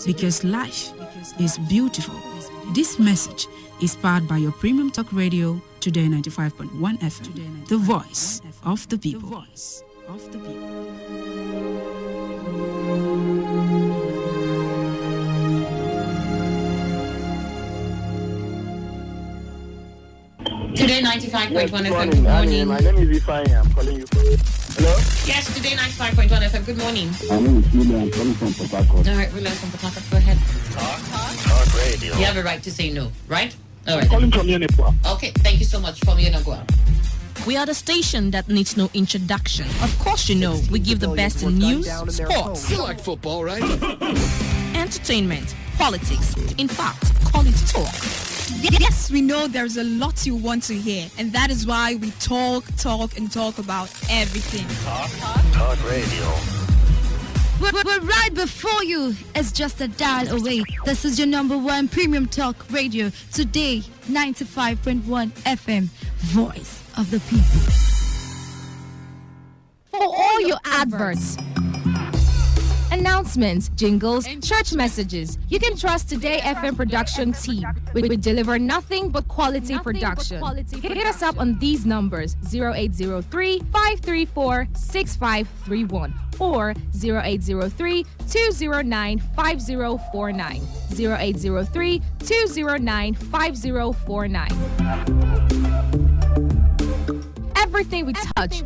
because life is beautiful. This message is powered by your premium talk radio, Today 95.1 FM, the voice of the people. Today 95.1 FM. Good morning. My name is Ifeanyi. I'm calling you from. Hello? Yes, Today 95.1 FM. Good morning. My name is William. I'm calling from Port Harcourt. All right, William from Port Harcourt. Go ahead. Talk radio. You have a right to say no, right? All right. I'm calling from Yenipua. Okay, thank you so much from Yenagua. We are the station that needs no introduction. Of course, you know, we give the best in news, sports. You like football, right? Entertainment, politics. In fact, call it talk. Yes, we know there's a lot you want to hear, and that is why we talk about everything. Talk radio. We're right before you. It's just a dial away. This is your number one premium talk radio. Today, 95.1 FM, voice of the people. For all your adverts, announcements, jingles, church messages, you can trust Today FM production team. We deliver nothing but quality production. Hit us up on these numbers: 0803-534-6531 or 0803-209-5049. 0803-209-5049. Everything we touch,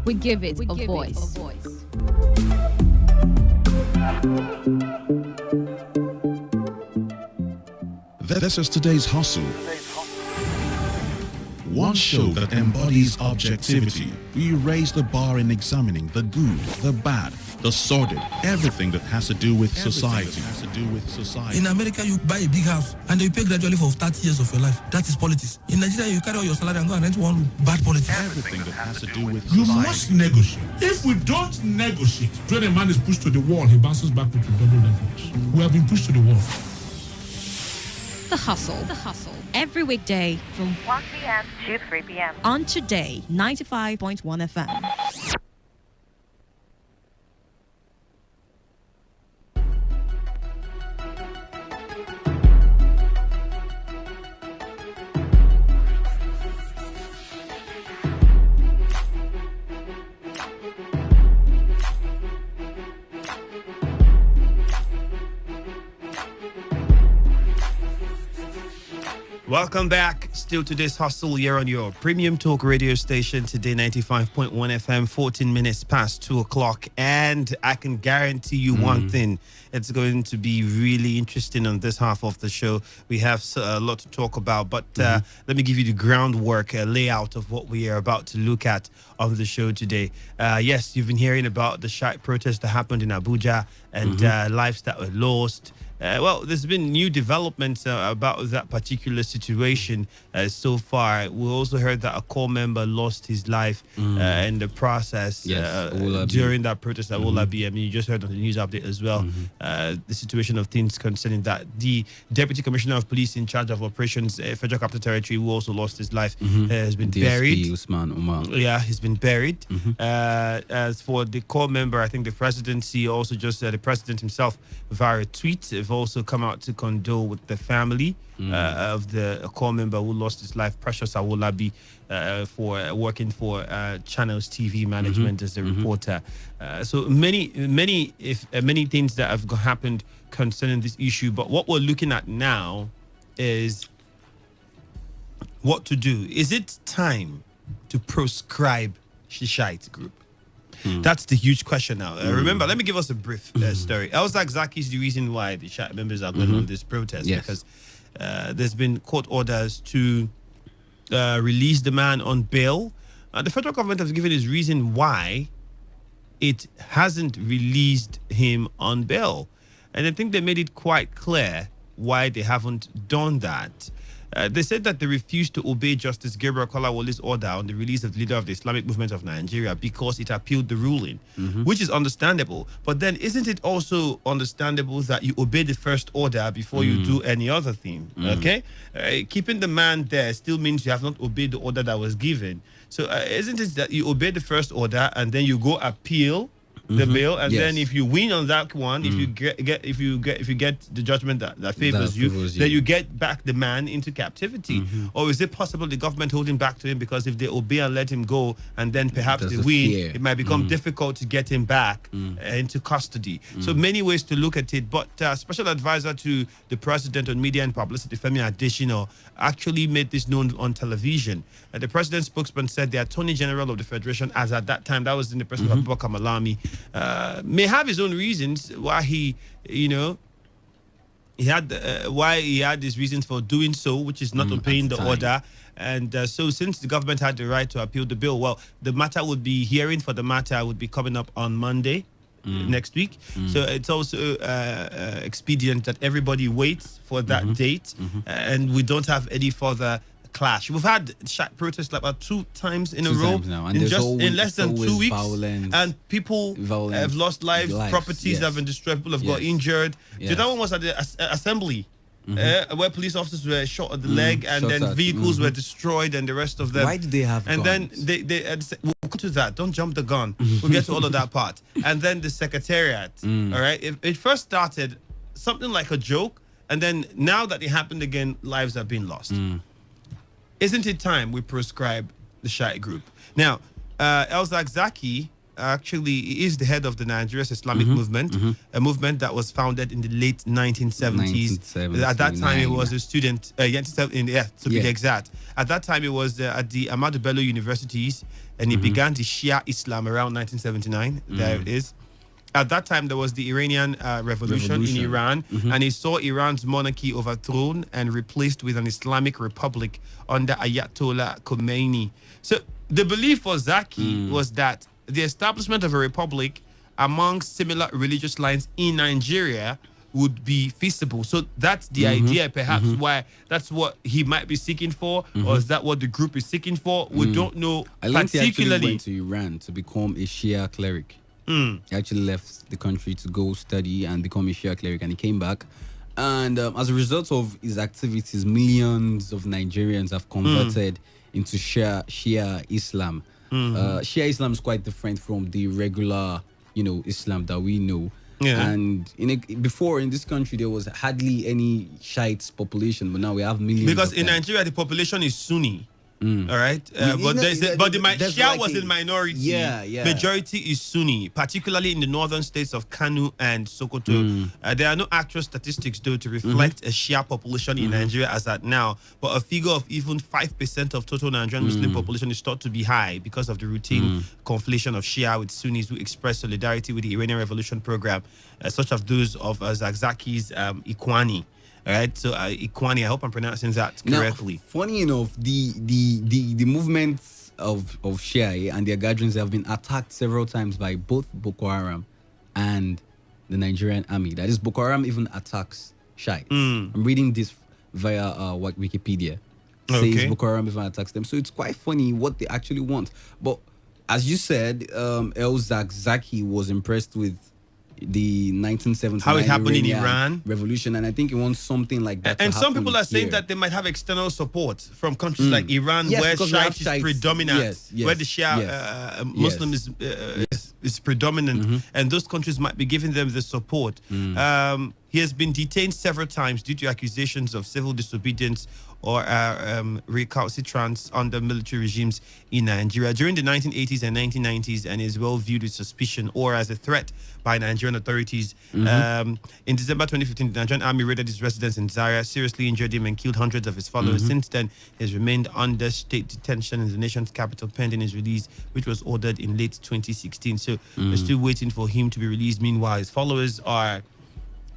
we give it a voice. This is today's hustle. One show that embodies objectivity. We raise the bar in examining the good, the bad, the sordid, everything that has to do with society. In America, you buy a big house and you pay gradually for 30 years of your life. That is politics. In Nigeria, you carry all your salary and go and rent one room. Bad politics. Everything that has to do with you society. must negotiate. If we don't negotiate, when a man is pushed to the wall, he bounces back with double levels. We have been pushed to the wall. The Hustle. Every weekday from 1 p.m. to 3 p.m. on Today 95.1 FM. Welcome back. Still to this hustle here on your premium talk radio station, Today 95.1 FM, 14 minutes past 2 o'clock. And I can guarantee you one thing. It's going to be really interesting on this half of the show. We have a lot to talk about, but let me give you the groundwork, layout of what we are about to look at on the show today. Yes, you've been hearing about the strike protest that happened in Abuja and lives that were lost. Well, there's been new developments about that particular situation so far. We also heard that a core member lost his life in the process during that protest at Wolabi. I mean, you just heard on the news update as well the situation of things concerning that. The Deputy Commissioner of Police in charge of operations, Federal Capital Territory, who also lost his life, has been buried. Usman Umar. Yeah, he's been buried. As for the core member, I think the presidency also just the president himself via a tweet have also come out to condole with the family of the core member who lost his life, Precious Awolabi, for working for Channels TV management as a reporter. So many things that have happened concerning this issue. But what we're looking at now is what to do. Is it time to proscribe Shishite group? That's the huge question now. Remember, let me give us a brief story. Elsa Zaki is the reason why the Shite members are going on this protest, because there's been court orders to release the man on bail. The federal government has given its reason why it hasn't released him on bail. And I think they made it quite clear why they haven't done that. They said that they refused to obey Justice Gabriel Kolawoli's order on the release of the leader of the Islamic Movement of Nigeria because it appealed the ruling, which is understandable. But then isn't it also understandable that you obey the first order before you do any other thing? Okay? Keeping the man there still means you have not obeyed the order that was given. So isn't it that you obey the first order and then you go appeal the bill, and Yes. then if you win on that one, if you get the judgment that favors you, then you get back the man into captivity. Or is it possible the government holding back to him because if they obey and let him go, and then perhaps There's they a win, fear. it might become difficult to get him back into custody. So many ways to look at it. But special advisor to the president on media and publicity, Femi Adesina, actually made this known on television. The president's spokesman said the Attorney General of the Federation, as at that time, that was in the person of Abubakar Malami, may have his own reasons why he had these reasons for doing so, which is not obeying the order. And so since the government had the right to appeal the bill, well, the matter would be, hearing for the matter would be coming up on Monday next week. So it's also expedient that everybody waits for that date, and we don't have any further clash. We've had protests like about 2 times in a row now, and in less than 2 weeks, violence, and people have lost lives, properties have been destroyed, people have got injured. So that one was at the assembly. Where police officers were shot at the leg, and then vehicles were destroyed, and the rest of them. Why do they have And guns? then they said, we'll come to that. Don't jump the gun. We'll get to all of that part. And then the secretariat. All right. It first started something like a joke, and then now that it happened again, lives have been lost. Isn't it time we proscribe the Shiite group? Now, El Zakzaki actually is the head of the Nigeria's Islamic movement, a movement that was founded in the late 1970s. At that time, he was a student, to be exact. At that time, he was at the Ahmadu Bello universities, and he began the Shia Islam around 1979. There it is. At that time, there was the Iranian revolution in Iran, and he saw Iran's monarchy overthrown and replaced with an Islamic republic under Ayatollah Khomeini. So the belief for Zaki was that the establishment of a republic amongst similar religious lines in Nigeria would be feasible. So that's the idea, perhaps, why that's what he might be seeking for, or is that what the group is seeking for? We don't know. I learned he actually went to Iran to become a Shia cleric. He actually left the country to go study and become a Shia cleric, and he came back. And as a result of his activities, millions of Nigerians have converted into Shia Islam. Shia Islam is quite different from the regular, Islam that we know. And before in this country, there was hardly any Shiite population, but now we have millions. Because in Nigeria, the population is Sunni. All right, but the Shia was in minority. Majority is Sunni, particularly in the northern states of Kano and Sokoto. There are no actual statistics though to reflect a Shia population in Nigeria as at now, but a figure of even 5% of total Nigerian Muslim population is thought to be high because of the routine conflation of Shia with Sunnis who express solidarity with the Iranian Revolution program, such as those of Zakzaki's Ikhwani. All right, so Ikhwani, I hope I'm pronouncing that correctly. Now, funny enough, the movements of Shia and their gatherings have been attacked several times by both Boko Haram and the Nigerian army. That is, Boko Haram even attacks Shiites. I'm reading this via Wikipedia. Says Boko Haram even attacks them. So it's quite funny what they actually want. But as you said, El Zakzaki was impressed with the 1979 how it happened in Iran revolution, and I think it wants something like that. And some people are saying that they might have external support from countries like Iran, where Shiite is predominant, where the Shia Muslim is predominant, and those countries might be giving them the support. He has been detained several times due to accusations of civil disobedience or recalcitrance under military regimes in Nigeria during the 1980s and 1990s, and is well viewed with suspicion or as a threat by Nigerian authorities. In December 2015, the Nigerian army raided his residence in Zaria, seriously injured him, and killed hundreds of his followers. Since then, he has remained under state detention in the nation's capital pending his release, which was ordered in late 2016. So we're still waiting for him to be released. Meanwhile, his followers are...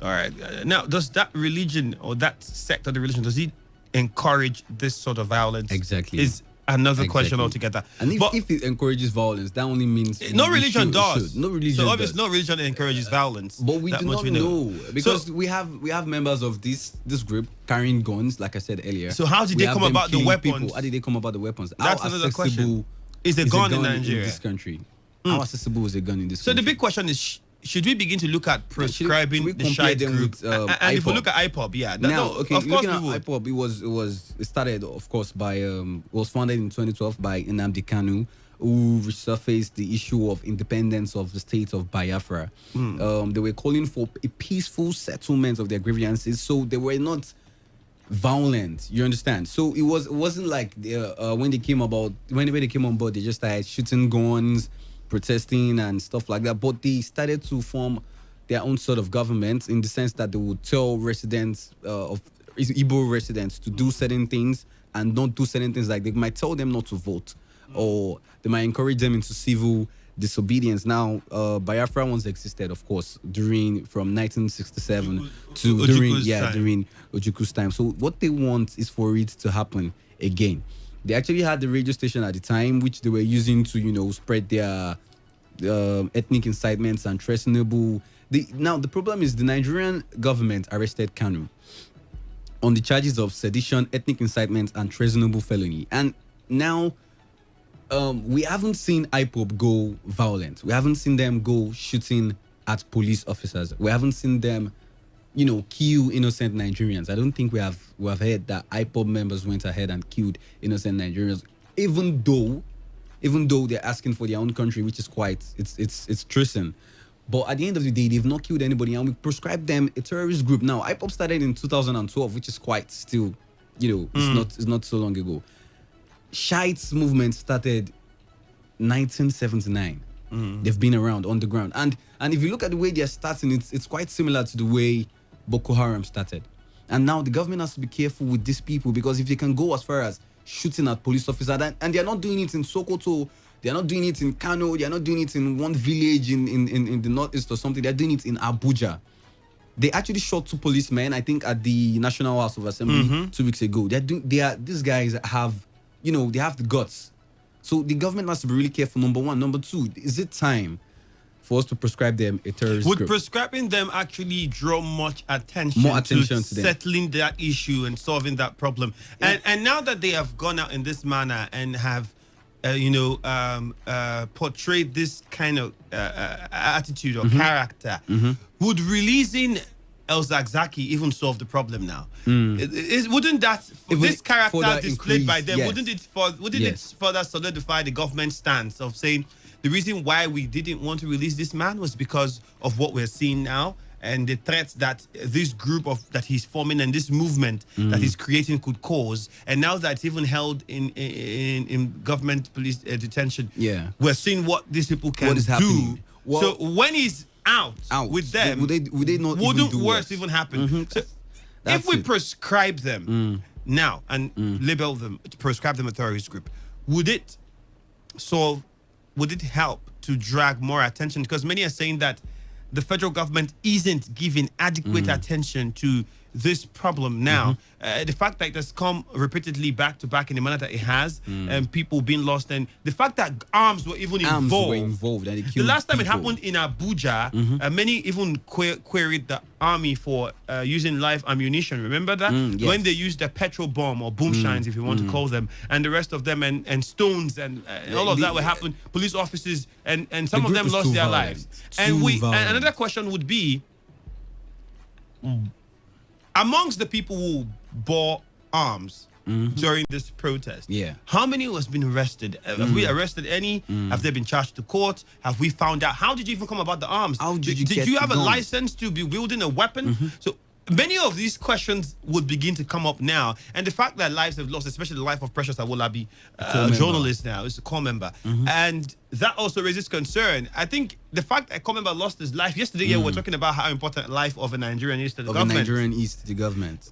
All right. Now, does that religion or that sect of the religion, does it encourage this sort of violence? Exactly. Is another question altogether. And if it encourages violence, that only means no religion does. No religion. So obviously, no religion encourages violence. But we do not know because we have members of this group carrying guns, like I said earlier. So how did they come about the weapons? People. How did they come about the weapons? That's another question. Is a gun in Nigeria? In this country? How accessible is a gun in this country? So the big question is, should we begin to look at prescribing the Shiite group? And if we look at IPOB, of course we would. IPOB, it started, of course, by was founded in 2012 by Nnamdi Kanu, who resurfaced the issue of independence of the state of Biafra. They were calling for a peaceful settlement of their grievances, so they were not violent. You understand? So it wasn't like when they came on board, they just started shooting guns, protesting and stuff like that. But they started to form their own sort of government in the sense that they would tell residents of Igbo residents to do certain things and don't do certain things. Like they might tell them not to vote, or they might encourage them into civil disobedience. Now, Biafra once existed, of course, from 1967 to during Ojuku's time. So what they want is for it to happen again. They actually had the radio station at the time, which they were using to, spread their ethnic incitements and treasonable. Now, the problem is the Nigerian government arrested Kanu on the charges of sedition, ethnic incitement, and treasonable felony. And now, we haven't seen IPOB go violent. We haven't seen them go shooting at police officers. We haven't seen them, kill innocent Nigerians. I don't think we have heard that IPOB members went ahead and killed innocent Nigerians, even though they're asking for their own country, which is it's treason. But at the end of the day, they've not killed anybody, and we prescribed them a terrorist group. Now, IPOB started in 2012, which is quite still, it's not so long ago. Shiites movement started 1979. They've been around on the ground, and if you look at the way they're starting, it's quite similar to the way Boko Haram started. And now the government has to be careful with these people, because if they can go as far as shooting at police officers, and they're not doing it in Sokoto, they're not doing it in Kano, they're not doing it in one village in the northeast or something. They're doing it in Abuja. They actually shot 2 policemen, I think, at the National House of Assembly 2 weeks ago. These guys have, they have the guts. So the government has to be really careful, number one. Number two, is it time for us to prescribe them a terrorist Would group? prescribing them actually draw more attention to them, settling that issue and solving that problem? Yeah. And now that they have gone out in this manner and have, portrayed this kind of attitude or character, would releasing El Zakzaki even solve the problem now? Wouldn't that, this character displayed by them, wouldn't it further solidify the government stance of saying the reason why we didn't want to release this man was because of what we're seeing now and the threats that this group that he's forming and this movement that he's creating could cause? And now that it's even held in government police detention, we're seeing what these people can do. Well, so when he's out with them, would they not wouldn't worse even happen? So if we prescribe them now and label them, prescribe them a terrorist group, would it help to drag more attention? Because many are saying that the federal government isn't giving adequate attention to this problem now. The fact that it has come repeatedly back to back in the manner that it has, and people being lost, and the fact that arms were even involved. And the last time it happened in Abuja, many even queried the army for using live ammunition. Remember that? Yes. When they used the petrol bomb or boom shines, if you want to call them, and the rest of them, and stones and all of that will happen. Police officers and some of them lost their lives. And another question would be, amongst the people who bore arms during this protest, how many has been arrested? Have we arrested any? Have they been charged to court? Have we found out? How did you even come about the arms? How did you have a license to be wielding a weapon? So many of these questions would begin to come up now. And the fact that lives have lost, especially the life of Precious Awolabi, a journalist now, is a core member. And that also raises concern. I think the fact that a core member lost his life, yesterday we were talking about how important life of a Nigerian is to the government.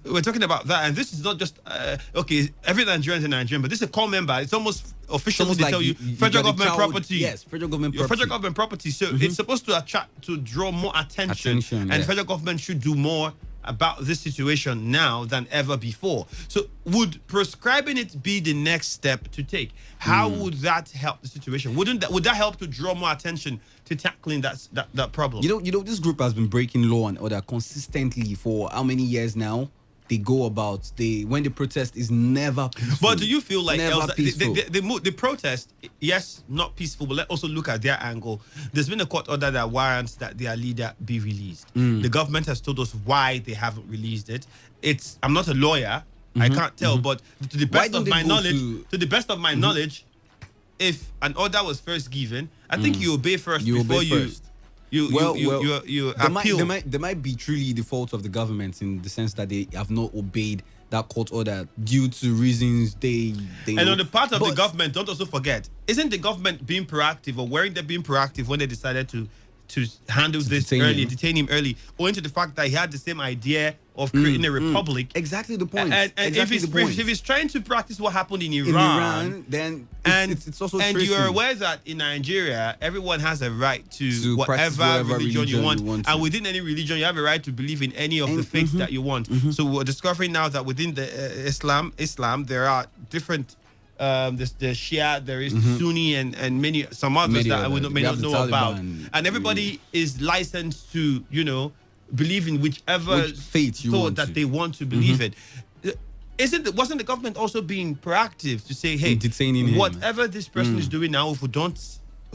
We're talking about that. And this is not just, every Nigerian is a Nigerian, but this is a core member. It's almost officially they tell you federal government property. Yes, federal government property. Federal government property. So it's supposed to draw more attention. And federal government should do more about this situation now than ever before. So would prescribing it be the next step to take? How would that help the situation? Would that help to draw more attention to tackling that problem? This group has been breaking law and order consistently for how many years now? They go about, when the protest is never peaceful. But do you feel like the protest, yes, not peaceful, but let's also look at their angle. There's been a court order that warrants that their leader be released. The government has told us why they haven't released it. I'm not a lawyer, I can't tell, but to the best of my knowledge, if an order was first given, I think you obey first You before obey you. first. You appeal. There might be truly the fault of the government in the sense that they have not obeyed that court order due to reasons they and know. on the part of the But- government, don't also forget, isn't the government being proactive, or weren't they being proactive when they decided to handle this detain him early, owing to the fact that he had the same idea of creating a republic? Exactly the point. And exactly if he's trying to practice what happened in Iran, then it's also and tracing. you're aware that in Nigeria, everyone has a right to practice whatever religion you want. to. And within any religion, you have a right to believe in any of the faiths that you want. So we're discovering now that within the Islam, there are different. There's the Shia, there is the Sunni, and some others that we may not know about. And everybody is licensed to, believe in whichever faith you thought want that to. they want to believe in. Wasn't the government also being proactive to say, hey, detaining him. whatever this person is doing now, if we don't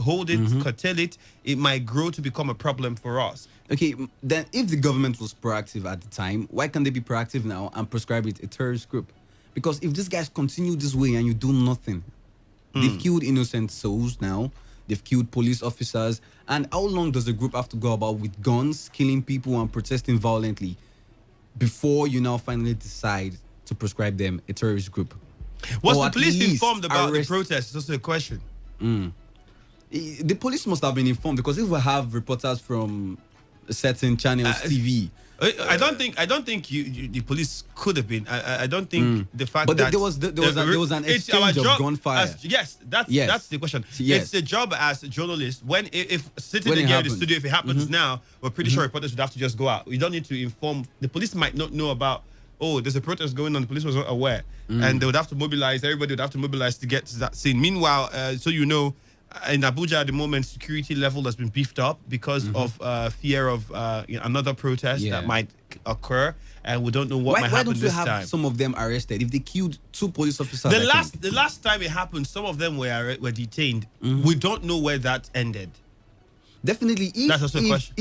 hold it, curtail it, it might grow to become a problem for us. Okay, then if the government was proactive at the time, why can't they be proactive now and prescribe it a terrorist group? Because if these guys continue this way and you do nothing, they've killed innocent souls now. They've killed police officers. And how long does a group have to go about with guns, killing people and protesting violently before you now finally decide to prescribe them a terrorist group? Was Or the at police least informed about the arrest- protest? That's the question. The police must have been informed, because if we have reporters from certain channels, TV... I don't think the police could have been. I don't think the fact But that there was an it's our exchange of job gunfire. That's the question. Yes. It's the job as journalists. If sitting When it here in the happens. studio, if it happens now, we're pretty sure reporters would have to just go out. We don't need to inform. The police might not know about. Oh, there's a protest going on. The police was not aware, and they would have to mobilize. Everybody would have to mobilize to get to that scene. Meanwhile, in Abuja at the moment, security level has been beefed up because of fear of another protest that might occur, and we don't know what might Why happen don't you this have time. some of them arrested? If they killed 2 police officers, The last time it happened, some of them were detained. We don't know where that ended. Definitely, That's also a question.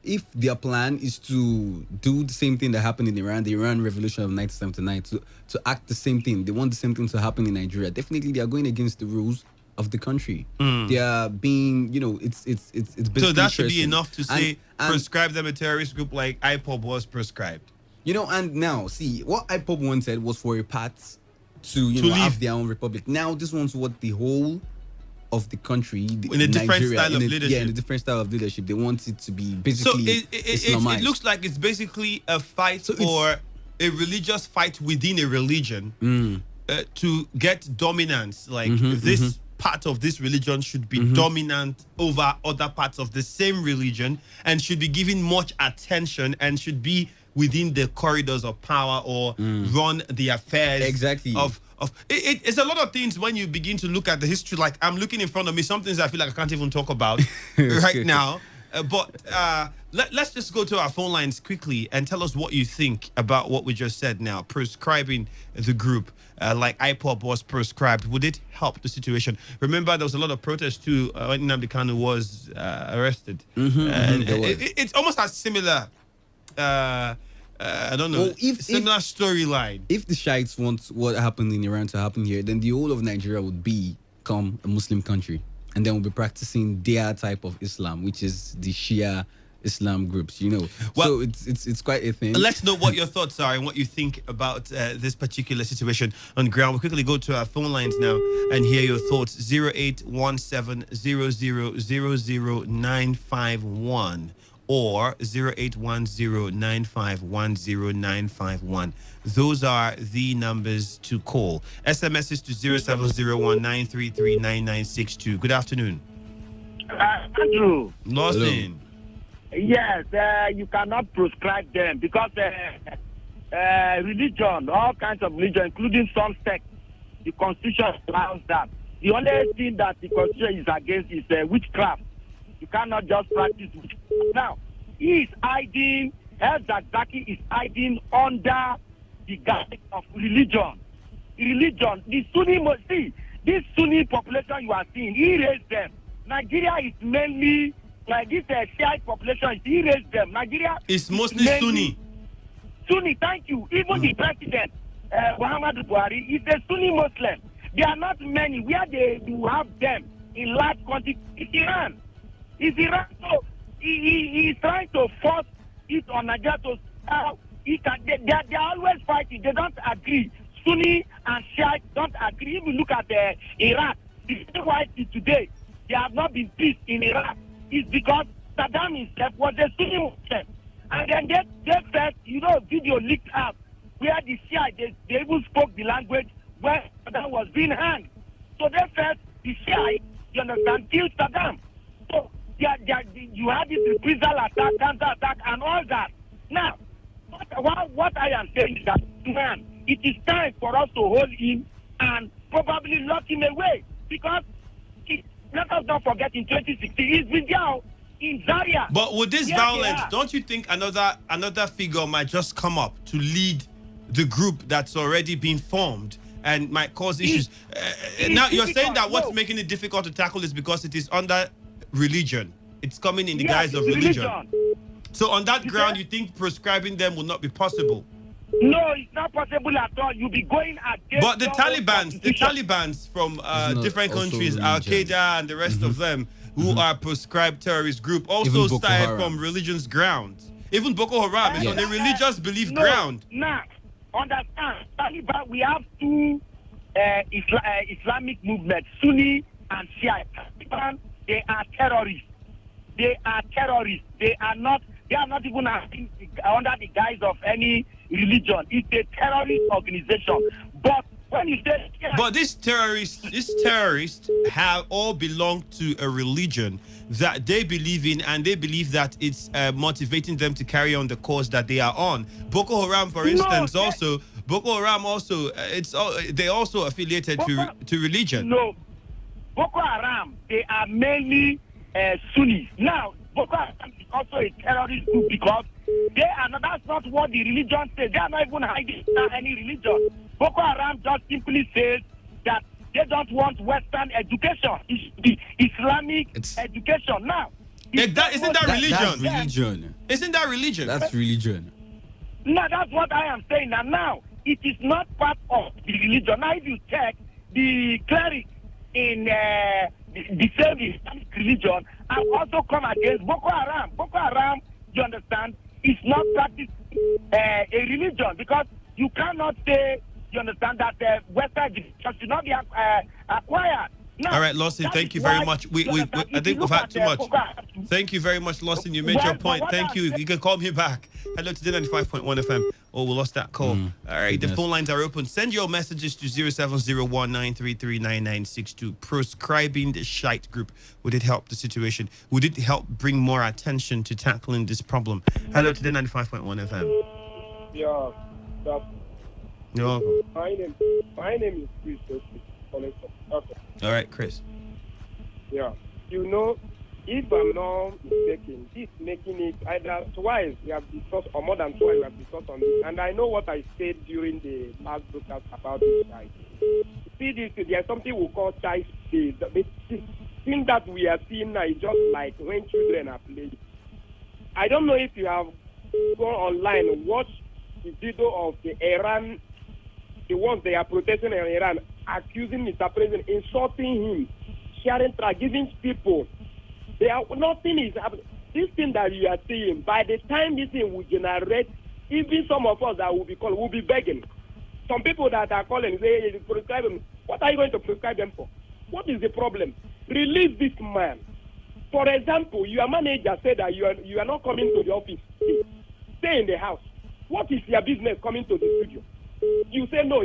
If their plan is to do the same thing that happened in Iran, the Iran Revolution of 1979, to act the same thing, they want the same thing to happen in Nigeria. Definitely, they are going against the rules of the country. They are being, it's basically So that should be tracing. enough to say and prescribe them a terrorist group like IPOB was prescribed. and now see what IPOB wanted was for a part to leave. have their own republic. Now this one's what the whole of the country In a different style of leadership. Yeah, in a different style of leadership. They want it to be So basically Islamized. it looks like it's basically a fight So for a religious fight within a religion to get dominance. Like this part of this religion should be dominant over other parts of the same religion and should be given much attention and should be within the corridors of power or run the affairs of it's a lot of things when you begin to look at the history. Like I'm looking in front of me, some things I feel like I can't even talk about right now. But let's just go to our phone lines quickly and tell us what you think about what we just said now. Prescribing the group like IPOB was prescribed. Would it help the situation? Remember, there was a lot of protest too when Nnamdi Kanu was arrested. And it's almost as similar. I don't know. Well, similar storyline. If the Shiites want what happened in Iran to happen here, then the whole of Nigeria would become a Muslim country, and then we'll be practicing their type of Islam, which is the Shia Islam groups. So it's quite a thing. Let's know what your thoughts are and what you think about this particular situation on the ground. We'll quickly go to our phone lines now and hear your thoughts. 0817-000-951 or 0810-951-0951. Those are the numbers to call. SMS is to 0701-933-9962. Good afternoon. Andrew. Nothing. Yes, you cannot prescribe them because religion, all kinds of religion, including some sects, the Constitution allows that. The only thing that the Constitution is against is witchcraft. You cannot just practice witchcraft. Now, he is hiding, El Zakzaki is hiding under the guise of religion. Religion, the Sunni, see, this Sunni population you are seeing, he raised them. Nigeria is mainly, like this Shiite population, he raised them. Nigeria is mostly Sunni. Sunni, thank you. Even the president, Muhammad Buhari, is a Sunni Muslim. There are not many. Where they do have them in large quantity is Iran. Is Iran. So he is trying to force it on Nigeria to they are always fighting. They don't agree. Sunni and Shia don't agree. If you look at Iraq, the reason why today there have not been peace in Iraq is because Saddam himself was a Sunni Muslim. And then they felt, video leaked out where the Shia, they even spoke the language where Saddam was being hanged. So they felt the Shia, you understand, killed Saddam. So you had this reprisal attack, counter attack, and all that. Now, what I am saying is that, man, it is time for us to hold him and probably lock him away. Because let us not forget in 2016, he's been there in Zaria. But with this violence, don't you think another figure might just come up to lead the group that's already been formed and might cause issues? Now, you're saying that what's making it difficult to tackle is because it is under religion. It's coming in the guise of religion. So on that ground, you think prescribing them will not be possible? No, it's not possible at all. You'll be going against. But the Taliban's from different countries, Al Qaeda and the rest of them, who are proscribed terrorist group, also started from religion's grounds. Even Boko Haram is on a religious belief ground. Now, understand, Taliban, we have two Islamic movements, Sunni and Shia. Taliban, they are terrorists. They are terrorists. They are not even under the guise of any religion. It's a terrorist organization. But when you say... But these terrorists have all belonged to a religion that they believe in, and they believe that it's motivating them to carry on the course that they are on. Boko Haram, for instance, they also affiliated to religion. No, Boko Haram, they are mainly Sunnis. Now, Boko Haram is also a terrorist group because that's not what the religion says. They are not even hiding any religion. Boko Haram just simply says that they don't want Western education. It's Islamic education. Now, isn't that religion? That's religion. Isn't that religion? That's religion. No, that's what I am saying. And now, it is not part of the religion. Now, if you check the cleric in the same Islamic religion, have also come against Boko Haram. Boko Haram, you understand, is not practicing a religion because you cannot say, you understand, that Western education should not be acquired. Now, all right, Lawson, thank you very much. I think we've had too much. Thank you very much, Lawson. You made your point. Thank you. You can call me back. Hello to Today95.1 FM. Oh, we lost that call. All right, the phone lines are open. Send your messages to 0701-933-9962. Proscribing the shite group. Would it help the situation? Would it help bring more attention to tackling this problem? Hello to Today95.1 FM. Yeah, that's... You're welcome. My name is Chris. All right, Chris. Yeah. If I'm not mistaken, this making it either twice we have discussed, or more than twice we have discussed on this. And I know what I said during the last broadcast about this child. See, there's something we call child play. The thing that we are seeing now is just like when children are playing. I don't know if you have gone online and watched the video of the Iran, the ones they are protesting in Iran, accusing Mr. President, insulting him, sharing, giving people. Nothing is happening. This thing that you are seeing, by the time this thing will generate, even some of us that will be calling, will be begging. Some people that are calling, say, prescribe them. What are you going to prescribe them for? What is the problem? Release this man. For example, your manager said that you are not coming to the office. Stay in the house. What is your business coming to the studio? You say no.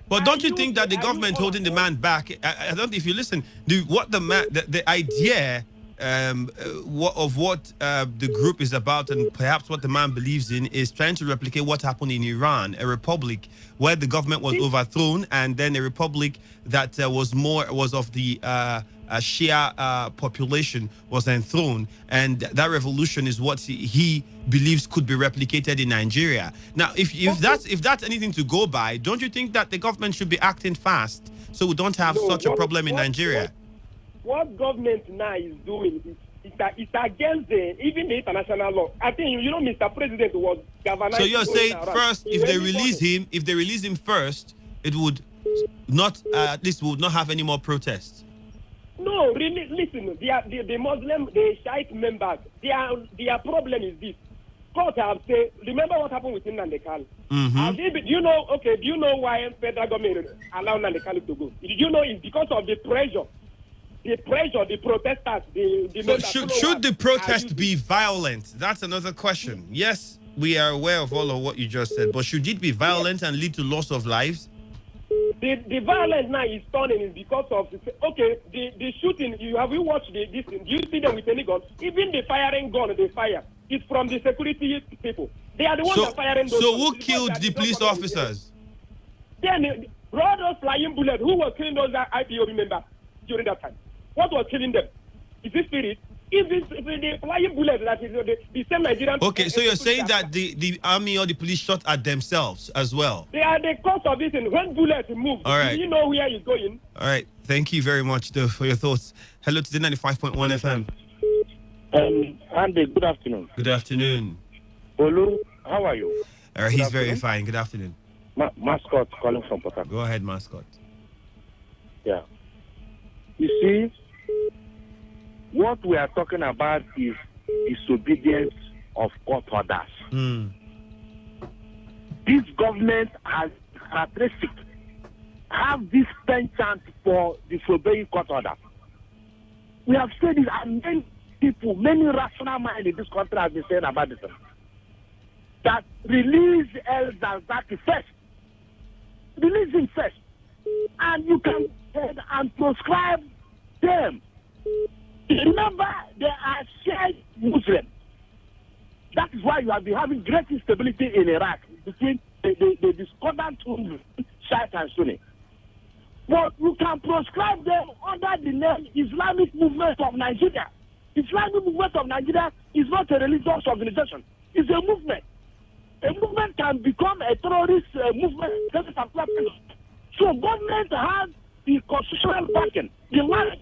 But don't you think that the government holding the man back? I don't. If you listen, the idea of what the group is about, and perhaps what the man believes in, is trying to replicate what happened in Iran, a republic where the government was overthrown, and then a republic that was of the Shia population was enthroned, and that revolution is what he believes could be replicated in Nigeria. Now, if that's anything to go by, don't you think that the government should be acting fast so we don't have such a problem in Nigeria? What government now is doing is against even the international law. I think Mr. President was governing. So you're saying first, if they release him first, it would Not at least we would not have any more protests. No, really, listen, the Muslim, the Shiite members, their problem is this. Court have said, remember what happened with Nnamdi Kanu? Do you know why federal government allowed Nnamdi Kanu to go? Did you know it's because of the pressure, the protesters, the So should the protest be violent? That's another question. Yes, we are aware of all of what you just said, but should it be violent and lead to loss of lives? The violence now is turning is because of the shooting. Have you watched this thing? Do you see them with any gun? Even the firing gun they fire is from the security people. They are the ones that firing those. So who killed the police officers? Then those flying bullets. Who was killing those IPOB members during that time? What was killing them? Is it spirit? If the flying bullets that is the same Nigerian. Okay, so you're saying that the army or the police shot at themselves as well? They are the cause of this. And when bullets move, all right. Do you know where it's going? All right. Thank you very much, though, for your thoughts. Hello to the 95.1 FM. Andy, good afternoon. Good afternoon. Olu, how are you? He's very fine. Good afternoon. Mascot calling from Port Harcourt. Go ahead, Mascot. Yeah. You see, what we are talking about is disobedience of court orders. This government has characteristic, have this penchant for disobeying court orders. We have said it, and many people, many rational minds in this country have been saying about this. That release El Zarzaki first. Release him first. And you can and proscribe them. Remember, they are shared Muslims. That is why you have been having great instability in Iraq between the discordant Shiite and Sunni. But you can proscribe them under the name Islamic Movement of Nigeria. Islamic Movement of Nigeria is not a religious organization. It's a movement. A movement can become a terrorist movement. So government has the constitutional backing, the right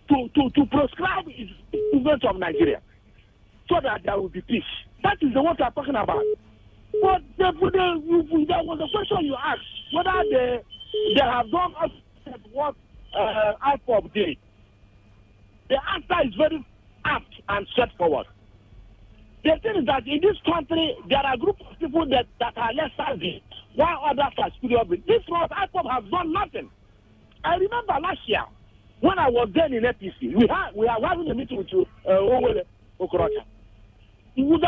to proscribe the movement of Nigeria so that there will be peace. That is the what I'm talking about. But there was a question you asked, whether they have done what IPOB did. The answer is very apt and straightforward. The thing is that in this country, there are a group of people that are less savvy, while others are superior. This was IPOB have done nothing. I remember last year, when I was then in APC, we are having a meeting with Owele Okorocha. He said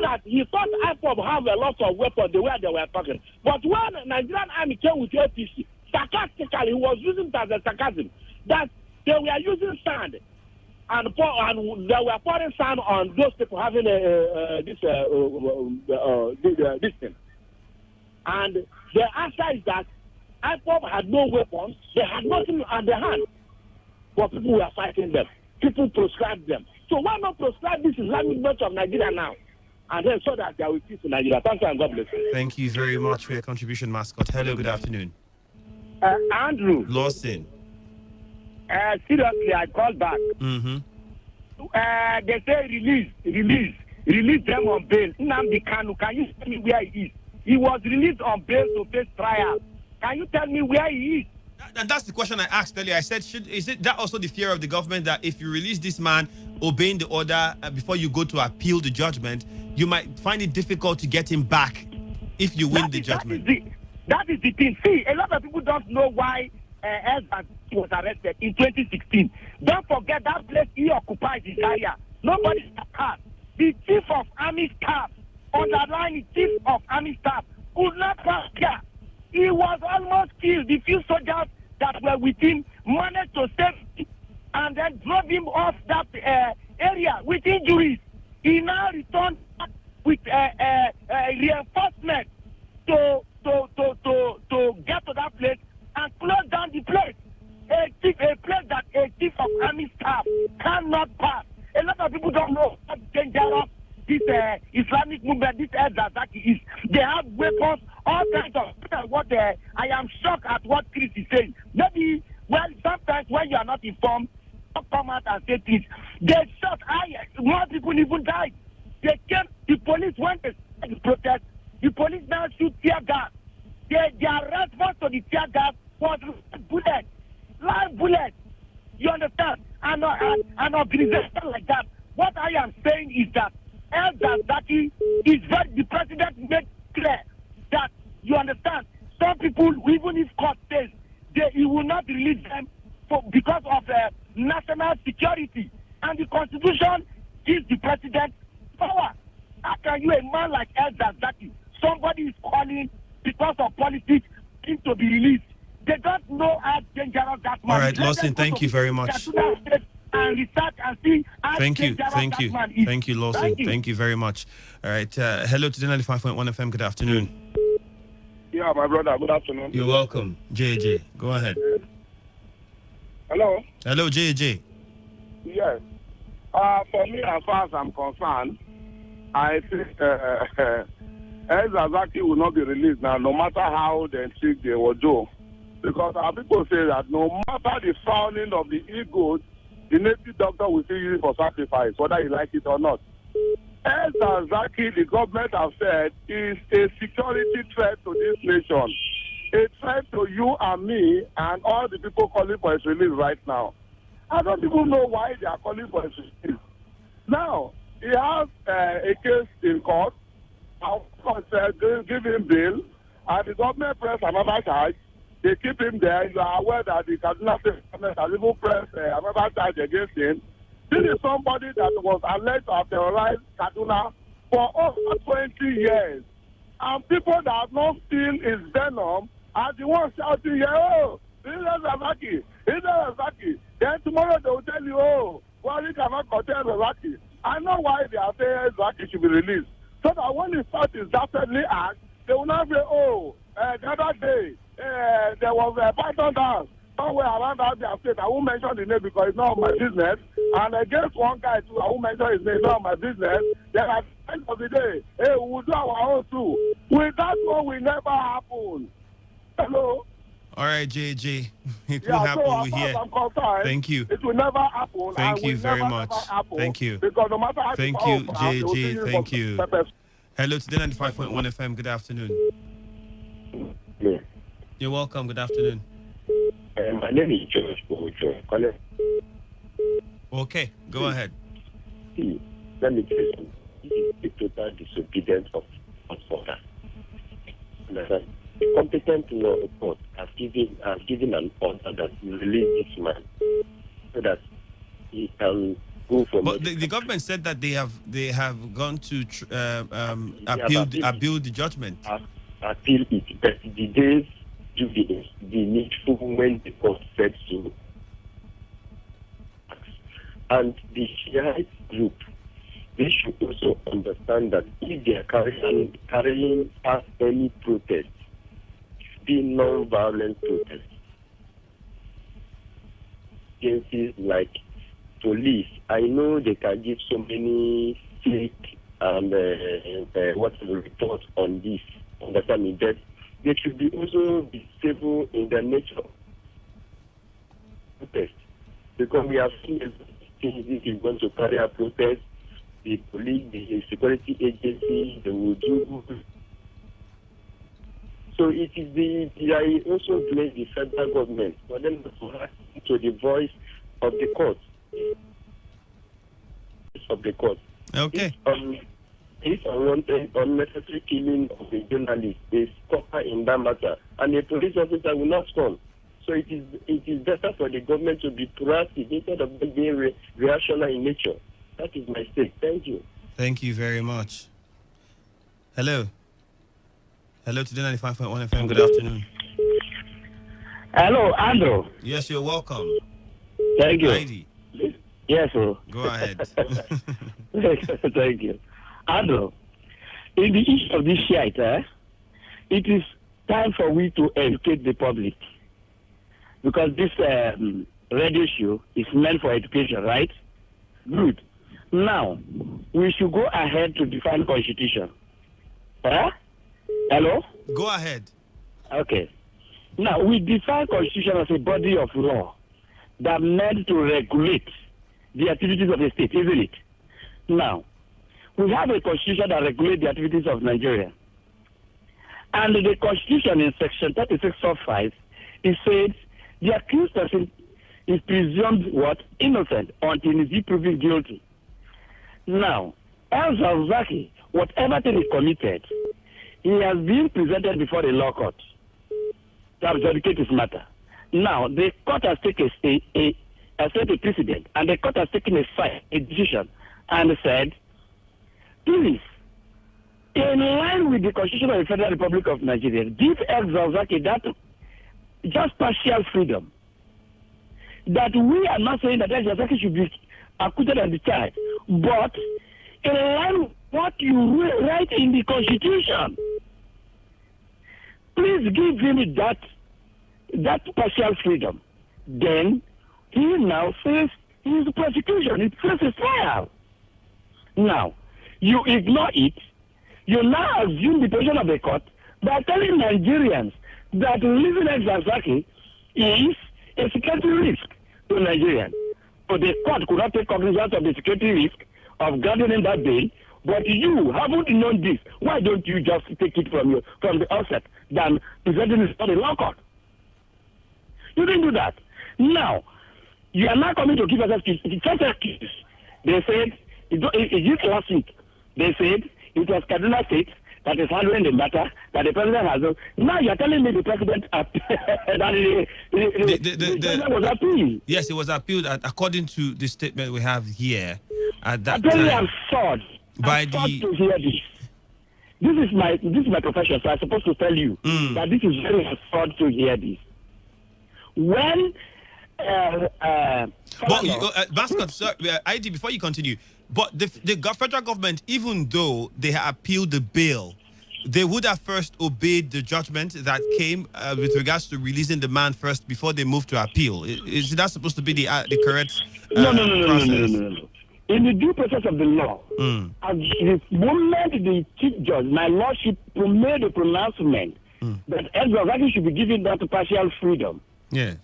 that he thought IPOB have a lot of weapons the way they were talking. But when Nigerian army came with APC, sarcastically, he was using it as a sarcasm, that they were using sand and they were pouring sand on those people having this thing. And the answer is that IPOB had no weapons, they had nothing on their hand, but people were fighting them. People proscribed them. So why not proscribe this Islamic Movement of Nigeria now? And then so that there will be peace in Nigeria. Thank you and God bless you. Thank you very much for your contribution, Mascot. Hello, good afternoon. Andrew. Lawson. Seriously, I called back. They say release them on bail. Nnamdi Kanu, can you tell me where he is? He was released on bail to face trial. Can you tell me where he is? And that's the question I asked earlier. I said, is it that also the fear of the government that if you release this man obeying the order before you go to appeal the judgment, you might find it difficult to get him back if you win the judgment? That is the thing. See, a lot of people don't know why Elzad was arrested in 2016. Don't forget that place he occupies his area. Nobody has. The chief of army staff, underlying chief of army staff, could not pass here. He was almost killed. The few soldiers that were with him managed to save him and then drove him off that area with injuries. He now returned with reinforcement to get to that place and close down the place. A place that a chief of army staff cannot pass. A lot of people don't know how dangerous this Islamic movement, this Zarzaki is. They have weapons, all kinds of what I am shocked at what Chris is saying. Maybe, well, sometimes when you are not informed, don't come out and say things. They shot, more people even died. They came, the police went to the protest. The police now shoot tear gas their response to the tear gas was live bullet. You understand? And an organization like that. What I am saying is that El Zazaki the president made clear that, you understand, some people, even if court says he will not release them because of national security. And the constitution gives the president power. How can you, a man like El Zazaki, somebody is calling because of politics, him to be released? They don't know how dangerous that man is. All right, Lawson, thank you very much. And research and see how Thank you, dangerous thank that you, man is. thank you, Lawson. Thank you very much. All right, hello to 95.1 FM. Good afternoon. Yeah, my brother. Good afternoon. You're welcome, JJ. Go ahead. Hello. Hello, JJ. Yes. For me, as far as I'm concerned, I think El Zazaki will not be released now, no matter how they think they will do. Because our people say that no matter the fouling of the ego, the native doctor will still use it for sacrifice, whether you like it or not. El Zazaki, the government have said, is a security threat to this nation. A threat to you and me and all the people calling for his release right now. I don't even know why they are calling for his release. Now, he has a case in court. Our court said, give him bail, and the government press another charge. They keep him there. You are aware that the Kaduna State government has even pressed another charge against him. This is somebody that was alleged to have terrorized Kaduna for over 20 years. And people that have not seen his venom are the ones shouting, oh, this is Zazaki, this is Zazaki. Then tomorrow they will tell you, oh, well, you cannot contain Zazaki. I know why they are saying Zazaki should be released. So that when the thought is definitely asked, they will not say, oh, the other day, there was a python dance somewhere around that state. I won't mention the name because it's not my business. And against one guy too, I won't mention his name, it's not my business. Then at the end of the day, hey, we will do our own too. With that one will never happen. Hello? All right, JJ. It will happen. So we hear. Thank you. It will never happen. Thank you very much. Thank you. Because no matter how Thank you, JJ. Thank you. Hello to 95.1 FM. Good afternoon. Yeah. You're welcome. Good afternoon. My name is George Bojo. Okay, go ahead. See, let me tell you something. This is the total disobedience of order. Understand? The competent law court has given an order that will release this man so that he can go for. But the government said that they have gone to appeal the judgment. Appeal it, but the days do be needful when the court said so. And the Shiite group, they should also understand that if they are carrying past any protest, be non-violent protest. Agencies like police, I know they can give so many fake and reports on this. Understand me? That they should be also be stable in their nature protest, because we have seen this is going to carry a protest. The police, the security agency, they will do. So it is I also blame the federal government for them to listen to the voice of the court. Okay. If unwanted, unnecessary killing of a journalist is proper in that matter, and a police officer will not come. So it is better for the government to be proactive instead of being reactionary in nature. That is my stake. Thank you. Thank you very much. Hello. Hello to the 95.1 FM. Good afternoon. Hello, Andrew. Yes, you're welcome. Thank you. Heidi. Yes, sir. Go ahead. Thank you. Andrew, in the issue of this Shiite, it is time for we to educate the public. Because this radio show is meant for education, right? Good. Now, we should go ahead to define constitution. Hello? Go ahead. Okay. Now, we define constitution as a body of law that meant to regulate the activities of the state, isn't it? Now, we have a constitution that regulates the activities of Nigeria. And the Constitution in Section 36 of 5, it says the accused person is presumed what? Innocent until he is proven guilty. Now, El Zaki, whatever thing he committed, he has been presented before the law court to adjudicate his matter. Now, the court has taken a precedent, and the court has taken a decision, and said, please, in line with the Constitution of the Federal Republic of Nigeria, give El-Zawzaki that just partial freedom. That we are not saying that El-Zawzaki should be acquitted and discharged, but in line with what you write in the Constitution, please give him that partial freedom. Then he now faces his prosecution. He faces trial. Now, you ignore it. You now assume the position of the court by telling Nigerians that releasing El-Zawzaki is a security risk to Nigerians. So the court could not take cognizance of the security risk of granting that bail. But you haven't known this. Why don't you just take it from the outset than presenting it to the law court? You didn't do that. Now, you are not coming to give us excuse. The first excuse, they said, it last week, they said it was Kaduna State that is handling the matter, that the president has done. Now you are telling me the president that the president was appealed. Yes, it was appealed according to the statement we have here. At that very time, absurd. By absurd to hear this. This is my profession, so I'm supposed to tell you that this is very absurd to hear this. When Bascom, sorry, ID, before you continue, but the federal government, even though they have appealed the bill, they would have first obeyed the judgment that came with regards to releasing the man first before they moved to appeal. Is that supposed to be the correct process? No. In the due process of the law, at the moment the chief judge, my lordship, made a pronouncement that El-Zawzaki should be given that partial freedom. Yeah.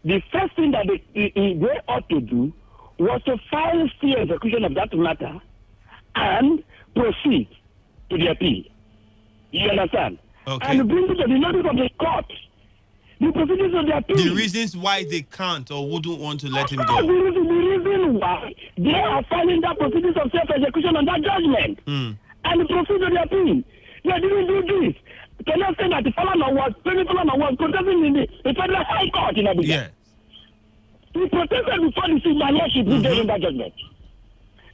The first thing that they ought to do was to file stay execution of that matter and proceed to the appeal. You understand? Okay. And bring it to the notice of the court. The proceedings of the appeal. The reasons why they can't or wouldn't want to let him go. The reason why they are filing that proceedings of self-execution on that judgment and proceed to the appeal. They didn't do this. Can I say that the Falana was protesting in the federal high court in Abuja? Yeah. He protested before the chief lordship who gave him that judgment.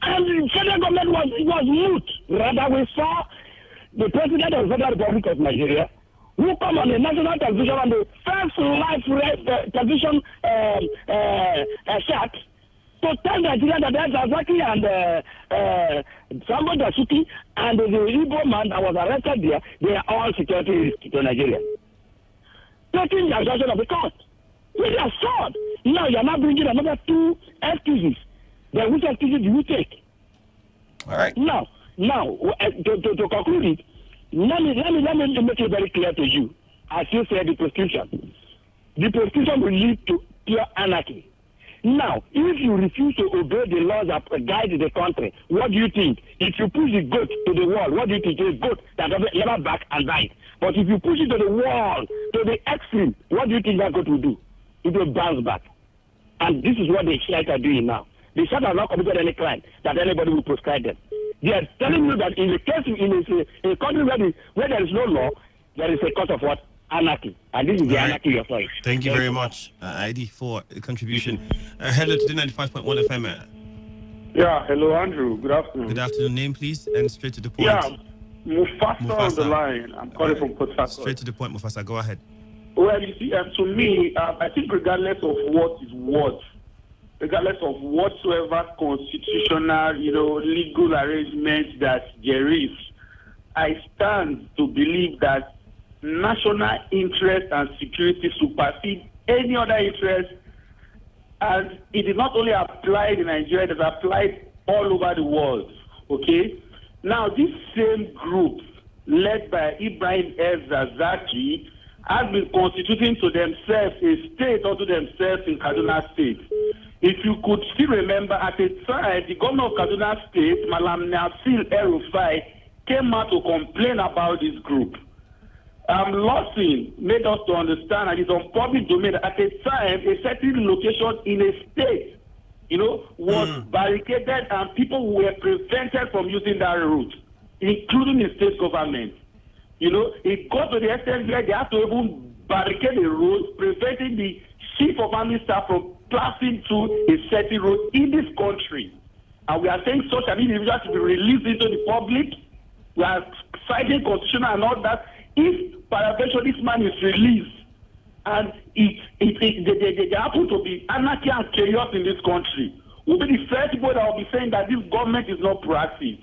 And the federal government was mute. Rather, we saw the president of the Federal Republic of Nigeria who come on the national television on the first live television chat to tell Nigeria that El-Zawzaki and Sambo Dasuki and the Igbo man that was arrested there, they are all security risks to Nigeria. Taking the assertion of the court. With a sword. Now you are not bringing another two excuses. Then which excuses do you take? All right. Now, to conclude it, let me make it very clear to you. As you said, the prosecution will lead to pure anarchy. Now, if you refuse to obey the laws that guide the country, what do you think? If you push the goat to the wall, what do you think? It's a goat that doesn't never back and bite. But if you push it to the wall, to the extreme, what do you think that goat will do? It will bounce back. And this is what the Shiites are doing now. The Shiites have not committed any crime that anybody will prescribe them. They are telling you that in the case in a country where there is no law, there is a cause of what? Anarchy. And this is the anarchy of life. Thank you very much, ID, for the contribution. Hello to Today95.1 FM. Yeah, hello, Andrew. Good afternoon. Good afternoon. Name, please, and straight to the point. Yeah, Mufasa on the line. I'm calling from Port Harcourt. Straight to the point, Mufasa. Go ahead. Well, you see, to me, I think regardless of what is what, regardless of whatsoever constitutional, legal arrangement that there is, I stand to believe that national interest and security supersede any other interest, and it is not only applied in Nigeria, it is applied all over the world. Okay? Now, this same group, led by Ibrahim El-Zawzaki, has been constituting to themselves a state unto themselves in Kaduna State. If you could still remember, at a time, the governor of Kaduna State, Malam Nasir El-Rufai, came out to complain about this group. Lawson made us to understand, and it's on public domain, at a time, a certain location in a state, was barricaded and people were prevented from using that route, including the state government. It got to the extent where they have to even barricade the road, preventing the chief of army staff from passing through a certain road in this country. And we are saying such an individual to be released into the public. We are citing constitution and all that. If peradventure this man is released and there happen to be anarchy and chaos in this country, we'll be the first people that will be saying that this government is not proactive.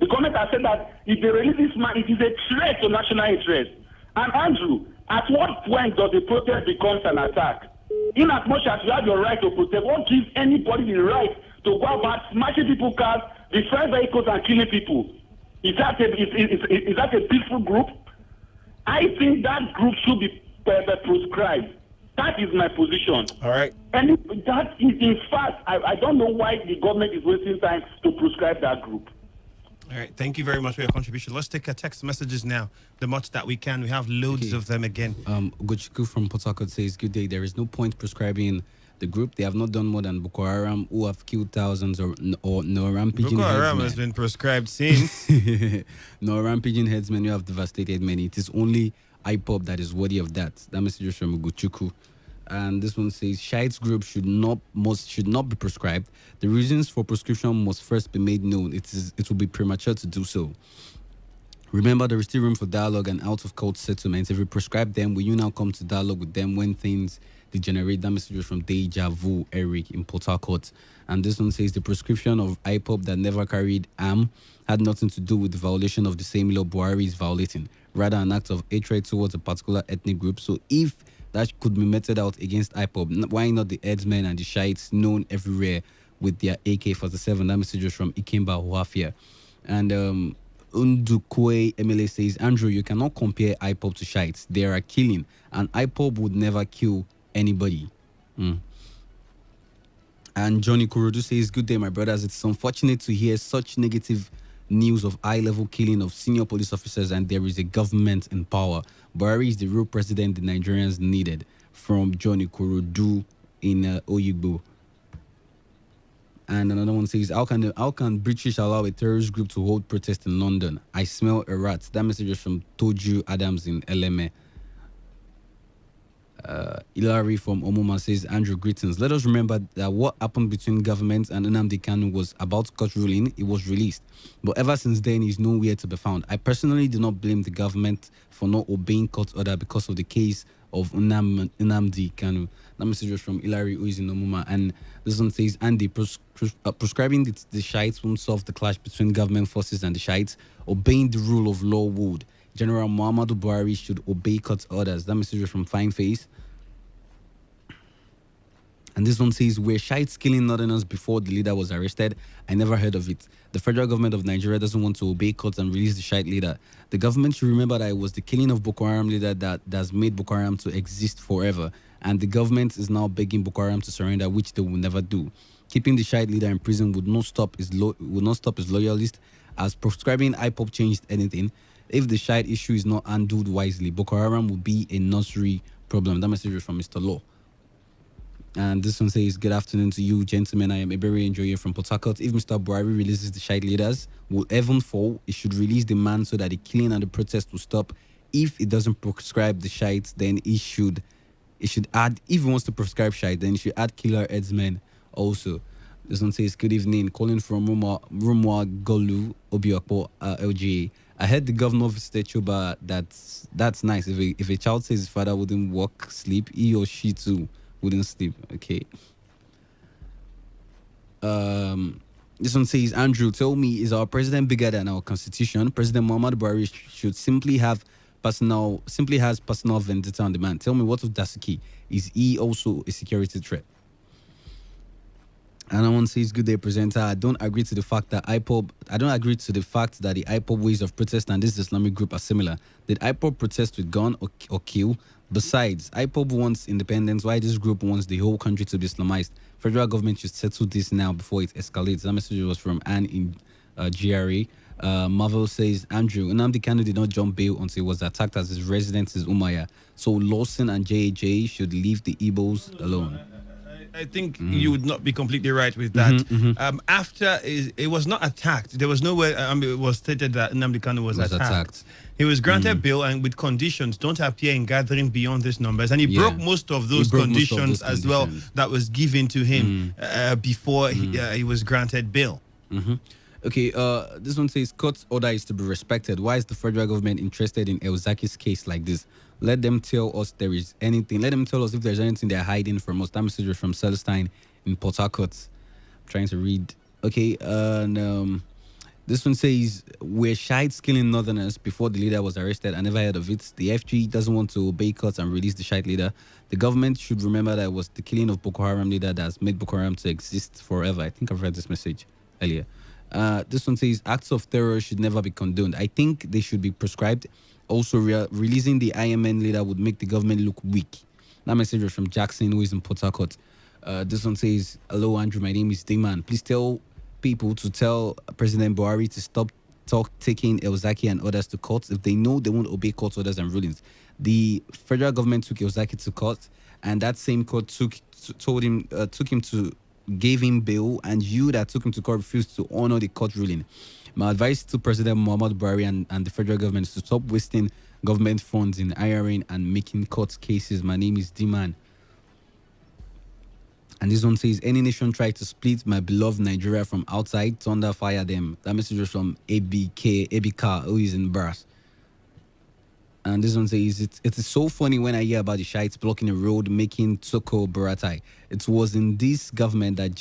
The government has said that if they release this man, it is a threat to national interest. And Andrew, at what point does a protest become an attack? In as much as you have your right to protest, what gives anybody the right to go about smashing people's cars, destroying vehicles, and killing people? Is that a peaceful group? I think that group should be proscribed. That is my position. All right. And that is, in fact, I don't know why the government is wasting time to proscribe that group. All right. Thank you very much for your contribution. Let's take text messages now, the much that we can. We have loads of them again. Gochiku from Port Harcourt says, good day. There is no point prescribing the group. They have not done more than Boko Haram, who have killed thousands, or no rampaging Boko Haram headsmen. has been prescribed since. No rampaging headsmen who have devastated many. It is only IPOP that is worthy of that. That message is from Gochiku. And this one says, Shites group should not be prescribed. The reasons for prescription must first be made known. It will be premature to do so. Remember, there is still room for dialogue and out-of-court settlements. If we prescribe them, will you now come to dialogue with them when things degenerate? That message is from Deja Vu Eric in Port Harcourt. And this one says, the prescription of IPOP that never carried arm had nothing to do with the violation of the same law Buhari is violating, rather an act of hatred towards a particular ethnic group. So if that could be meted out against IPOP, why not the headsmen and the Shiites known everywhere with their AK-47? That message is from Ikemba Huafia. And Undukwe MLA says, Andrew, you cannot compare IPOP to Shiites. They are killing, and IPOP would never kill anybody. And Johnny Kurudu says, good day, my brothers. It's unfortunate to hear such negative news of high-level killing of senior police officers, and there is a government in power. Buhari is the real president the Nigerians needed. From Johnny Kurudu in Oyigbo. And another one says, how can British allow a terrorist group to hold protest in London? I smell a rat. That message is from Toju Adams in LMA. Hilary from Omuma says, Andrew, greetings. Let us remember that what happened between government and Nnamdi Kanu was about court ruling. It was released. But ever since then, he's nowhere to be found. I personally do not blame the government for not obeying court order because of the case of Nnamdi Kanu. That message was from Hilary, who is in Omuma. And this one says, Andy, prescribing the Shiites won't solve the clash between government forces and the Shiites. Obeying the rule of law would. General Muhammadu Buhari should obey court orders. That message was from Fine Face. And this one says, were Shiites killing Northerners before the leader was arrested? I never heard of it. The federal government of Nigeria doesn't want to obey courts and release the Shiite leader. The government should remember that it was the killing of Boko Haram leader that's made Boko Haram to exist forever. And the government is now begging Boko Haram to surrender, which they will never do. Keeping the Shiite leader in prison would not stop his loyalists. As prescribing IPOP changed anything, if the Shiite issue is not handled wisely, Boko Haram will be a nursery problem. That message is from Mr. Law. And this one says, good afternoon to you, gentlemen. I am Ebere Enjoyer from Port Harcourt. If Mr. Buhari releases the Shiite leaders, will heaven fall? He should release the man so that the killing and the protest will stop. If it doesn't prescribe the Shiites, then he should add, if he wants to prescribe Shiite, then he should add killer headsmen also. This one says, good evening. Calling from Rumwa Golu, Obiakpo, LGA. I heard the governor visited Chuba. That's nice. If a child says his father wouldn't walk, sleep, he or she too wouldn't sleep. Okay. This one says, Andrew, tell me, is our president bigger than our constitution? President Muhammad Buhari should simply has personal vendetta on the man. Tell me, what of Dasuki? Is he also a security threat? And one says, good day, presenter. I don't agree to the fact that the IPOB ways of protest and this Islamic group are similar. Did IPOB protest with gun or kill? Besides, IPOB wants independence, while this group wants the whole country to be Islamized. Federal government should settle this now before it escalates. That message was from Anne in GRA. Marvel says, Andrew, Nnamdi Kanu did not jump bail until he was attacked as his residence is Umaya. So Lawson and JJ should leave the Igbos alone. I think you would not be completely right with that. After it was not attacked, there was nowhere it was stated that Nnamdi Kanu was attacked. He was granted bail and with conditions, don't appear in gathering beyond these numbers. And he broke most of those conditions as well that was given to him before he was granted bail. Okay, this one says court order is to be respected. Why is the federal government interested in Elzaki's case like this? Let them tell us there is anything. Let them tell us if there's anything they're hiding from us. That message was from Celestine in Port Harcourt. I'm trying to read. Okay, this one says, we're Shites killing Northerners before the leader was arrested. I never heard of it. The FG doesn't want to obey cuts and release the Shite leader. The government should remember that it was the killing of Boko Haram leader that has made Boko Haram to exist forever. I think I've read this message earlier. This one says, acts of terror should never be condoned. I think they should be prescribed. Also, releasing the IMN leader would make the government look weak. That message was from Jackson, who is in Port Harcourt. This one says, hello, Andrew, my name is Dingman. Please tell people to tell President Buhari to stop taking Elzaki and others to court if they know they won't obey court orders and rulings. The federal government took Elzaki to court, and that same court gave him bail, and you that took him to court refused to honor the court ruling. My advice to President Muhammad Buhari and the federal government is to stop wasting government funds in hiring and making court cases. My name is D-Man. And this one says, any nation try to split my beloved Nigeria from outside, thunder fire them. That message was from ABK, who is in Brass. And this one says, it is so funny when I hear about the Shites blocking a road, making Toko Baratai. It was in this government that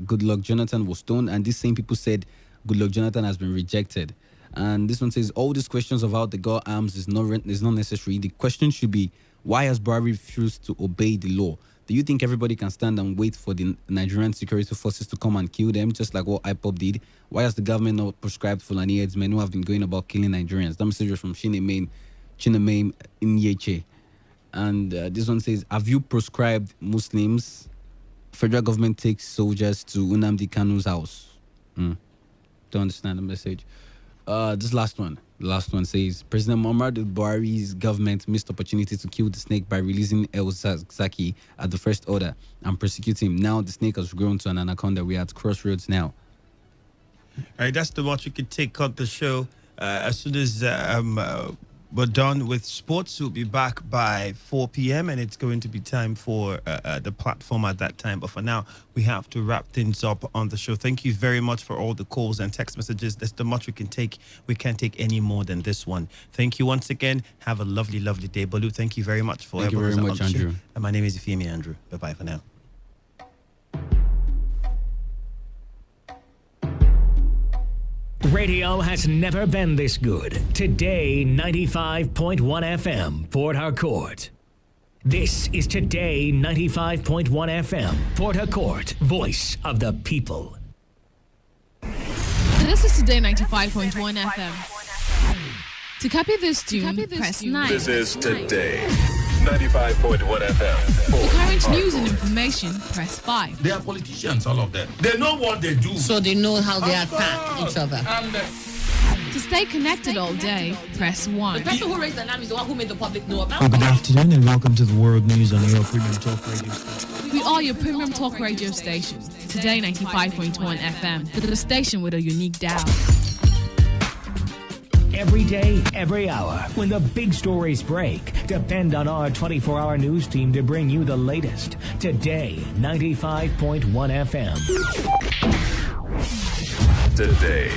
Goodluck Jonathan was stoned, and these same people said Goodluck Jonathan has been rejected. And this one says, all these questions about the God arms is not necessary. The question should be, why has Buhari refused to obey the law? Do you think everybody can stand and wait for the Nigerian security forces to come and kill them, just like what IPOB did? Why has the government not prescribed Fulani headsmen who have been going about killing Nigerians? That message is from Chinemaim Inyeche. And this one says, have you proscribed Muslims? Federal government takes soldiers to Nnamdi Kanu's house. Don't understand the message. This last one. The last one says, President Muhammadu Buhari's government missed opportunity to kill the snake by releasing El-Zaki at the first order and prosecuting him. Now the snake has grown to an anaconda. We are at crossroads now. All right, that's the much we could take on the show. As soon as we're done with sports, we'll be back by 4 p.m. and it's going to be time for the platform at that time. But for now, we have to wrap things up on the show. Thank you very much for all the calls and text messages. That's the much we can take. We can't take any more than this one. Thank you once again. Have a lovely, lovely day. Balu, thank you very much for Thank you very much, Andrew. And my name is Ifeami Andrew. Bye-bye for now. Radio has never been this good. Today, 95.1 FM, Port Harcourt. This is Today 95.1 FM, Port Harcourt, voice of the people. This is Today 95.1 FM. To copy this tune, press 9. This is Today 95.1 FM. For current news and information, press 5. They are politicians, all of them. They know what they do. So they know how they attack each other. To stay connected all day, press 1. The person who raised the alarm is the one who made the public know about it. Good afternoon and welcome to the World News on your Premium Talk Radio station. We are your Premium Talk Radio station. Today 95.1 FM, the station with a unique dial. Every day, every hour, when the big stories break, depend on our 24-hour news team to bring you the latest. Today, 95.1 FM. Today,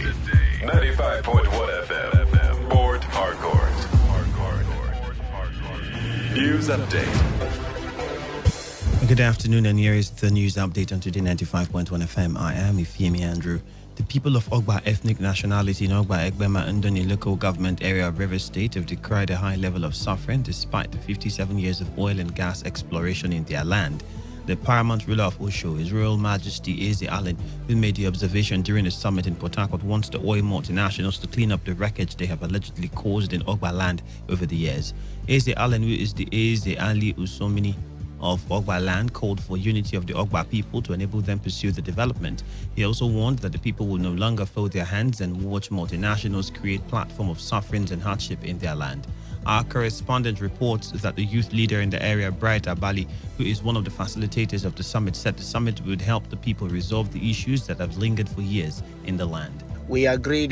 95.1 FM, Port Harcourt. News update. Good afternoon, and here is the news update on Today 95.1 FM. I am Ifeami Andrew. The people of Ogba ethnic nationality in Ogba Egbema Ndoni local government area of Rivers State have decried a high level of suffering despite the 57 years of oil and gas exploration in their land. The paramount ruler of Osho, His Royal Majesty Eze Allen, who made the observation during a summit in Port Harcourt, wants the oil multinationals to clean up the wreckage they have allegedly caused in Ogba land over the years. Eze Allen, who is the Eze Ali Usomini of Ogba land called for unity of the Ogba people to enable them pursue the development. He also warned that the people will no longer fold their hands and watch multinationals create platform of sufferings and hardship in their land. Our correspondent reports that the youth leader in the area, Bright Abali, who is one of the facilitators of the summit, said the summit would help the people resolve the issues that have lingered for years in the land. We agreed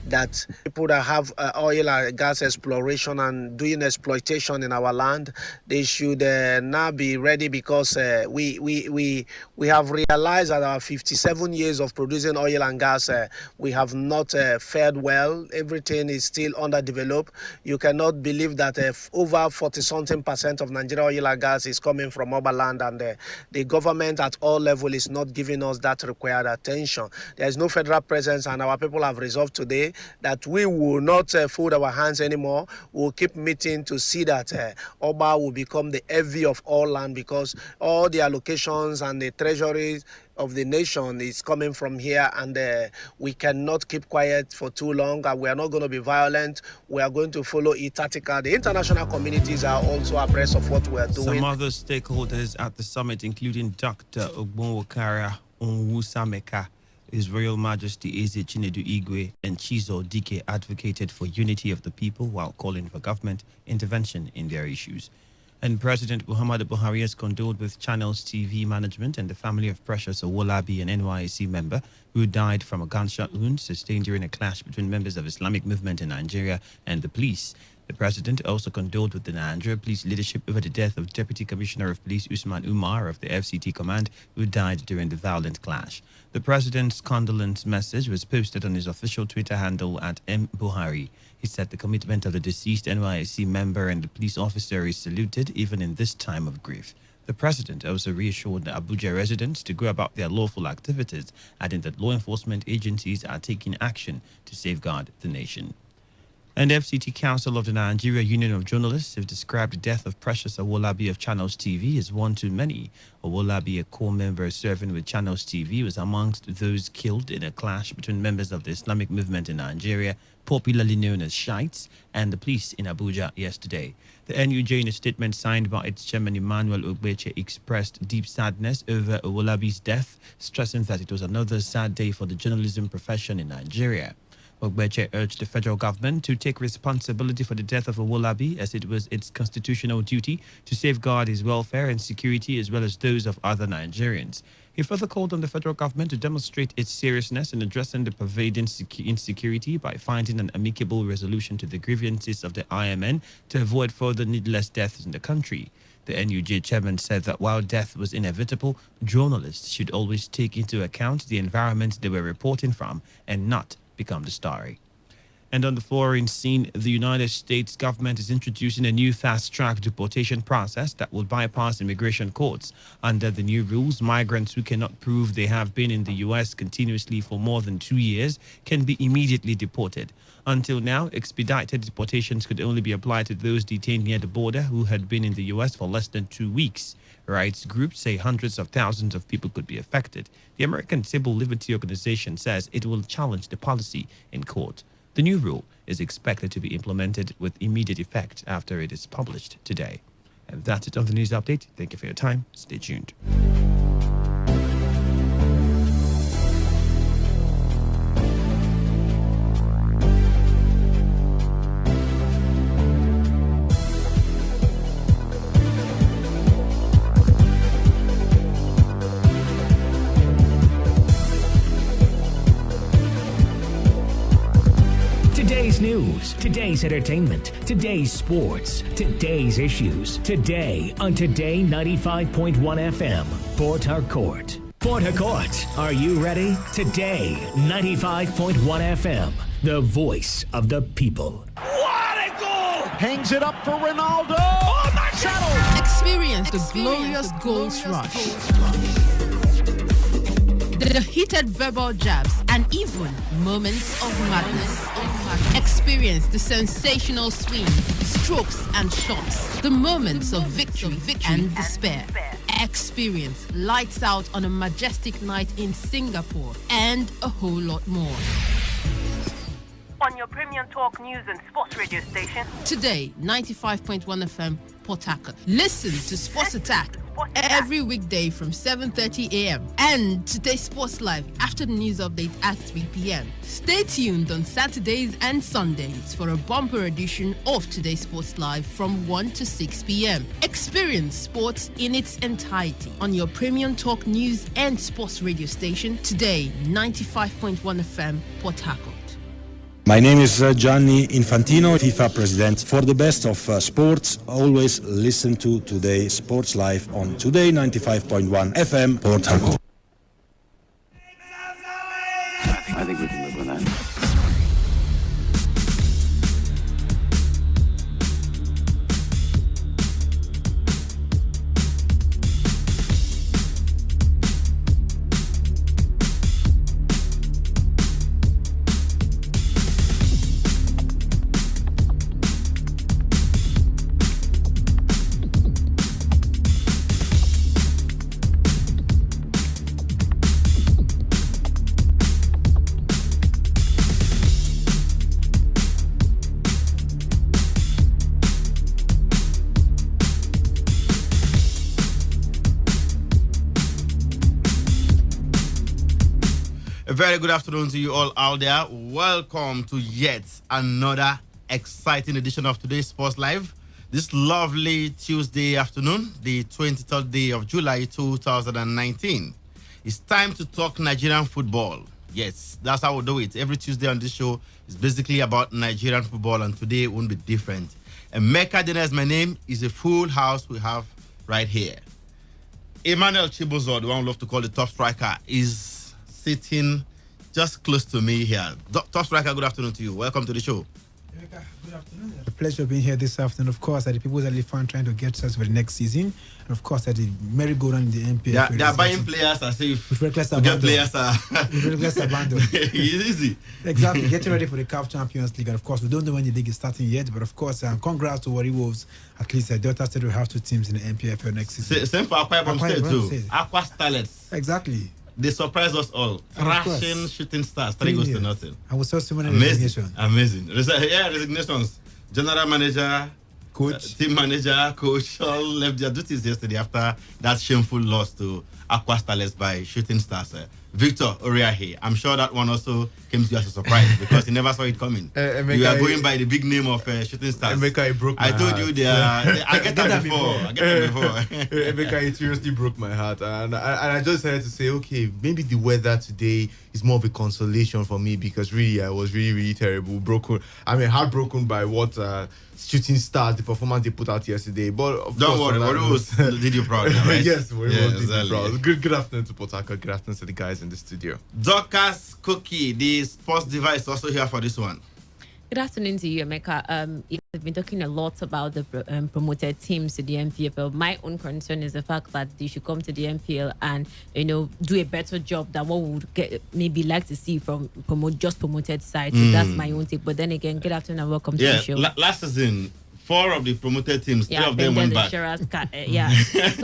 that people that have oil and gas exploration and doing exploitation in our land, they should now be ready, because we have realized that our 57 years of producing oil and gas, we have not fared well. Everything is still underdeveloped. You cannot believe that over 40-something% of Nigeria oil and gas is coming from our land, and the government at all levels is not giving us that required attention. There is no federal presence, and our people have resolved today that we will not fold our hands anymore. We'll keep meeting to see that Oba will become the envy of all land, because all the allocations and the treasuries of the nation is coming from here, and we cannot keep quiet for too long, and we are not going to be violent. We are going to follow it tactical. The international communities are also abreast of what we are doing. Some other stakeholders at the summit, including Dr. Ogbonwokara Onwusameka, His Royal Majesty Eze Chinedu Igwe, and Chizo Dike, advocated for unity of the people while calling for government intervention in their issues. And President Muhammadu Buhari has condoled with Channels TV management and the family of Precious Owolabi, an NYSC member who died from a gunshot wound sustained during a clash between members of Islamic movement in Nigeria and the police. The president also condoled with the Nigeria police leadership over the death of Deputy Commissioner of Police Usman Umar of the FCT command, who died during the violent clash. The president's condolence message was posted on his official Twitter handle at M. Buhari. He said the commitment of the deceased NYSC member and the police officer is saluted even in this time of grief. The president also reassured the Abuja residents to go about their lawful activities, adding that law enforcement agencies are taking action to safeguard the nation. And FCT Council of the Nigeria Union of Journalists have described the death of Precious Owolabi of Channels TV as one too many. Owolabi, a core member serving with Channels TV, was amongst those killed in a clash between members of the Islamic movement in Nigeria, popularly known as Shiites, and the police in Abuja yesterday. The NUJ, in a statement signed by its chairman Emmanuel Ogbeche, expressed deep sadness over Owolabi's death, stressing that it was another sad day for the journalism profession in Nigeria. Ogbeche urged the federal government to take responsibility for the death of Owolabi, as it was its constitutional duty to safeguard his welfare and security as well as those of other Nigerians. He further called on the federal government to demonstrate its seriousness in addressing the pervading insecurity by finding an amicable resolution to the grievances of the IMN to avoid further needless deaths in the country. The NUJ chairman said that while death was inevitable, journalists should always take into account the environment they were reporting from and not become the story. And on the foreign scene, the United States government is introducing a new fast-track deportation process that will bypass immigration courts. Under the new rules, migrants who cannot prove they have been in the U.S. continuously for more than 2 years can be immediately deported. Until now, expedited deportations could only be applied to those detained near the border who had been in the U.S. for less than 2 weeks. Rights groups say hundreds of thousands of people could be affected. The American Civil Liberty Organization says it will challenge the policy in court. The new rule is expected to be implemented with immediate effect after it is published today. And that's it on the news update. Thank you for your time. Stay tuned. Today's news, today's entertainment, today's sports, today's issues. Today on Today 95.1 FM, Port Harcourt. Port Harcourt, are you ready? Today 95.1 FM, the voice of the people. What a goal! Hangs it up for Ronaldo. Oh, my God! Experience the glorious goals rush. The heated verbal jabs and even moments of madness. Experience the sensational swings, strokes and shots, the moments of victory and despair. Experience lights out on a majestic night in Singapore and a whole lot more. On your premium talk news and sports radio station. Today, 95.1 FM, Port Harcourt. Listen to Sports Attack every weekday from 7:30 a.m. and Today Sports Live after the news update at 3 p.m. Stay tuned on Saturdays and Sundays for a bumper edition of Today Sports Live from 1 to 6 p.m. Experience sports in its entirety on your premium talk news and sports radio station. Today, 95.1 FM, Port Harcourt. My name is Gianni Infantino, FIFA president. For the best of sports, always listen to Today Sports Live on Today 95.1 FM, Port Harcourt. I think we can live with that. Very good afternoon to you all out there. Welcome to yet another exciting edition of Today's Sports Live. This lovely Tuesday afternoon, the 23rd day of July 2019. It's time to talk Nigerian football. Yes, that's how we do it. Every Tuesday on this show is basically about Nigerian football, and today won't be different. Emeka Dena is my name. Is a full house we have right here. Emmanuel Chibuzo, the one we love to call the top striker, is sitting just close to me here. Top striker, good afternoon to you. Welcome to the show. Good afternoon. A pleasure being here this afternoon. Of course, at the People's Elite Fund trying to get us for the next season. And of course, at the merry-go-round in the MPF. They are buying players as if with reckless abandon. With reckless abandon. It's easy. Exactly. Getting ready for the CAF Champions League. And of course, we don't know when the league is starting yet. But of course, congrats to Warri Wolves. At least Delta State will have two teams in the MPF next season. Same for Akwa Ibom State too. Aqua Starlets. Exactly. They surprised us all. Thrashing Shooting Stars, 3 goals to nothing. I was so many resignations. Amazing. Resignations. General manager, coach, team manager, coach, all left their duties yesterday after that shameful loss to Aqua Starlets by Shooting Stars. Victor Oriahi, I'm sure that one also came to you as a surprise because he never saw it coming. You are going by the big name of Shooting Stars. Emeka, it broke my I told heart. you I get that before. Emeka, it seriously broke my heart, and I just had to say, okay, maybe the weather today is more of a consolation for me because really I was really terrible, heartbroken by what Shooting Stars, the performance they put out yesterday. But don't worry, Warri did you proud, right? Yes, Warri did exactly. you proud. Good afternoon to Port Harcourt. Good afternoon to the guys in the studio. Dorcas Cookie, the sports device, also here for this one. Good afternoon to you, Emeka. You've been talking a lot about the promoted teams to the MPFL. My own concern is the fact that they should come to the MPL and do a better job than what we would maybe like to see from promoted sides. So that's my own take. But then again, good afternoon and welcome to the show. Last season, 4 of the promoted teams, 3 of them went back. So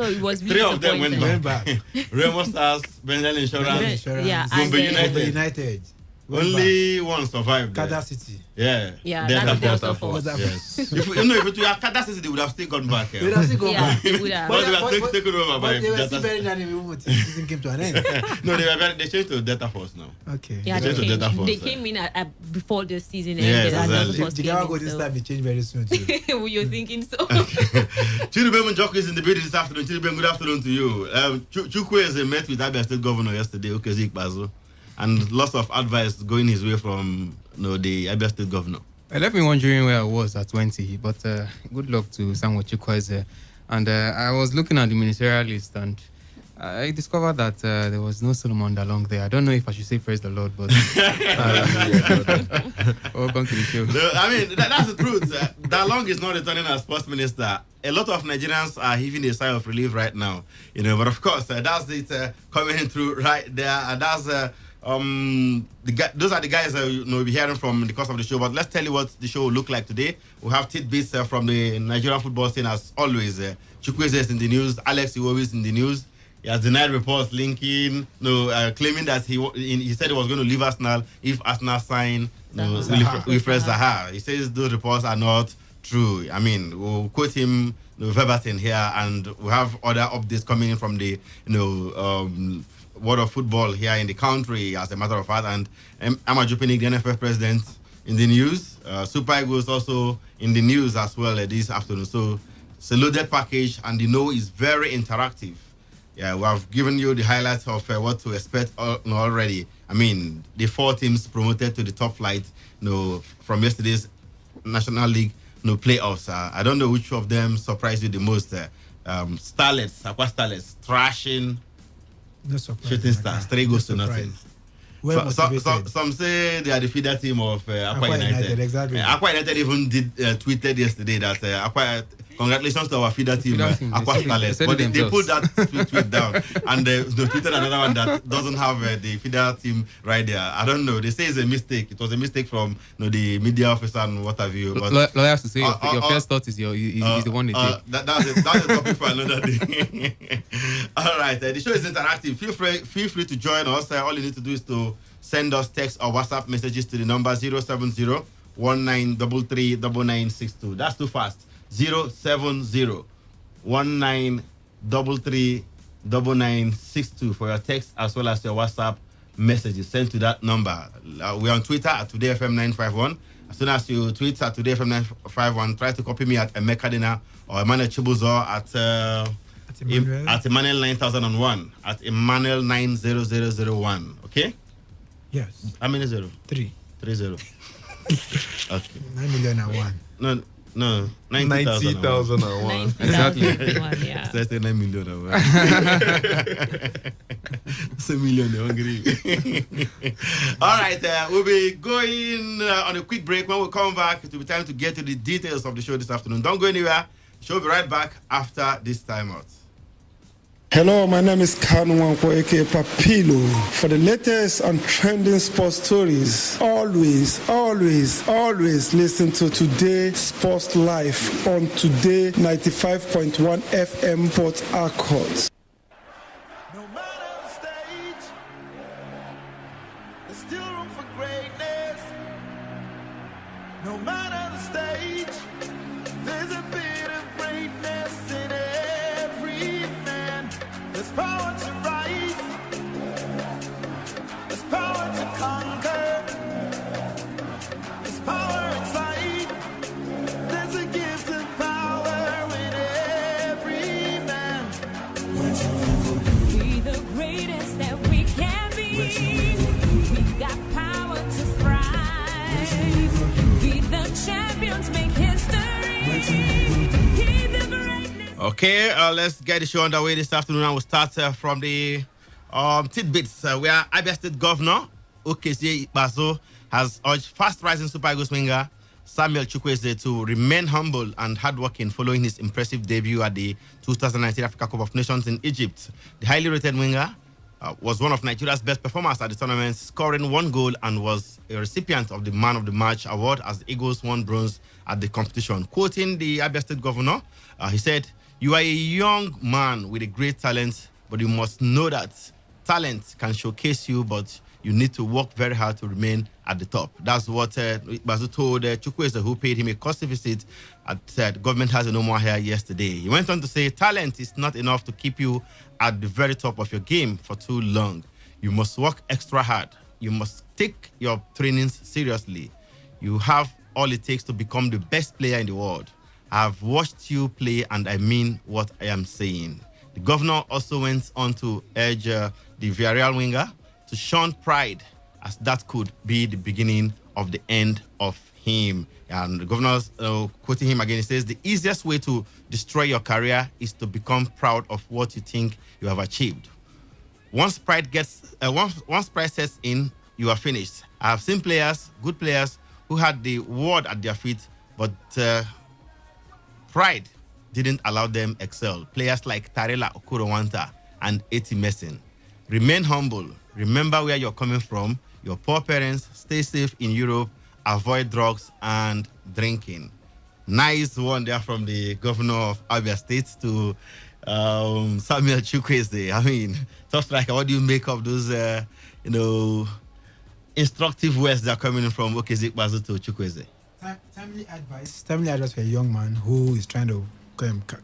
it was really 3 of them went back. Remo Stars, Bendel Insurance, Gombe United. Only one survived. Kada City. Yeah. Delta Force. Yes. if it were Kada City, they would have still gone back. They would have still gone back. They would have. But they were taken over by they were still very the season came to an end. No, they changed to Delta Force now. Okay. Yeah, they came in before the season ended. The Gawago this time, they changed very soon too. You're thinking so. Chidubem Njoku is in the building this afternoon. Chidubem, good afternoon to you. Chukwueze met with Abia State Governor yesterday, Okezie Ikpeazu, and lots of advice going his way from the Abia State Governor. I left me wondering where I was at 20, but good luck to Samuel Chukwueze. And I was looking at the ministerial list and I discovered that there was no Solomon Dalong there. I don't know if I should say praise the Lord, but welcome to the show. That's the truth. Dalong is not returning as sports minister. A lot of Nigerians are heaving a sigh of relief right now, but of course that's it coming through right there, and that's those are the guys we'll be hearing from in the course of the show. But let's tell you what the show will look like today. We have tidbits from the Nigerian football scene as always. Chukwueze is in the news. Alex Iwobi is in the news. He has denied reports linking, claiming that he said he was going to leave Arsenal if Arsenal sign Wilfred Zaha. He says those reports are not true. I mean, we'll quote him verbatim here, and we have other updates coming in from the world of football here in the country, as a matter of fact. And Amaju Pinnick, the NFF president, in the news. Super Eagles also in the news as well this afternoon. So it's a loaded package, and is very interactive. Yeah, we have given you the highlights of what to expect already. I mean, the 4 teams promoted to the top flight, from yesterday's National League, playoffs. I don't know which of them surprised you the most. Starlets, Aqua Starlets, thrashing Shooting Stars, 3 goals to nothing. Some say they are the feeder team of Aqua United. Exactly. Aqua United even tweeted yesterday that congratulations to our feeder team, Aqua Starlets. But they put that tweet down, and they tweeted another one that doesn't have the feeder team right there. I don't know. They say it's a mistake. It was a mistake from the media officer and what have you. But lawyers to say your first thought is the one they take. That's a topic for another day. All right, the show is interactive. Feel free to join us. All you need to do is to send us text or WhatsApp messages to the number 070 1933 9962. That's too fast. 070 1933 9962 for your text as well as your WhatsApp messages sent to that number. We're on Twitter at TodayFM951. As soon as you tweet at TodayFM951, try to copy me at Emekadina or Emmanuel Chibuzo at Emmanuel 9001 at Emmanuel 90001. Okay? Yes. How many zero? 3. 30. Okay. 9,000,001. No, 90,001. Exactly. Yeah. So I said 9 million. It's a million, they're hungry. All right, we'll be going on a quick break. When we come back, it will be time to get to the details of the show this afternoon. Don't go anywhere. Show will be right back after this time out. Hello, my name is Kanu Wanko, aka Papilo. For the latest and trending sports stories, always listen to Today Sports Live on Today 95.1 FM Port Harcourt. No matter the stage, there's a bit of greatness in every man. There's power to rise, there's power to conquer, there's power inside, there's a gift of power in every man. Be the greatest that we can be. We've got power to thrive. Be the champions, make history. Keep the greatness. Okay, let's get the show underway this afternoon, and we'll start from the tidbits where Abia State Governor Okesi Bazo has urged fast-rising Super Eagles winger Samuel Chukwueze to remain humble and hardworking following his impressive debut at the 2019 Africa Cup of Nations in Egypt. The highly rated winger was one of Nigeria's best performers at the tournament, scoring 1 goal and was a recipient of the Man of the Match award as the Eagles won bronze at the competition. Quoting the Abia State Governor, he said, "You are a young man with a great talent, but you must know that talent can showcase you, but you need to work very hard to remain at the top." That's what Bazu told Chukwueze, who paid him a courtesy visit at the Government House in Umuahia yesterday. He went on to say, talent is not enough to keep you at the very top of your game for too long. You must work extra hard. You must take your trainings seriously. You have all it takes to become the best player in the world. I've watched you play and I mean what I am saying. The governor also went on to urge the Villarreal winger to shun pride, as that could be the beginning of the end of him. And the governor, quoting him again, he says, "The easiest way to destroy your career is to become proud of what you think you have achieved. Once pride sets in, you are finished. I have seen players, good players, who had the world at their feet, but pride didn't allow them excel. Players like Tarela Okurowanta and Eti Messin. Remain humble. Remember where you're coming from. Your poor parents. Stay safe in Europe. Avoid drugs and drinking." Nice one there from the governor of Abia State to Samuel Chukwueze. I mean, tough striker. What do you make of those, instructive words that are coming from Okezikbazu to Chukwueze? Timely advice for a young man who is trying to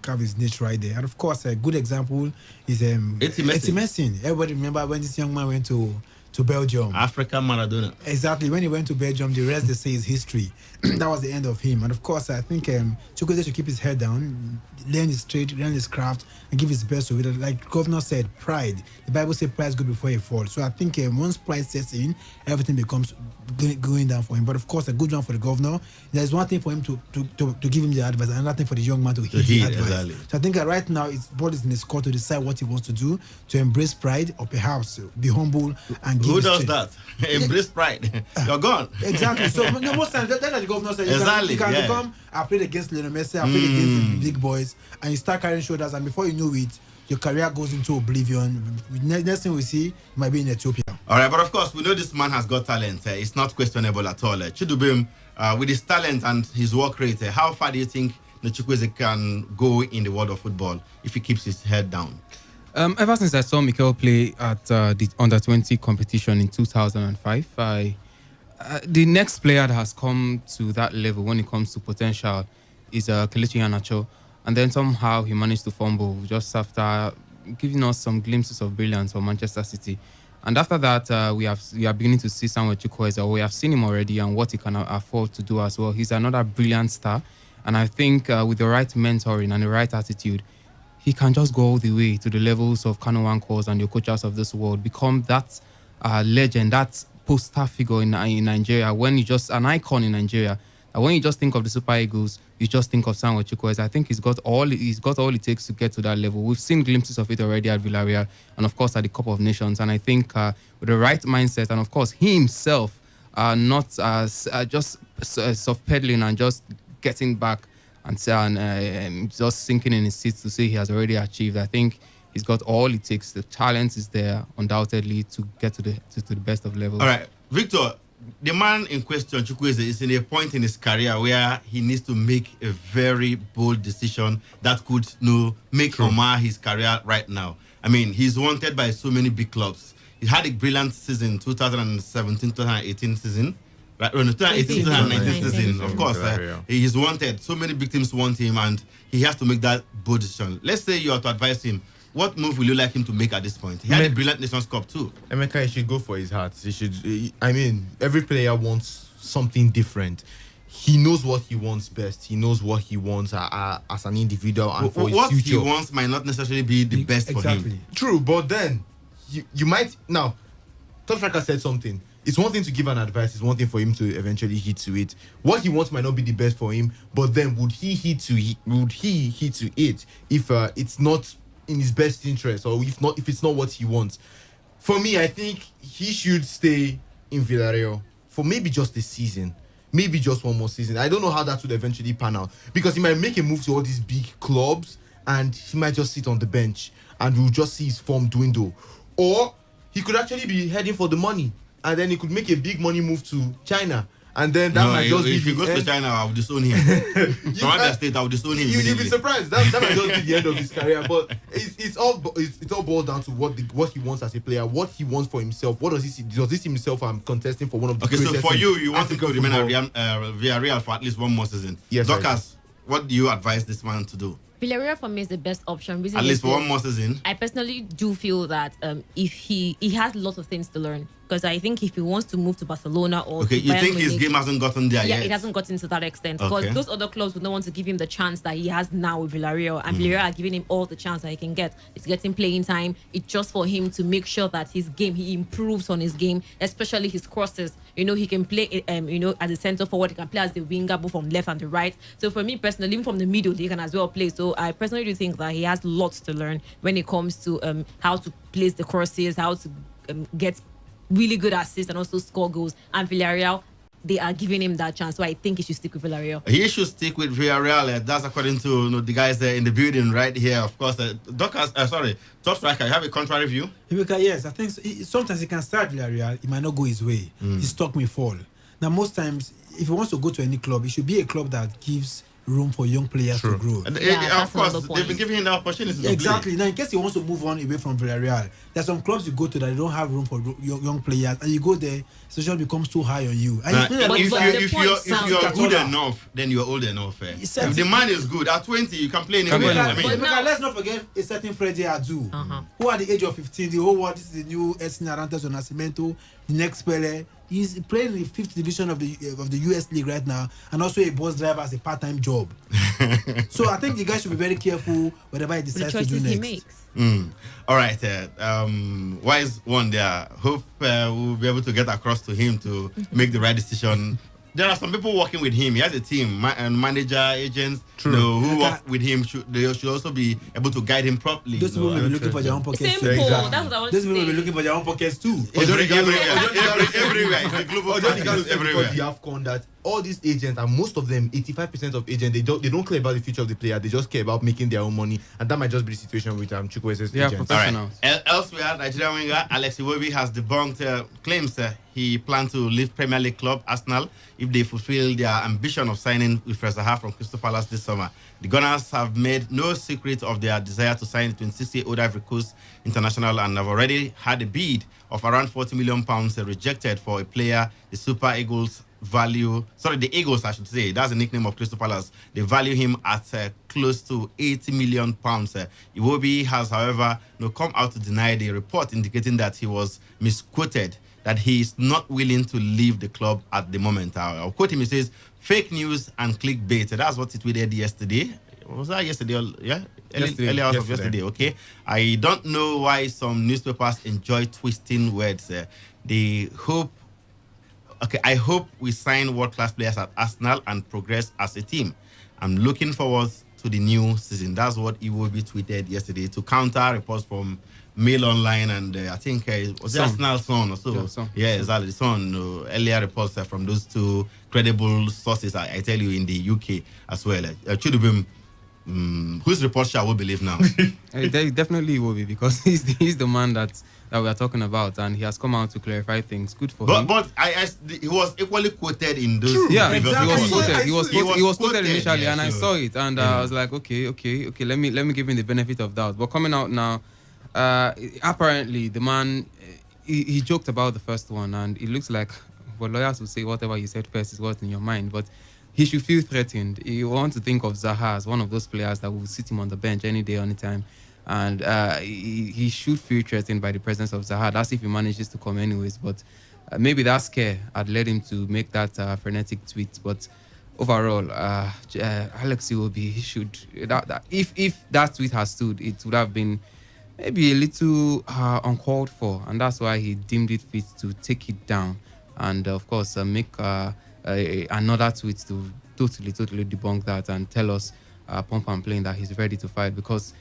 carve his niche right there. And of course, a good example is Messi. Everybody remember when this young man went to Belgium. African Maradona. Exactly. When he went to Belgium, the rest they say is history. That was the end of him. And of course, I think Chukwueze should keep his head down, learn his trade, learn his craft, and give his best to it. Like Governor said, pride. The Bible says pride is good before he falls. So I think once pride sets in, everything becomes going down for him. But of course, a good one for the governor. There's one thing for him to give him the advice, and another thing for the young man to heed the advice. Exactly. So I think right now it's ball is in his court to decide what he wants to do, to embrace pride or perhaps be humble and give. Who does that? Embrace pride. You're gone. Exactly. So most times that's what the governor said. You can become. I played against Lionel Messi. I played against the big boys, and you start carrying shoulders, and before you know it, your career goes into oblivion. Next thing we see, you might be in Ethiopia. All right, but of course, we know this man has got talent. It's not questionable at all. Chidubim, with his talent and his work rate, how far do you think Chukwueze can go in the world of football if he keeps his head down? Ever since I saw Mikel play at the Under-20 competition in 2005, the next player that has come to that level when it comes to potential is Kelechi Iheanacho. And then somehow he managed to fumble just after giving us some glimpses of brilliance for Manchester City. And after that, we are beginning to see Samuel Chukwueze. We have seen him already and what he can afford to do as well. He's another brilliant star. And I think with the right mentoring and the right attitude, he can just go all the way to the levels of Kanu Nwankwo and the coaches of this world, become that legend, that poster figure in Nigeria, when you just an icon in Nigeria. And when you just think of the Super Eagles, you just think of Samuel Chukwueze. I think he's got all it takes to get to that level. We've seen glimpses of it already at Villarreal and of course at the Cup of Nations. And I think with the right mindset and of course he himself not just soft pedaling and just getting back and just sinking in his seats to say he has already achieved. I think he's got all it takes. The talent is there undoubtedly to get to the best of levels. All right, Victor. The man in question, Chukwueze, is in a point in his career where he needs to make a very bold decision that could make or mar his career right now. I mean, he's wanted by so many big clubs. He had a brilliant season, 2017-2018 season. Right? 2018-2019 season. Of course, he's wanted. So many big teams want him, and he has to make that bold decision. Let's say you are to advise him. What move will you like him to make at this point? He had a brilliant Nations Cup too. Emeka, he should go for his heart. I mean, every player wants something different. He knows what he wants best. He knows what he wants as an individual and for his future. What he wants might not necessarily be the best for him. True, but then you might now. Top Striker said something. It's one thing to give an advice. It's one thing for him to eventually hit to it. What he wants might not be the best for him, but then would he hit to it if it's not in his best interest, or if it's not what he wants? For me, I think he should stay in Villarreal for maybe just a season, maybe just one more season. I don't know how that would eventually pan out, because he might make a move to all these big clubs and he might just sit on the bench and we'll just see his form dwindle. Or he could actually be heading for the money and then he could make a big money move to China. And then that might just be. If he goes to China, I will disown him. From other state, I will disown him. You'll be surprised. That might just be the end of his career. But it's all boiled down to what he wants as a player, what he wants for himself. What does he see? Does he see himself contesting for one of the greatest? So for you want him to remain at Villarreal for at least one more season. Yes. Dorcas, what do you advise this man to do? Villarreal for me is the best option. At least for one more season. I personally do feel that if he has lots of things to learn, because I think if he wants to move to Barcelona or you think his game hasn't gotten there yet? Yeah, it hasn't gotten to that extent. Because those other clubs would not want to give him the chance that he has now with Villarreal, and Villarreal are giving him all the chance that he can get. It's getting playing time. It's just for him to make sure that his game, he improves on his game, especially his crosses. He can play as a centre forward. He can play as the winger, both from left and the right. So for me personally, even from the middle, he can as well play. So I personally do think that he has lots to learn when it comes to how to place the crosses, how to get really good assists and also score goals. And Villarreal, they are giving him that chance. So I think he should stick with Villarreal. He should stick with Villarreal. That's according to the guys there in the building right here. Of course, Top Striker, you have a contrary view? Yes, I think sometimes he can start Villarreal. It might not go his way. His stock may fall. Now, most times, if he wants to go to any club, it should be a club that gives room for young players to grow. And, of course, they've been giving him the opportunity. Exactly. Now, in case he wants to move on away from Villarreal, there's some clubs you go to that they don't have room for young players, and you go there, social becomes too high on you. And if you're good enough, then you're old enough. If the man is good at 20, you can play anywhere. But let's not forget a certain Freddie Adu, who at the age of 15, the whole world, this is the new Edson Arantes or Nascimento, the next Pele. He's playing in the 5th division of the US League right now, and also a bus driver as a part-time job. So I think the guy should be very careful whatever he decides to do next. All right, wise one there. Hope we'll be able to get across to him to make the right decision. There are some people working with him. He has a team, manager, agents, who work with him. They should also be able to guide him properly. Those people will be looking for their own pockets too. That's what I want to say. Those people will be looking for their own pockets too. Everywhere. It's the global everywhere. The AFCON that all these agents, and most of them, 85% of agents, they don't care about the future of the player. They just care about making their own money, and that might just be the situation with Chukwueze's agents. All right. Elsewhere, Nigerian winger Alex Iwobi has debunked claims he planned to leave Premier League club Arsenal if they fulfill their ambition of signing with Zaha from Crystal Palace this summer. The Gunners have made no secret of their desire to sign 26-year-old Ivory Coast international and have already had a bid of around £40 million rejected for a player the Eagles, I should say. That's the nickname of Crystal Palace. They value him at close to £80 million. Iwobi has, however, come out to deny the report indicating that he was misquoted, that he is not willing to leave the club at the moment. I'll quote him. He says, "Fake news and clickbait." That's what he tweeted yesterday. Was that yesterday? Yeah? Early hours of yesterday, okay? I don't know why some newspapers enjoy twisting words. I hope we sign world-class players at Arsenal and progress as a team. I'm looking forward to the new season. That's what Iwobi tweeted yesterday to counter reports from Mail Online and I think it was Arsenal Son or so. Yeah, exactly. Son. Earlier reports from those two credible sources, I tell you, in the UK as well. Chudubim, whose report shall we believe now? Definitely will be, because he's the man that we are talking about, and he has come out to clarify things. Good for him. But he was equally quoted in those. Yeah, exactly. He was quoted initially, and I saw it, and I was like, okay. Let me give him the benefit of doubt. But coming out now, apparently the man he joked about the first one, and it looks like, well, lawyers will say whatever you said first is what's in your mind, but he should feel threatened. You want to think of Zaha as one of those players that will sit him on the bench any day, anytime. And he should feel threatened by the presence of Zaha. That's if he manages to come anyways. But maybe that scare had led him to make that frenetic tweet. But overall, Alex Iwobi, he should... If that tweet has stood, it would have been maybe a little uncalled for. And that's why he deemed it fit to take it down. And, of course, make another tweet to totally debunk that and tell us, pump and plain, that he's ready to fight. Because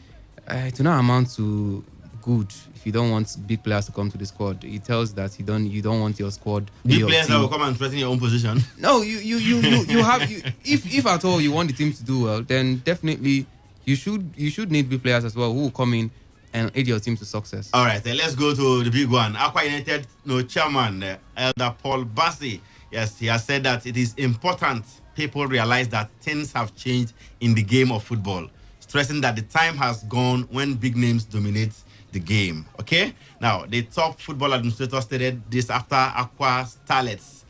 it will not amount to good if you don't want big players to come to the squad. It tells that you don't want your squad. Big players that will come and threaten your own position. No, you have if at all you want the team to do well, then definitely you should need big players as well who will come in and aid your team to success. All right, let's go to the big one. Aqua United chairman Elder Paul Bassi. Yes, he has said that it is important people realize that things have changed in the game of football, stressing that the time has gone when big names dominate the game. Okay? Now, the top football administrator stated this after Aqua Starlets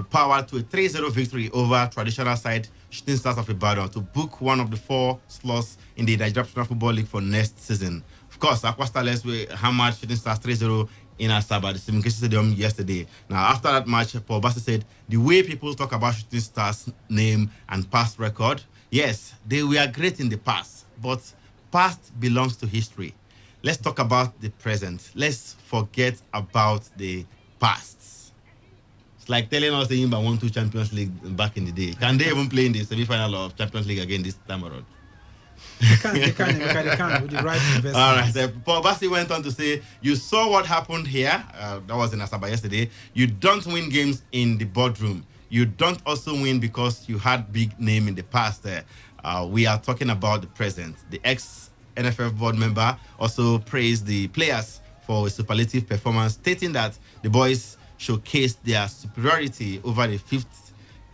power to a 3-0 victory over traditional side Shooting Stars of Ibadan to book one of the 4 slots in the Nigerian Professional Football League for next season. Of course, Aqua Starlets were hammered Shooting Stars 3-0 in Asaba, the Stephen Keshi Stadium yesterday. Now, after that match, Paul Bassi said, the way people talk about Shooting Stars' name and past record, yes, they were great in the past, but past belongs to history. Let's talk about the present. Let's forget about the past. It's like telling us the Imba won 2 Champions League back in the day. Can they even play in the semi-final of Champions League again this time around? They can with the right investment. All right. Paul Bassi went on to say, you saw what happened here. That was in Asaba yesterday. You don't win games in the boardroom. You don't also win because you had big name in the past. We are talking about the present. The ex-NFF board member also praised the players for a superlative performance, stating that the boys showcased their superiority over the 5th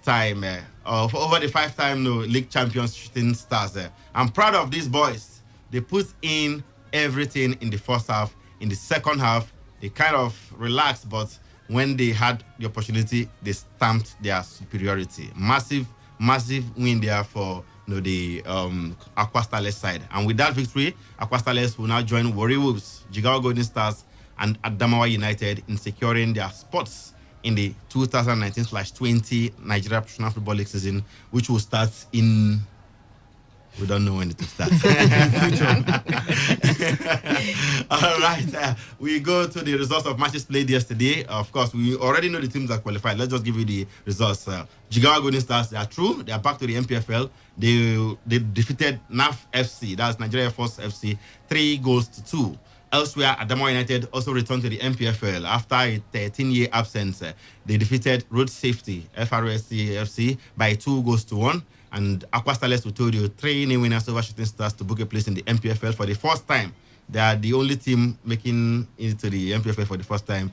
5-time, over the 5-time league champions Shooting Stars. I'm proud of these boys. They put in everything in the first half. In the second half, they kind of relaxed, but when they had the opportunity, they stamped their superiority. Massive win there for the Aqua Starlets side. And with that victory, Aqua Starlets will now join Warri Wolves, Jigawa Golden Stars, and Adamawa United in securing their spots in the 2019/20 Nigeria Professional Football League season, which will start in... We don't know when it will start. All right. We go to the results of matches played yesterday. Of course, we already know the teams that qualified. Let's just give you the results. Jigawa Golden Stars, they are through. They are back to the MPFL. They defeated NAF FC, that's Nigeria Air Force FC, 3-2. Elsewhere, Adamawa United also returned to the MPFL after a 13-year absence. They defeated Road Safety, FRSC FC, by 2-1. And Aqua Starlets, we told you, 3-0 winners over Shooting Stars to book a place in the MPFL for the first time. They are the only team making it to the MPFL for the first time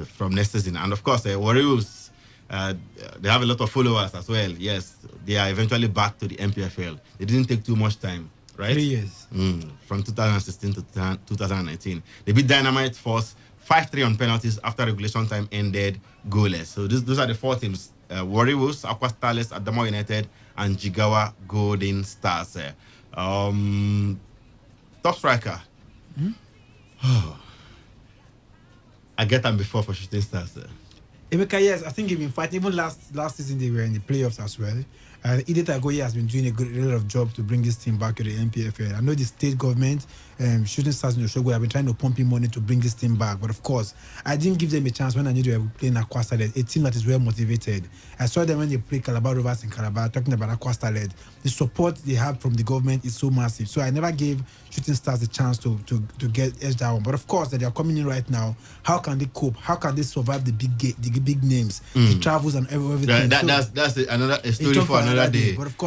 from next season. And of course, Warriors, they have a lot of followers as well. Yes, they are eventually back to the MPFL. It didn't take too much time, right? 3 years. From 2016 to 2019. They beat Dynamite Force 5-3 on penalties after regulation time ended goalless. So those are the 4 teams. Warriors, Aqua Starlets, Adamawa United, and Jigawa Golden Stars. Top striker. I get them before for Shooting Stars. Emeka, yes, I think he's been fighting. Even last season, they were in the playoffs as well. Edith Agoye has been doing a lot of job to bring this team back to the MPFL. I know the state government, Shooting Stars in Oshogo, have been trying to pump in money to bring this team back. But of course, I didn't give them a chance when I knew they were playing Aqua Starlet, a team that is well motivated. I saw them when they played Calabar Rovers in Calabar, talking about Aqua Starlet. The support they have from the government is so massive. So I never gave Shooting Stars the chance to get edge down. But of course, that they are coming in right now. How can they cope? How can they survive the big names, the travels and everything? That's another story for another day. But of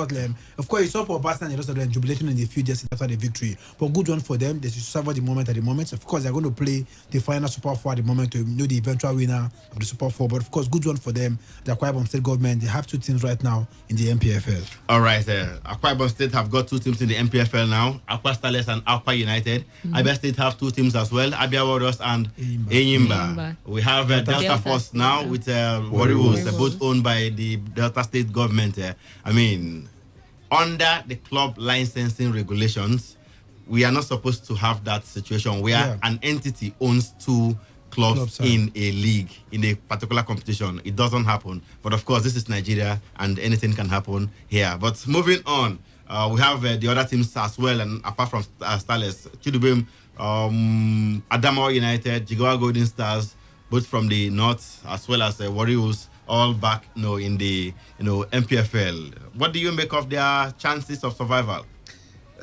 course, you saw for Boston and the rest of them jubilating in the field just after the victory. But good one for them. They should suffer the moment at the moment. Of course, they're going to play the final Super 4 at the moment to know the eventual winner of the Super 4. But of course, good one for them. The Akwa Ibom State government, they have 2 teams right now in the MPFL. All right. Akwa Ibom State have got 2 teams in the MPFL now. Aqua Starlets and Aqua United. Abia State have 2 teams as well. Abia Warriors and Enyimba. We have Delta Force now with Warriors, both owned by the Delta State government. I mean, under the club licensing regulations, we are not supposed to have that situation where an entity owns 2 clubs in a league, in a particular competition. It doesn't happen. But of course, this is Nigeria and anything can happen here. But moving on, we have the other teams as well, and apart from Starlets, Chidubem, Adamawa United, Jigawa Golden Stars, both from the north, as well as Warriors, all back in the MPFL. What do you make of their chances of survival?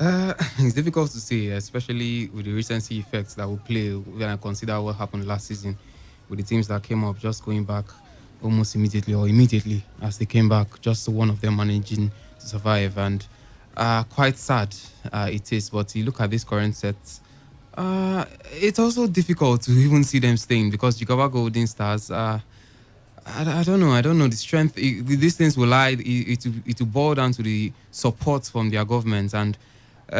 It's difficult to say, especially with the recency effects that will play when I consider what happened last season with the teams that came up just going back almost immediately as they came back, just one of them managing to survive. And quite sad it is, but you look at this current set, it's also difficult to even see them staying because Jigawa Golden Stars, I don't know the strength. These things will lie. It will boil down to the support from their government, and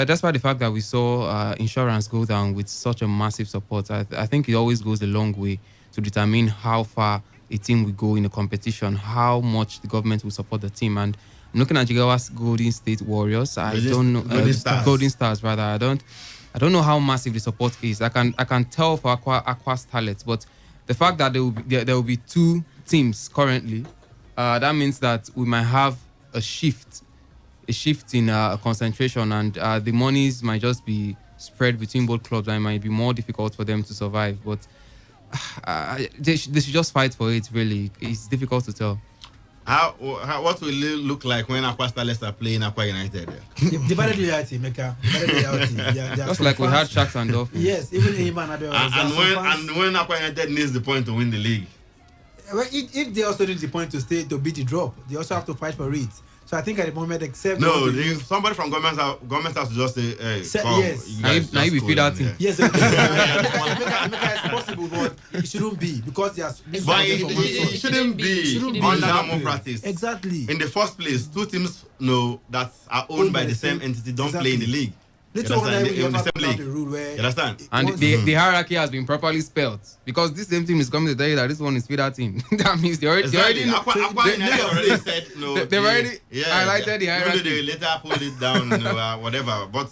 despite the fact that we saw insurance go down with such a massive support, I think it always goes a long way to determine how far a team will go in a competition, how much the government will support the team. And I'm looking at Jigawa's Golden State Warriors. I don't know Golden Stars rather. I don't know how massive the support is. I can tell for Aqua Starlets, but the fact that there will be 2 teams currently, that means that we might have a shift in concentration, and the monies might just be spread between both clubs, and it might be more difficult for them to survive. But they should just fight for it. Really, it's difficult to tell. What will it look like when Aqua Starlets are playing Aqua United? Divided reality, Mecca. Divided reality. Just like we had Sharks and Dolphins. Yes, even Iman and when Aqua United needs the point to win the league. Well, if they also need the point to beat the drop, they also have to fight for it. So I think at the moment, except no, somebody from government has to just say, hey, come, yes. Now you be feed that thing. Yes, it's possible, but it shouldn't be because there's. But it shouldn't be under normal practice. Exactly. In the first place, two teams that are owned by the same entity don't play in the league. Little wonder we ever put out the rule where you understand? And the hierarchy has been properly spelled because this same team is coming to tell you that this one is feeder team. That means they already already said no. They've already highlighted the hierarchy. They later pulled it down, whatever. But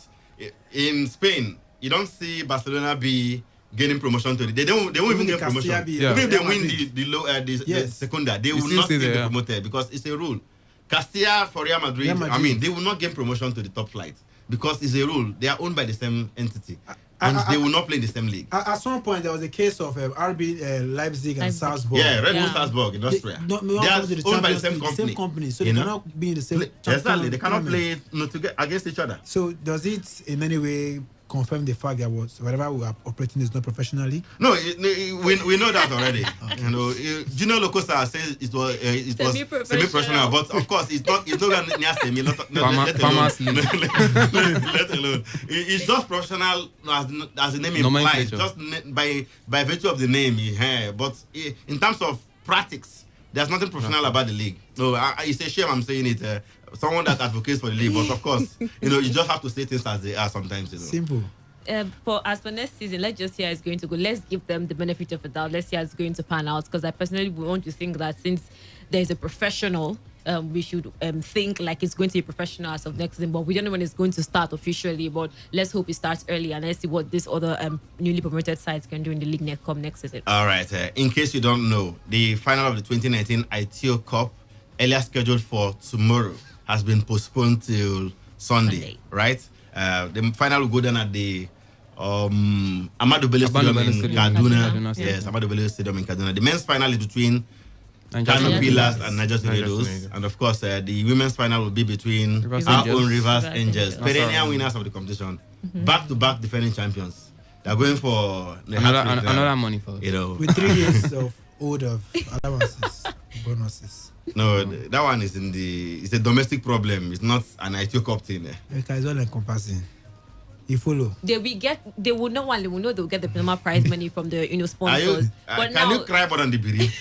in Spain, you don't see Barcelona be gaining promotion to they don't even get promotion. Even if they win the Segunda, they will not get promoted because it's a rule. Castilla for Real Madrid, I mean, they will not gain promotion to the top flight. Because it's a rule, they are owned by the same entity, and they will not play in the same league. At some point, there was a case of RB Leipzig and Salzburg. Yeah, Red Bull Salzburg in Austria. They are owned by the same company. So they cannot be in the same. Exactly, they cannot play together against each other. So does it in any way confirm the fact that whatever we are operating is not professionally? No, we know that already. Okay. Gino Locosa says it was semi-professional, but of course it's not near semi. Let alone. It's just professional as the name implies, just by virtue of the name. But in terms of practice, there's nothing professional about the league. No, it's a shame I'm saying it. Someone that advocates for the league, but of course, you just have to say things as they are sometimes. Simple. As for next season, let's just see how it's going to go. Let's give them the benefit of the doubt. Let's see how it's going to pan out. Because I personally want to think that since there's a professional, we should think like it's going to be professional as of next season. But we don't know when it's going to start officially. But let's hope it starts early and let's see what this other newly promoted sides can do in the league next season. All right. In case you don't know, the final of the 2019 ITO Cup, earlier scheduled for tomorrow, has been postponed till Sunday. Right? The final will go down at the Amadou Bello Stadium in Kaduna. Yes, Amadou Bello Stadium in Kaduna. The men's final is between Kano Pillars and Niger Tornadoes. And of course, the women's final will be between our own Rivers Angels, perennial winners of the competition, back-to-back defending champions. They're going for another money for with 3 years of old of allowances, bonuses. No, that one is it's a domestic problem. It's not an ITO Cup thing. It's all encompassing. You follow. They will know they'll get the Panama prize money from the sponsors. Can you cry more than the bereaved?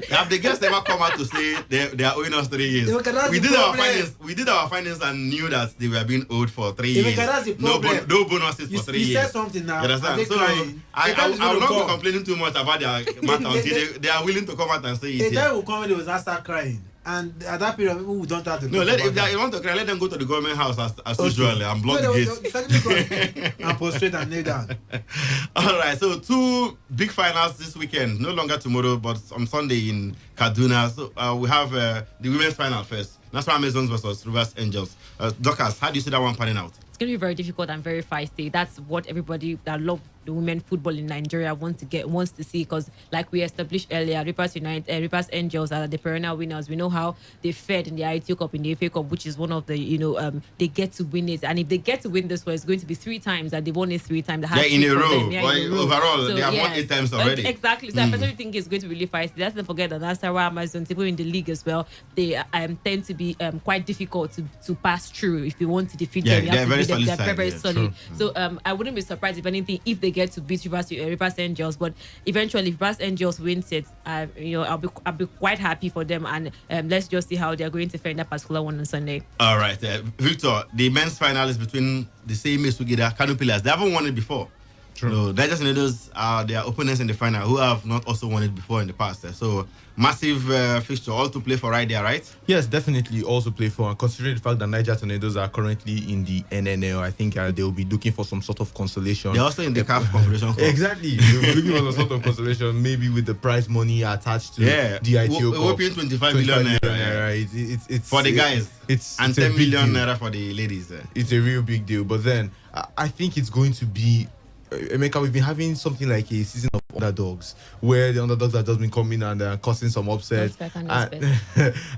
Have the guests ever come out to say they are owing us 3 years? We did our findings and knew that they were being owed for 3 years. No bonuses for 3 years. You said something now. You understand? So I will not be complaining too much about their matter until they are willing to come out and say it. A guy will come and they will start crying. And at that period, people don't have to. No, if they want to cry, let them go to the government house as usual and block the gates. And prostrate and kneel down. All right, so 2 big finals this weekend. No longer tomorrow, but on Sunday in Kaduna. So we have the women's final first. National Amazons versus Rivers Angels. Docas, how do you see that one panning out? It's going to be very difficult and very feisty. That's what everybody that love the women football in Nigeria wants to see, because like we established earlier, Rivers Angels are the perennial winners. We know how they fared in the ITO Cup, in the FA Cup, which is one of the they get to win it, and if they get to win this one, it's going to be 3 times that they've won it 3 times. In a row. Overall, so, they have won 8 times already. Exactly. So I personally think it's going to be really feisty. Let's not forget that Nasarawa Amazons, people in the league as well, they tend to be quite difficult to pass through. If you want to defeat them, you have to beat them. They're very solid. So I wouldn't be surprised if anything if they get to beat Rivers Angels, but eventually if Rivers Angels wins it, I'll be quite happy for them, and let's just see how they're going to fare in that particular one on Sunday. All right, Victor, the men's final is between the same Sugida, Kano Pillars. They haven't won it before. True. No, Niger Tornadoes are their opponents in the final who have not also won it before in the past. So massive fixture, all to play for right there, right? Yes, definitely also play for. And considering the fact that Niger Tornadoes are currently in the NNL, I think they'll be looking for some sort of consolation. They're also in the CAF Confederation Cup. Exactly. They'll be looking for some sort of consolation, maybe with the prize money attached to the ITO Cup. We're paying 25 million naira. It's for the guys. And 10 million naira for the ladies. It's a real big deal. But then I think it's going to be Emeka, we've been having something like a season of underdogs, where the underdogs have just been coming and causing some upsets. And, and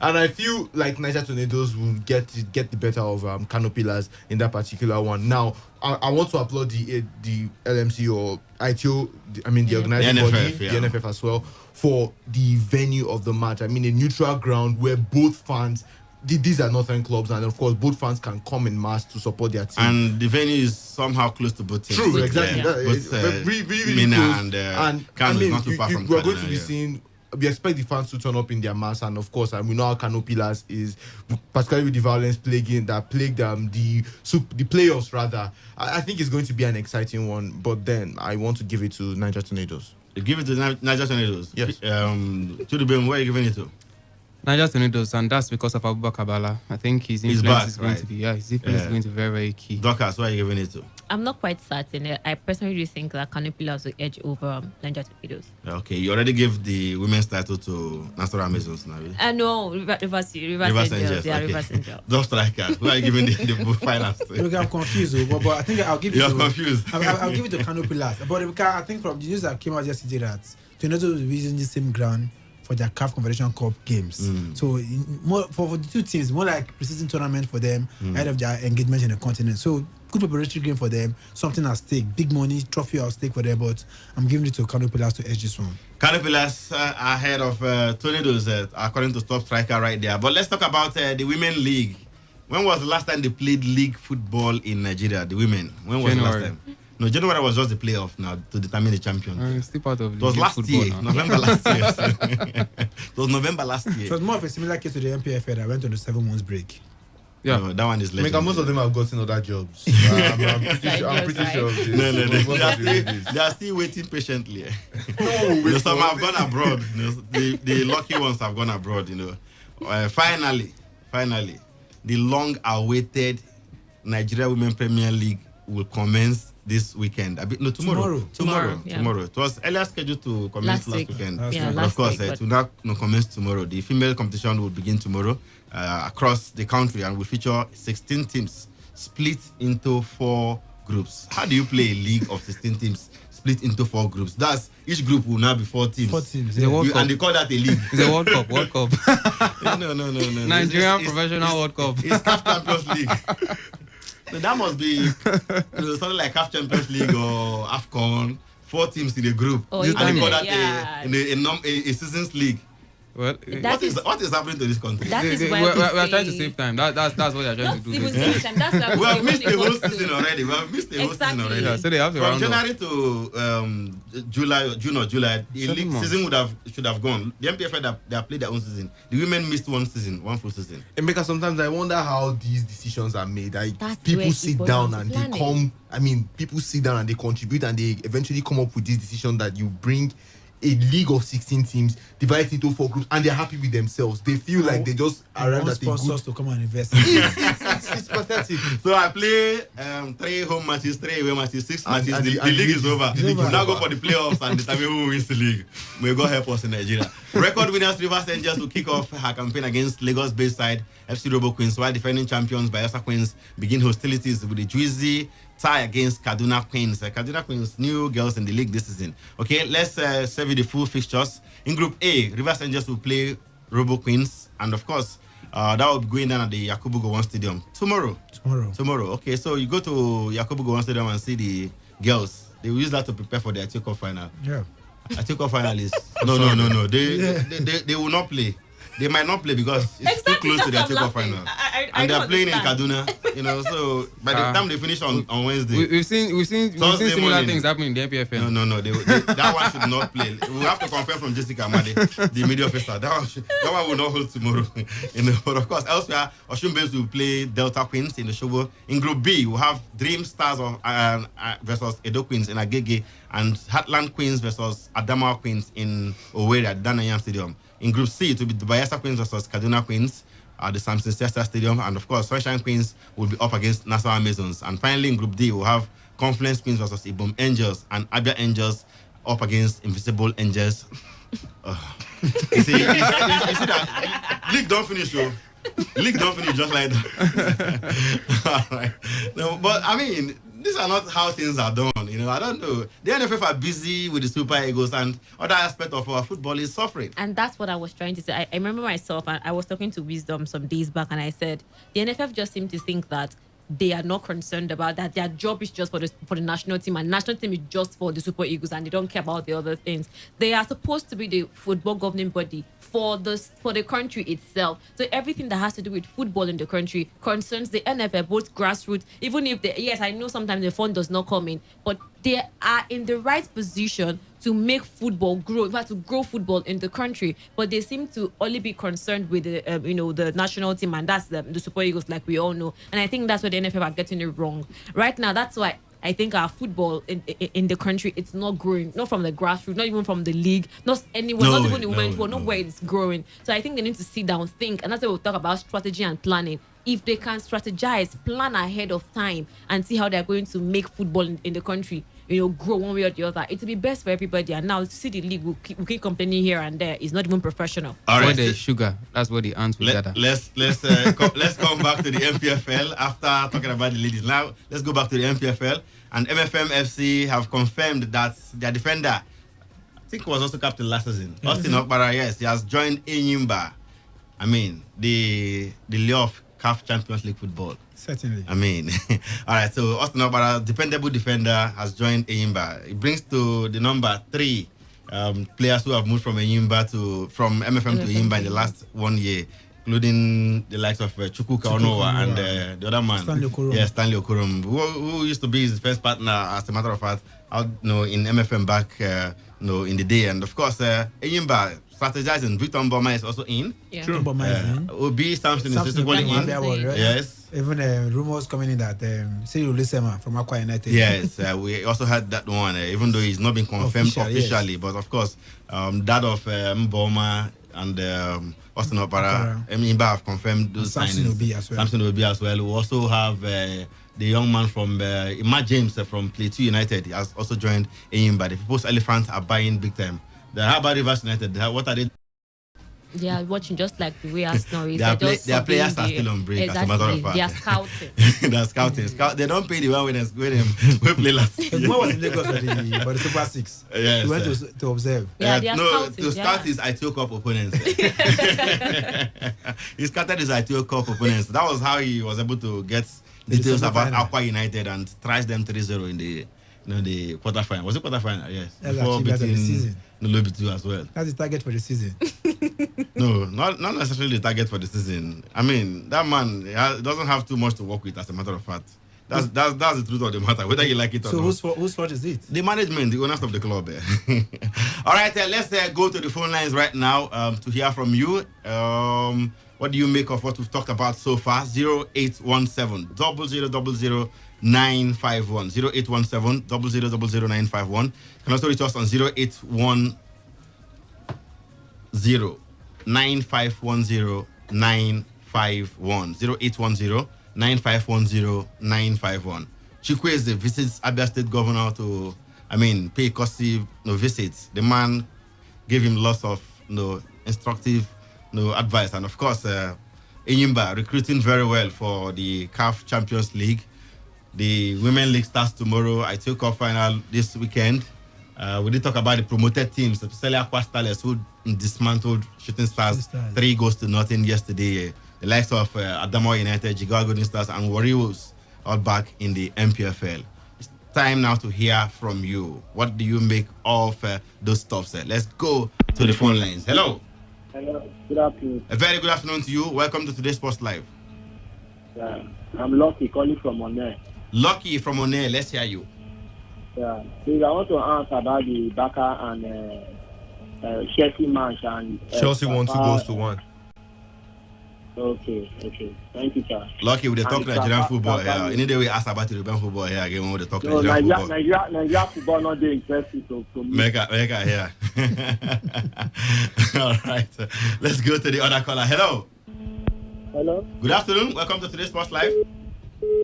I feel like Niger Tornadoes will get the better of Kano Pillars in that particular one. Now, I want to applaud the LMC or ITO, the organizing NFF, body, yeah. the NFF as well, for the venue of the match. I mean, a neutral ground where both fans, these are northern clubs, and of course both fans can come in mass to support their team. And the venue is somehow close to both teams. True, exactly. Yeah. Both, really Mina close. and Kano is not too far from we're going to Kaduna, be seeing. We expect the fans to turn up in their mass, and of course, we know how Kano Pillars is, particularly with the violence plagued the playoffs. Rather, I think it's going to be an exciting one. But then I want to give it to Niger Tornadoes. Give it to Niger Tornadoes. Yes. To the where are you giving it to? Niger Tornadoes, and that's because of Abubakar Bala. I think his influence is going to be his influence is going to be very, very key. Dorcas, why are you giving it to? I'm not quite certain. I personally do think that Kano Pillars will edge over Niger Tornadoes. Okay, you already gave the women's title to Nassau Amazons now, really? No, Rivers Angels. Yeah, okay. Rivers Angels. Don't striker. Who are you giving the finals to? Look, I'm confused, but I think I'll give it. You're to, confused. I'll give it to Kano Pillars, but because I think from the news that came out yesterday that Tornadoes will be using the same ground for their CAF Confederation Cup games. So more for the two teams, more like pre-season tournament for them ahead of their engagement in the continent. So good preparatory game for them, something at stake, big money, trophy at stake for them, but I'm giving it to Kano Pillars to edge this one. Kano Pillars ahead of Tornadoes, according to Top Striker right there. But let's talk about the Women League. When was the last time they played league football in Nigeria, the women? When was January. the last time? No, January was just the playoff now to determine the champion. Still part of it was last year, November last year. It was November last year. So it's more of a similar case to the MPFL that went on a 7 months break. Yeah, no, that one is legendary. Most of them have gotten other jobs. I'm pretty sure of this. No. They are still waiting patiently. No, some have gone abroad. The lucky ones have gone abroad. Finally, the long-awaited Nigeria Women Premier League will commence this weekend. Tomorrow. Yeah. Tomorrow. It was earlier scheduled to commence last weekend. Yeah, but of course, it will not commence tomorrow. The female competition will begin tomorrow across the country and will feature 16 teams split into 4 groups. How do you play a league of 16 teams split into 4 groups? That's each group will now be 4 teams. 4 teams. And they call that a league. It's a World Cup. No. Nigerian Professional World Cup. It's CAF Champions League. So that must be something like CAF Champions League or AFCON. 4 teams in a group. Oh, and they call that a seasons league. Well, what is happening to this country? We're trying to save time. That's what they're trying to do. We have missed the whole season already. Yeah, so they have to From round January up. to June or July, the league season should have gone. The MPFL they have played their own season. The women missed one full season. And because sometimes I wonder how these decisions are made. That's People where sit people down need and to they plan come. People sit down and they contribute and they eventually come up with this decision that you bring a league of 16 teams divided into 4 groups, and they're happy with themselves. They feel like they just arrived at a good. Sponsors to come and invest. It's pathetic. So I play 3 home matches, 3 away matches, 6 matches. And The the league is over. the league We is now over. go for the playoffs and determine who wins the league. May God help us in Nigeria. Record winners Rivers Angels will kick off her campaign against Lagos-based side FC Robo Queens, while defending champions Bayelsa Queens begin hostilities with a juicy tie against Kaduna Queens. Kaduna Queens, new girls in the league this season. Okay, let's serve you the full fixtures. In Group A, Rivers Angels will play Robo Queens, and of course, that will be going down at the Yakubu Gowon Stadium tomorrow. Okay, so you go to Yakubu Gowon Stadium and see the girls. They will use that to prepare for their takeoff final. Yeah. A takeoff final is no. They will not play. They might not play because it's too close to their takeoff final. And they're playing in Kaduna, so by the time they finish on Wednesday. We've seen similar morning. things happening in the MPFL. No. That one should not play. We'll have to confirm from Jessica Amade, the media officer. That one will not hold tomorrow. But of course, elsewhere, Oshun Babes will play Delta Queens in the show. In Group B, we'll have Dream Stars versus Edo Queens in Agege, and Heartland Queens versus Adamawa Queens in Owerri at Danayam Stadium. In Group C, it will be the Bayelsa Queens versus Kaduna Queens at the Samson Siesta Stadium. And of course, Sunshine Queens will be up against Nassau Amazons. And finally, in Group D, we'll have Confluence Queens versus Ibom Angels and Abia Angels up against Invisible Angels. You see that? League don't finish, League don't finish just like that. All right. No, but I mean, these are not how things are done. I don't know. The NFF are busy with the Super Eagles, and other aspect of our football is suffering. And that's what I was trying to say. I remember myself, and I was talking to Wisdom some days back, and I said the NFF just seem to think that they are not concerned about that. Their job is just for the national team, and national team is just for the Super Eagles, and they don't care about the other things. They are supposed to be the football governing body for the country itself. So everything that has to do with football in the country concerns the NFL, both grassroots. Even if yes, I know sometimes the fund does not come in, but they are in the right position to make football grow, in fact, to grow football in the country. But they seem to only be concerned with the national team, and that's the Super Eagles, like we all know. And I think that's where the NFL are getting it wrong right now. That's why I think our football in the country, it's not growing, not from the grassroots, not even from the league, not anywhere, not even in women's football, not where it's growing. So I think they need to sit down, think, and that's why we'll talk about strategy and planning. If they can strategize, plan ahead of time, and see how they're going to make football in the country, grow one way or the other, it will be best for everybody. And now, see the league, we keep complaining here and there. It's not even professional. All right, there's sugar. That's what the ants will gather. Let's come back to the MPFL after talking about the ladies. Now, let's go back to the MPFL. And MFM FC have confirmed that their defender, I think was also captain last season, Austin Okpara, yes, he has joined Enyimba. I mean, the Leo of CAF Champions League football. Certainly. I mean, all right. So Austin Okpara, dependable defender, has joined Enyimba. It brings to the number 3 players who have moved from MFM to Enyimba in the last 1 year, including the likes of Chukwu Kaonowa and the other man, Stanley Okurum, who used to be his first partner, as a matter of fact, in MFM back in the day. And of course, Enyimba strategizing. Victor Mboma is also in. Yeah. True. Mboma is in. Obi Samson is physically in. Yes. Even rumors coming in that Cyril Lisema from Aqua United. Yes, we also had that one, even though he's not been confirmed officially. Yes. But of course, that of Mboma and Austin Okpara, Enyimba have confirmed those signings. Samson Obi as well. We also have the young man from Imad James from Plateau United. He has also joined Enyimba. The People's Elephants are buying big time. How about Rivers United? What are they? They are watching just like the way Arsenal is. Their players are still on break, exactly. As a matter of fact. They are scouting. They are scouting. They don't pay the one when we play last year. What was in Lagos for the Super 6? Yes. We went to observe. Yeah, they are scouting. To scout his ITO Cup opponents. He scouted his ITO Cup opponents. That was how he was able to get details about Aqua United and thrashed them 3-0 in the quarterfinal. Was it quarterfinal? Yes. Before beating the season. Nolobitu as well. That's the target for the season. No, not necessarily the target for the season. I mean, that man doesn't have too much to work with, as a matter of fact. That's the truth of the matter, whether you like it or not. So whose fault is it? The management, the owners of the club. All right, let's go to the phone lines right now to hear from you. What do you make of what we've talked about so far? 0817 0000 951 0817 0000 951. You can also reach us on 0810 9510 951 0810 9510 951. Chukwueze visits Abia State Governor to, pay costly visits. The man gave him lots of instructive advice, and of course, Enyimba recruiting very well for the CAF Champions League. The Women League starts tomorrow. I took up final this weekend. We did talk about the promoted teams, especially Aqua Stars, who dismantled Shooting Stars 3-0 yesterday. The likes of Adamawa United, Jigawa Golden Stars, and Warriors all back in the MPFL. It's time now to hear from you. What do you make of those stuff? Let's go to the phone lines. Hello. Hello. Good afternoon. A very good afternoon to you. Welcome to today's Sports Live. Yeah, I'm Lucky calling from Onne. Lucky from Onne, let's hear you. Yeah, please, I want to ask about the Baka and Chelsea match. And Chelsea won 2-1. Okay. Thank you, sir. Lucky with the talk Nigerian football here. Any day we ask about the European football here again when we talk Nigerian football. Nigeria football not doing interesting to make it here. All right. Let's go to the other caller. Hello. Hello. Good afternoon. Welcome to today's Sports Live.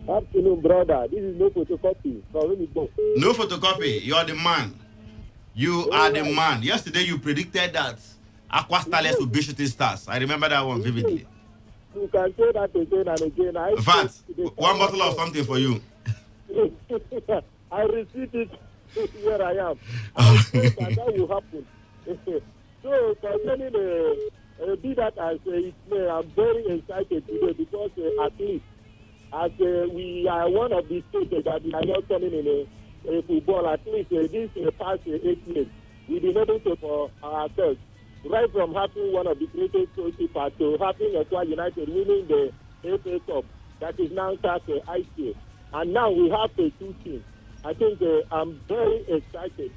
Afternoon, brother. This is no photocopy. No photocopy. You are the man. You are the man. Yesterday you predicted that Aqua Stars would be Shooting Stars. I remember that one vividly. You can say that again and again. In fact, one bottle of something for you. I received it where I am. I pray that will happen. So concerning be that as it may, I'm very excited today because at least as we are one of the states that are not coming in football, at least this past 8 years, we've been able to for ourselves, right from having one of the greatest goalkeepers to having Aqua United winning the FA Cup that is now start ICA. And now we have two teams. I think I'm very excited.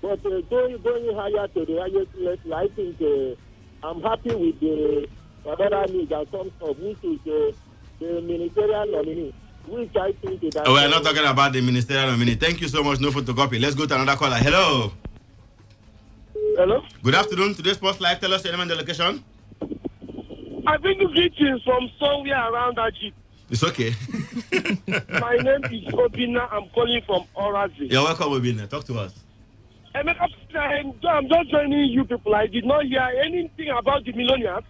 But going higher to the highest level, I think I'm happy with the another league that comes up, which is the ministerial nominee, which I think that... we're not talking about the ministerial nominee. Thank you so much, no photocopy. Let's go to another caller. Hello. Hello. Good afternoon. Today's Sports Live. Tell us your name and the location. I think greetings from somewhere around Ajit. It's okay. My name is Obina. I'm calling from Orazi. You're welcome, Obina. Talk to us. I'm just joining you people. I did not hear anything about the millionaires.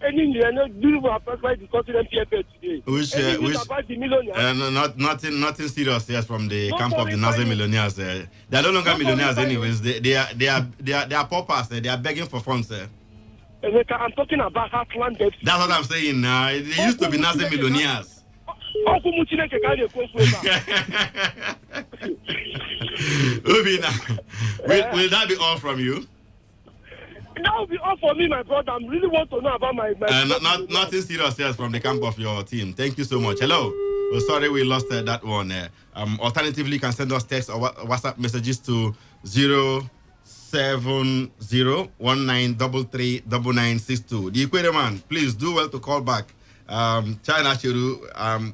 Anything discussing MPFL today. Which about the millionaires? Nothing serious here from the camp of the Nazi millionaires. They are no longer millionaires, anyways. They are paupers. They are begging for funds. I'm talking about Heartland FC. That's what I'm saying. They used to be Nazi millionaires. Will that be all from you? That will be all for me, my brother. I really want to know about my nothing serious here from the camp of your team. Thank you so much. Hello. Oh, sorry, we lost that one. Alternatively, you can send us text or WhatsApp messages to 07019339962. The Equator Man, please do well to call back. China Chiru,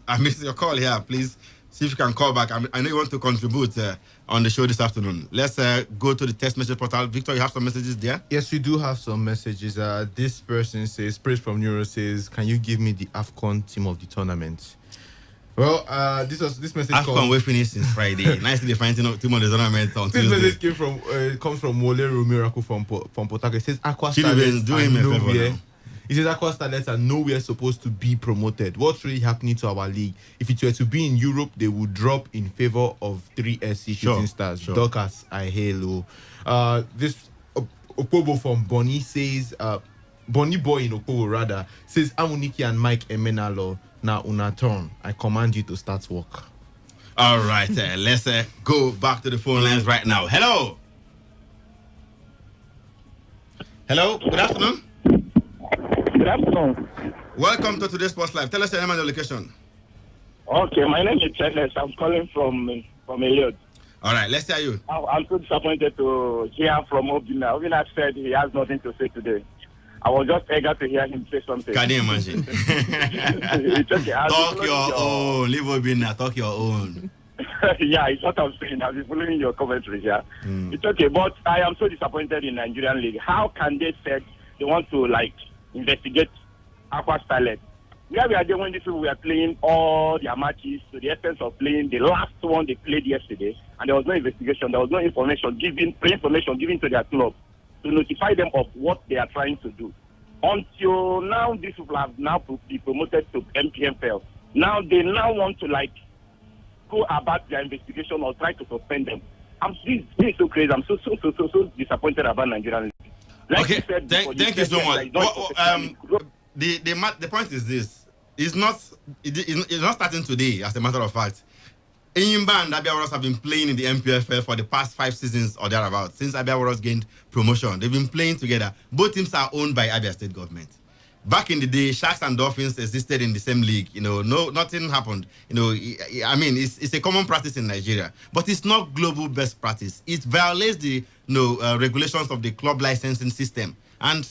I missed your call here. Please see if you can call back. I know you want to contribute on the show this afternoon. Let's go to the text message portal. Victor, you have some messages there? Yes, we do have some messages. This person says, Praise from Neuro says, can you give me the AFCON team of the tournament? Well, this message AFCON we finished since Friday. Nice to find team of the tournament on Tuesday. This message comes from Molero Miracle from Port Harcourt. It says, Aqua Starlets do him a favor now. He says Aqua Starlets are nowhere supposed to be promoted. What's really happening to our league? If it were to be in Europe, they would drop in favor of 3SC Shooting Stars. Docas, I hail. This Opobo from Bonnie says, Bonnie Boy in Opobo rather, says Amuniki and Mike Emenalo, now una turn. I command you to start work. All right, let's go back to the phone lines right now. Hello. Hello, good afternoon. Good afternoon. Welcome to Today's Sports Live. Tell us your name and your location. Okay, my name is Charles. I'm calling from Eliot. All right, let's hear you. I'm so disappointed to hear from Obina. Obina said he has nothing to say today. I was just eager to hear him say something. Can you imagine? It's okay. Talk your own. Leave Obina. Talk your own. Yeah, it's what I'm saying. I've been following your commentary here. It's okay, but I am so disappointed in Nigerian League. How can they say they want to, investigate Aqua Starlet? Where we are there when these people were playing all their matches to the essence of playing the last one they played yesterday, and there was no investigation, there was no information given to their club to notify them of what they are trying to do. Until now, these people have now been promoted to MPFL. Now they want to go about their investigation or try to suspend them. This is so crazy. I'm so disappointed about Nigerian League. Okay, thank you so much. The point is this: it's not starting today. As a matter of fact, Enyimba and Abia Warriors have been playing in the MPFL for the past 5 seasons or thereabouts. Since Abia Warriors gained promotion, they've been playing together. Both teams are owned by Abia State government. Back in the day, Sharks and Dolphins existed in the same league. Nothing happened. It's a common practice in Nigeria, but it's not global best practice. It violates the regulations of the club licensing system. And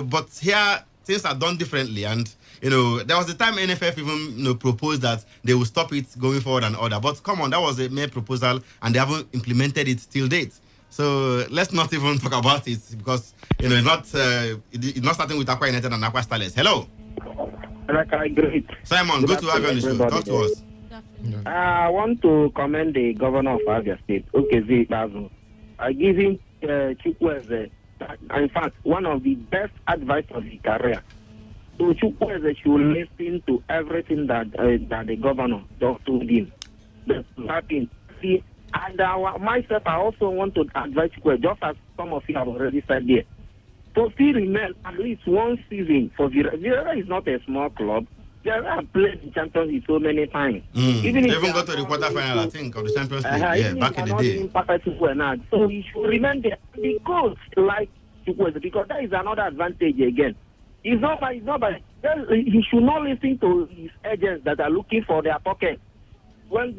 but here things are done differently. And there was a time NFF even proposed that they will stop it going forward and all that. But come on, that was a mere proposal, and they haven't implemented it till date. So let's not even talk about it because it's not starting with Aqua United and Aqua Starlets. Hello. Great. Simon, good to have you on the show. Talk to us. I want to commend the governor of Abia State, Okezi Bazu. I give him Chukwueze, in fact, one of the best advice of his career. So Chukwueze should listen to everything that the governor told him. happen. See, and myself, I also want to advise you, just as some of you have already said there. To still remain at least one season for Vieira. Vieira is not a small club. Vieira have played in Champions League so many times. Even if they even got to the quarterfinal, I think, of the Champions League. Yeah, back in the day. So he should remain there. Because, like Chukwueze, because that is another advantage again. He should not listen to his agents that are looking for their pocket. When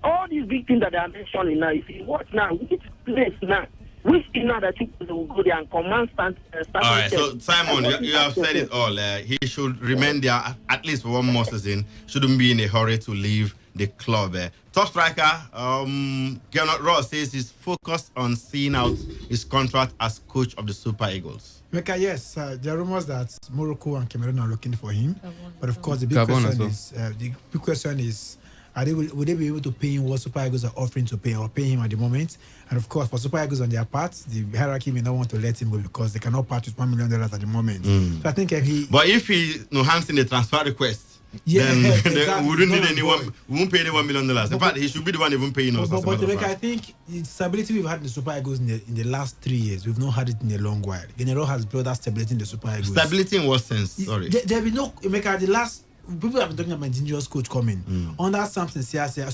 all these big things that they are mentioning now, if you watch now, which place now, which team now that Chukwueze will go there and command stand. All right, so Simon, you have said it all. He should remain there at least for one more season. Shouldn't be in a hurry to leave the club. Top striker, Gernot Ross says he's focused on seeing out his contract as coach of the Super Eagles. Mecca, yes, there are rumors that Morocco and Cameroon are looking for him, but of course the big question is, will they be able to pay him what Super Eagles are offering to pay or pay him at the moment? And of course, for Super Eagles on their part, the hierarchy may not want to let him go because they cannot part with $1 million at the moment. So I think But if he hands in the transfer request, then exactly. We won't pay any $1 million. In fact, he should be the one even paying us. But I think the stability we've had in the Super Eagles in the last 3 years, we've not had it in a long while. General has brought that stability in the Super Eagles. Stability in what sense? Sorry. There will be no the last. People have been talking about dangerous coach coming. Under Samson under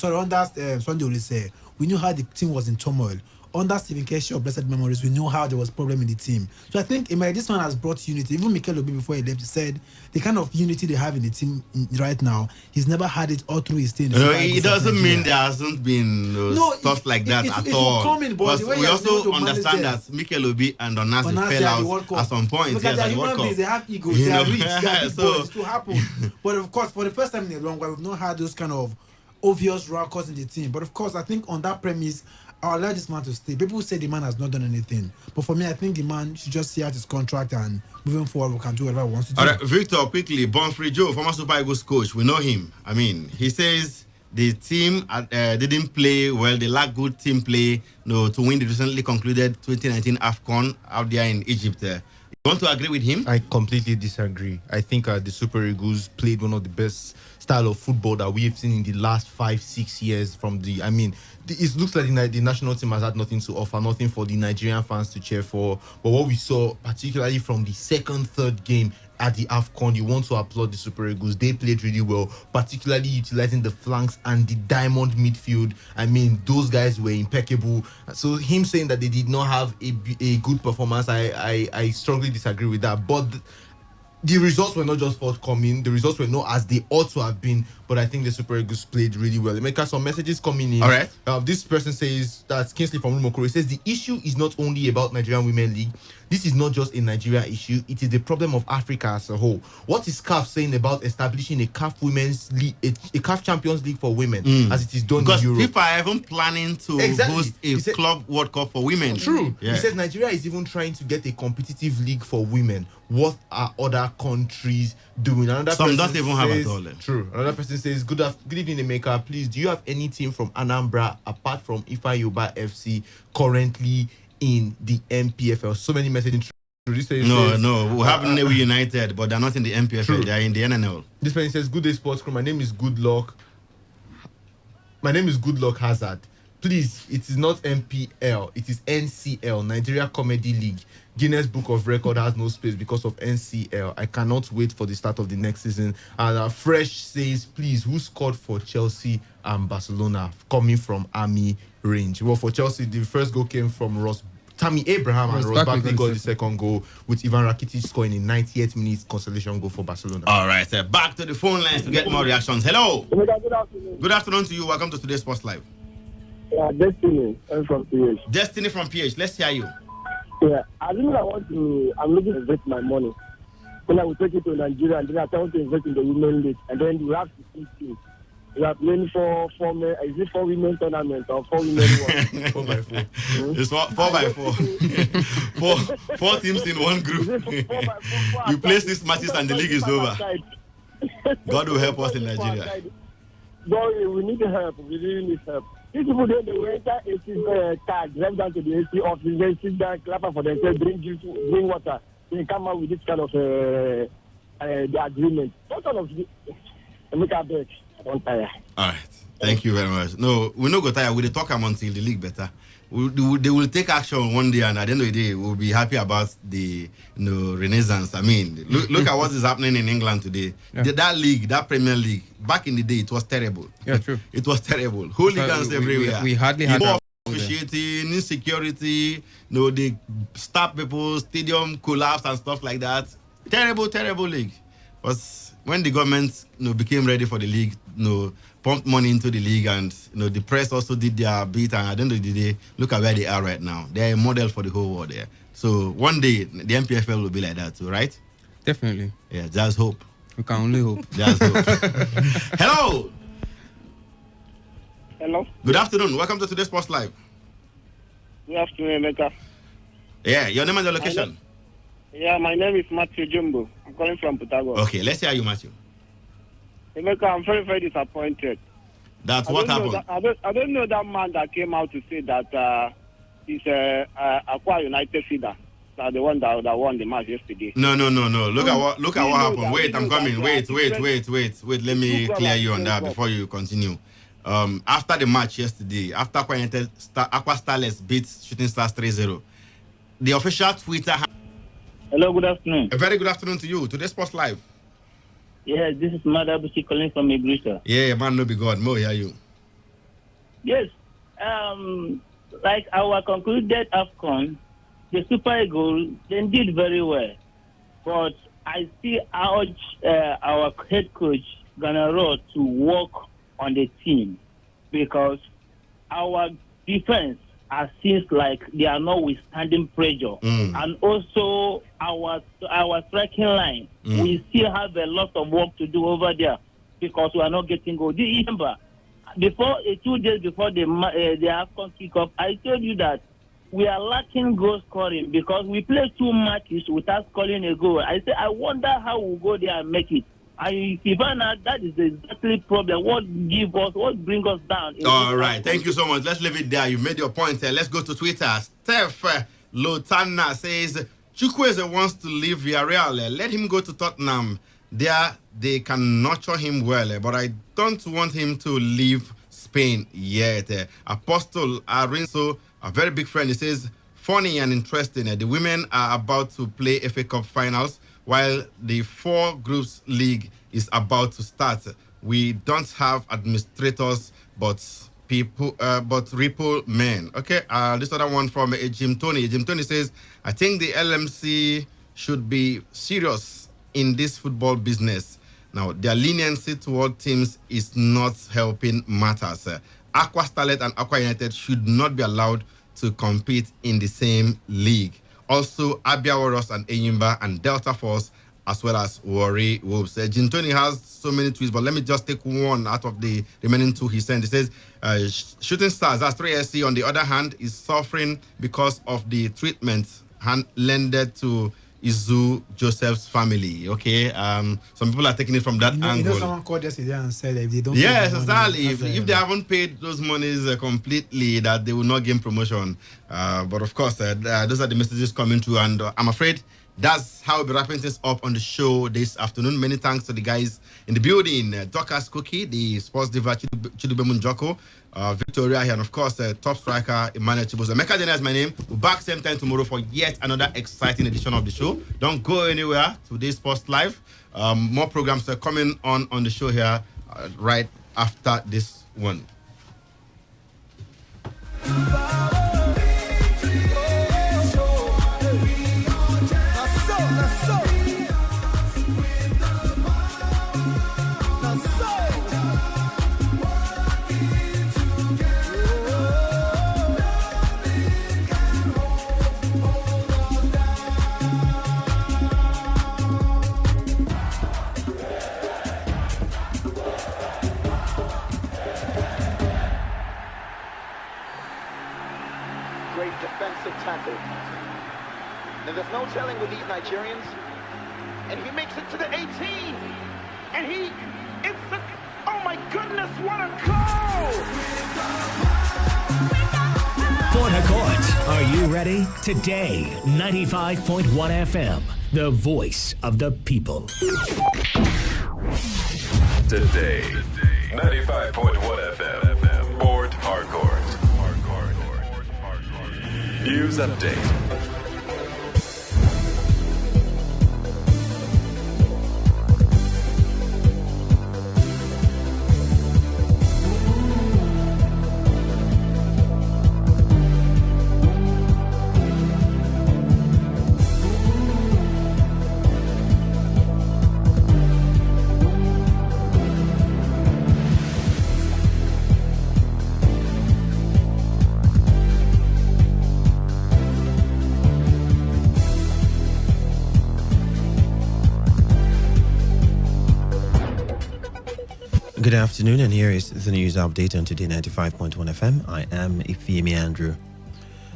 Sunday Olise, we knew how the team was in turmoil. Under Stephen Keshi of blessed memories, we knew how there was problem in the team. So I think this one has brought unity. Even Mikel Obi before he left, he said the kind of unity they have in the team right now, he's never had it all through his stay in the Super Eagles. It doesn't mean there hasn't been stuff like that at all. Coming, but we also understand that Mikel Obi and Onasi fell out at some point. Because they are human beings, they have egos, they are rich, they are big boys, to happen. But of course, for the first time in a long while, we've not had those kind of obvious records in the team. But of course, I think on that premise, I'll allow this man to stay. People say the man has not done anything. But for me, I think the man should just see out his contract and moving forward, we can do whatever he wants to do. All right, Victor, quickly, Bonfrey Joe, former Super Eagles coach, we know him. I mean, he says the team didn't play well. They lacked good team play to win the recently concluded 2019 AFCON out there in Egypt. You want to agree with him? I completely disagree. I think the Super Eagles played one of the best style of football that we have seen in the last 5-6 years it looks like the national team has had nothing to offer, nothing for the Nigerian fans to cheer for. But what we saw, particularly from the third game at the AFCON, you want to applaud the Super Eagles. They played really well, particularly utilizing the flanks and the diamond midfield. I mean, those guys were impeccable. So him saying that they did not have a good performance, I strongly disagree with that. But the results were not just forthcoming. The results were not as they ought to have been. But I think the Super Eagles played really well. They make some messages coming in. All right. This person says, that's Kingsley from Rumokoro. He says, the issue is not only about Nigerian Women League. This is not just a Nigeria issue. It is the problem of Africa as a whole. What is CAF saying about establishing a CAF Women's League, a CAF Champions League for women, as it is done in Europe? Because FIFA are even planning to host a club World Cup for women. True. Yeah. He says Nigeria is even trying to get a competitive league for women. What are other countries doing? Some don't even have it all. True. Another person says, good evening, Emeka. Please, do you have any team from Anambra apart from Ifa Yoba FC currently in the MPFL? So many messages. No. We have Navy United, but they're not in the MPFL. True. They're in the NNL. This person says, good day, sports crew. My name is Goodluck Hazard. Please, it is not MPL. It is NCL, Nigeria Comedy League. Guinness Book of Record has no space because of NCL. I cannot wait for the start of the next season. And Fresh says, please, who scored for Chelsea and Barcelona coming from Army Range? Well, for Chelsea, the first goal came from Tammy Abraham, and Ross Barkley got the second goal, with Ivan Rakitic scoring in 98 minutes consolation goal for Barcelona. All right, back to the phone lines to get more reactions. Hello. Good afternoon. Good afternoon to you. Welcome to today's Sports Live. Destiny from PH. Destiny from PH. Let's hear you. Yeah, I'm looking to invest my money. Then I will take it to Nigeria, and then I want to invest in the women league, and then you have to see teams. You are playing for men. Is it 4 women tournament or 4 women one? 4x4. It's 4x4. Four teams in one group. You play 6 matches and the league is over. God will help us in Nigeria. God, we need help. We really need help. These people, they enter AC card, drive down to the AC office, they sit down, clap for themselves, bring water. They come out with this kind of the agreement. What kind of Make a bet. I don't tire. All right. Thank you very much. No, we're not going to tire. We'll talk until the league better. They will take action one day, and at the end of the day, we'll be happy about the renaissance. I mean, look at what is happening in England today. Yeah. That league, that Premier League, back in the day, it was terrible. Yeah, true. It was terrible. Hooligans everywhere. We hardly had that. Officiating, insecurity, they stop people, stadium collapse and stuff like that. Terrible league. But when the government became ready for the league, pumped money into the league, and the press also did their bit, and at the end of the day, look at where they are right now. They're a model for the whole world there. So one day the MPFL will be like that too, right? Definitely. Yeah, just hope. We can only hope. Just hope. Hello. Hello. Good afternoon. Welcome to Today's Sports Live. Good afternoon, Emeka. Yeah, your name and your location. Yeah, my name is Matthew Jumbo. I'm calling from Putago. Okay, let's hear you, Matthew. Emeka, I'm very, very disappointed. That's what happened. I don't know that man that came out to say that he's Aqua United feeder. That the one that won the match yesterday. No. Look at what happened. Wait, I'm coming. Wait. Let me clear you on that before you continue. After the match yesterday, after Aqua Starlets beat Shooting Stars 3-0, the official Twitter. Hello, good afternoon. A very good afternoon to you. Today's Sports Live. Yeah, this is Madabuchi calling from Igrisa. Yeah, man, no be God. Mo, hear you. Yes. Like our concluded AFCON, the Super Eagles, they did very well. But I still urge our head coach, Ganaro, to work on the team, because our defense seems like they are not withstanding pressure. And also our striking line, we still have a lot of work to do over there because we are not getting goal. Do you remember, 2 days before the AFCON kickoff, I told you that we are lacking goal scoring because we play 2 matches without scoring a goal. I say, I wonder how we'll go there and make it. Ivana, that is exactly the problem. What brings us down? All right, thank you so much. Let's leave it there. You made your point. Let's go to Twitter. Steph Lotana says, Chukwueze wants to leave Villarreal. Let him go to Tottenham. There, they can nurture him well, but I don't want him to leave Spain yet. Apostle Arinso, a very big friend, he says, funny and interesting. The women are about to play FA Cup finals, while the 4 groups league is about to start. We don't have administrators, but ripple men. Okay, this other one from Jim Tony. Jim Tony says, I think the LMC should be serious in this football business. Now, their leniency toward teams is not helping matters. Aqua Starlet and Aqua United should not be allowed to compete in the same league. Also, Abia Warriors and Enyimba and Delta Force, as well as Warri Wolves. Gintoni has so many tweets, but let me just take one out of the remaining 2 he sent. He says, Shooting Stars, that's 3SC, on the other hand, is suffering because of the treatment lended to Izu Joseph's family. Okay, some people are taking it from that angle. Someone called yesterday and said that if they don't. Yes, exactly. If they haven't paid those monies completely, that they will not gain promotion. But of course, those are the messages coming through, and I'm afraid that's how we'll be wrapping things up on the show this afternoon. Many thanks to the guys in the building. Dorcas Cookie, the sports diva Chidube Munjoko, Victoria here, and of course, top striker Emmanuel Chibuzo. Meka Dena is my name. We'll be back same time tomorrow for yet another exciting edition of the show. Don't go anywhere. Today's Sports Live. More programs are coming on the show here right after this one. Tackle. Now there's no telling with these Nigerians. And he makes it to the 18. And oh my goodness, what a goal! Port Harcourt, are you ready? Today, 95.1 FM, the voice of the people. Today, 95.1 FM, Port Harcourt. News update. Good afternoon, and here is the news update on Today 95.1 FM. I am Ifeemi Andrew.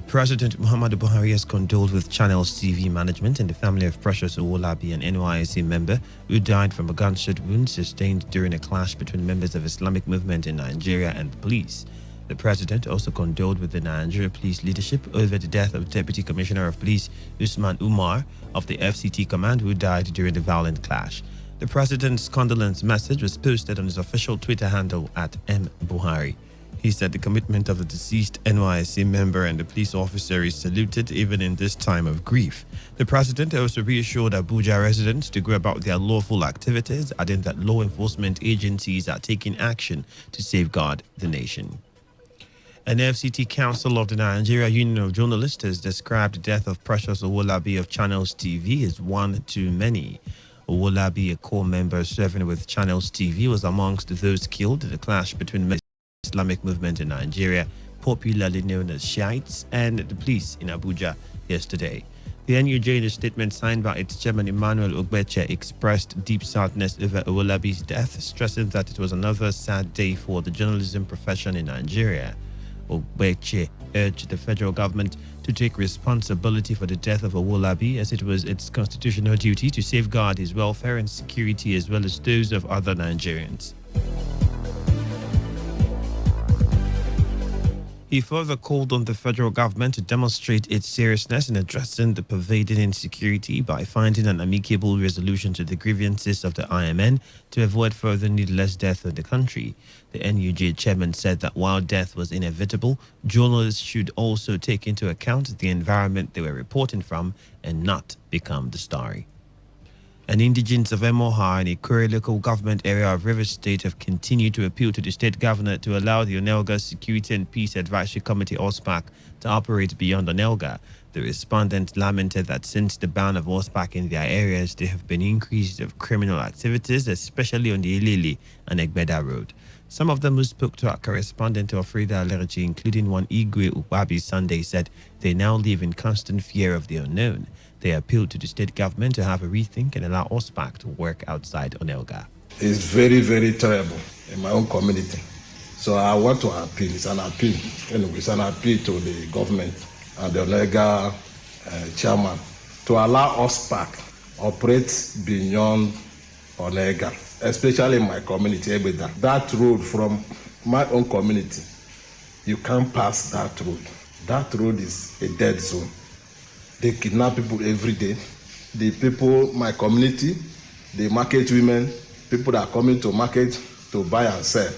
President Muhammadu Buhari has condoled with Channels TV management and the family of Precious Owolabi, an NYSC member who died from a gunshot wound sustained during a clash between members of Islamic movement in Nigeria and the police. The president also condoled with the Nigeria police leadership over the death of Deputy Commissioner of Police Usman Umar of the FCT command, who died during the violent clash. The president's condolence message was posted on his official Twitter handle at M. Buhari. He said the commitment of the deceased NYSC member and the police officer is saluted even in this time of grief. The president also reassured Abuja residents to go about their lawful activities, adding that law enforcement agencies are taking action to safeguard the nation. An FCT council of the Nigeria Union of Journalists has described the death of Precious Owolabi of Channels TV as one too many. Owolabi, a core member serving with Channels TV, was amongst those killed in the clash between the Islamic movement in Nigeria, popularly known as Shiites, and the police in Abuja yesterday. The NUJ, in a statement signed by its chairman Emmanuel Ogbeche, expressed deep sadness over Owolabi's death, stressing that it was another sad day for the journalism profession in Nigeria. Ogbeche urged the federal government to take responsibility for the death of Owolabi, as it was its constitutional duty to safeguard his welfare and security as well as those of other Nigerians. He further called on the federal government to demonstrate its seriousness in addressing the pervading insecurity by finding an amicable resolution to the grievances of the IMN to avoid further needless death in the country. The NUJ chairman said that while death was inevitable, journalists should also take into account the environment they were reporting from and not become the story. And indigents of Emoha in a Kure local government area of Rivers State have continued to appeal to the state governor to allow the Onelga Security and Peace Advisory Committee OSPAC to operate beyond Onelga. The respondents lamented that since the ban of OSPAC in their areas, there have been increases of criminal activities, especially on the Ilili and Egbeda Road. Some of them who spoke to our correspondent Alfreda Alerji, including one Igwe Ubabi Sunday, said they now live in constant fear of the unknown. They appealed to the state government to have a rethink and allow OSPAC to work outside Onelga. It's very, very terrible in my own community. So I want to appeal. It's an appeal. Anyway, it's an appeal to the government and the Onelga chairman to allow OSPAC operate beyond Onelga, especially in my community, Ebeda. That road from my own community, you can't pass that road. That road is a dead zone. They kidnap people every day. The people, my community, the market women, people that are coming to market to buy and sell.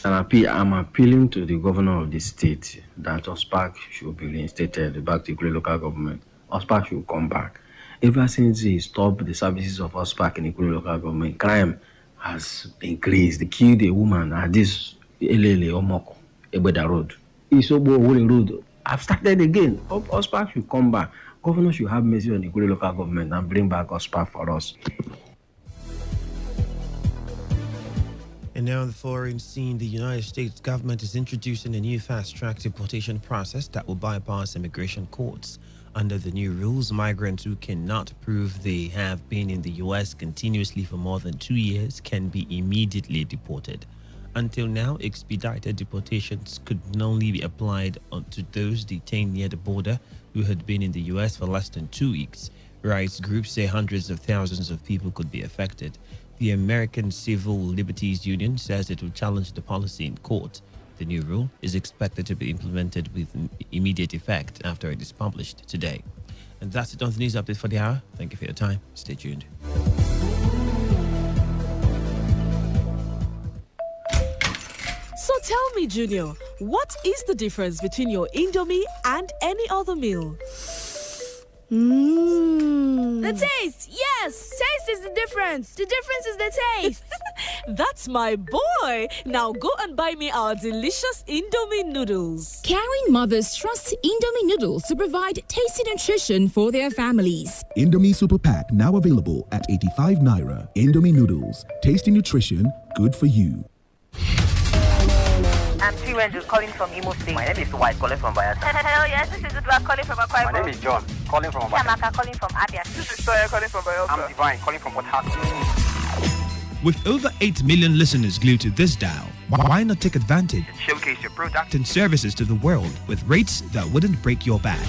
I'm appealing to the governor of the state that OSPAC should be reinstated back to the local government. OSPAC should come back. Ever since he stopped the services of OSPAC in the local government, crime has increased. They killed a woman at this Elele Omoko, Ebeda Road. Isobo Wole Road. I've started again. OSPAC should come back. Governor should have mercy on the local government and bring back OSPAC for us. And now on the foreign scene, the United States government is introducing a new fast-track deportation process that will bypass immigration courts. Under the new rules, migrants who cannot prove they have been in the U.S. continuously for more than 2 years can be immediately deported. Until now, expedited deportations could only be applied to those detained near the border who had been in the U.S. for less than 2 weeks. Rights groups say hundreds of thousands of people could be affected. The American Civil Liberties Union says it will challenge the policy in court. The new rule is expected to be implemented with immediate effect after it is published today. And that's it on the news update for the hour. Thank you for your time. Stay tuned. tell me, Junior, what is the difference between your Indomie and any other meal? The taste! Yes! Taste is the difference. The difference is the taste. That's my boy. Now go and buy me our delicious Indomie noodles. Caring mothers trust Indomie noodles to provide tasty nutrition for their families. Indomie Super Pack now available at 85 Naira. Indomie noodles. Tasty nutrition, good for you. I'm Chiwendu calling from Imo State. My name is White calling from Bayelsa. Hell yes, this is Udra calling from Akwa Ibom. My name is John calling from Bayelsa. Amaka calling from Abia. This is Toya calling from Bayelsa. I'm Divine calling from Port Harcourt. With over 8 million listeners glued to this dial, why not take advantage Showcase your product and services to the world with rates that wouldn't break your bank?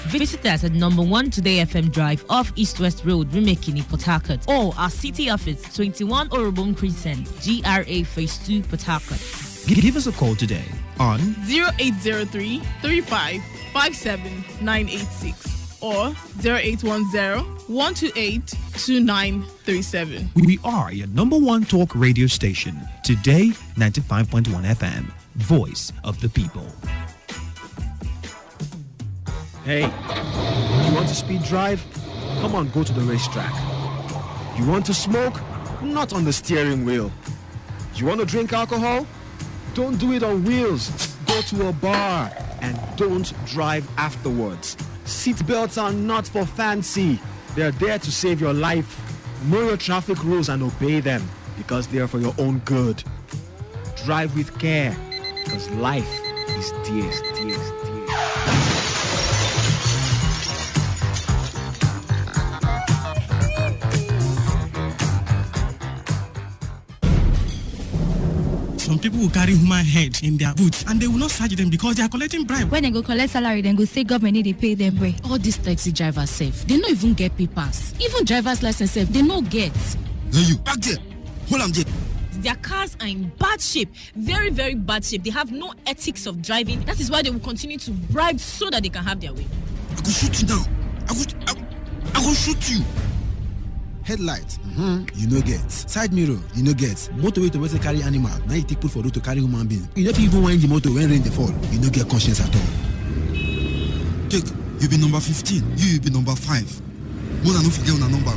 Visit us at number 1 Today FM Drive off East West Road, Rumekini, Port Harcourt, or our city office, 21 Orobon Crescent, GRA Phase 2, Port Harcourt. Give us a call today on 0803 35 57 986 or 0810 128 2937. We are your number 1 talk radio station. Today, 95.1 FM. Voice of the people. Hey, you want to speed drive? Come on, go to the racetrack. You want to smoke? Not on the steering wheel. You want to drink alcohol? Don't do it on wheels. Go to a bar and don't drive afterwards. Seat belts are not for fancy. They're there to save your life. Know your traffic rules and obey them because they are for your own good. Drive with care because life is dear. Some people will carry human head in their boots and they will not charge them because they are collecting bribe. When they go collect salary, then go say government need to pay them way. All these taxi drivers safe. They don't even get papers. Even driver's license safe, they don't get. Hey, you back there. Hold on there. Their cars are in bad shape. Very, very bad shape. They have no ethics of driving. That is why they will continue to bribe so that they can have their way. I go shoot you now. I go shoot you. Headlight, you no get. Side mirror, you no get. Motorway to where carry animal. Now you take put for road to carry human being. You don't even wind the motor when rain they fall. You no get conscience at all. Take, you be number 15. You be number 5. More than no forget on number.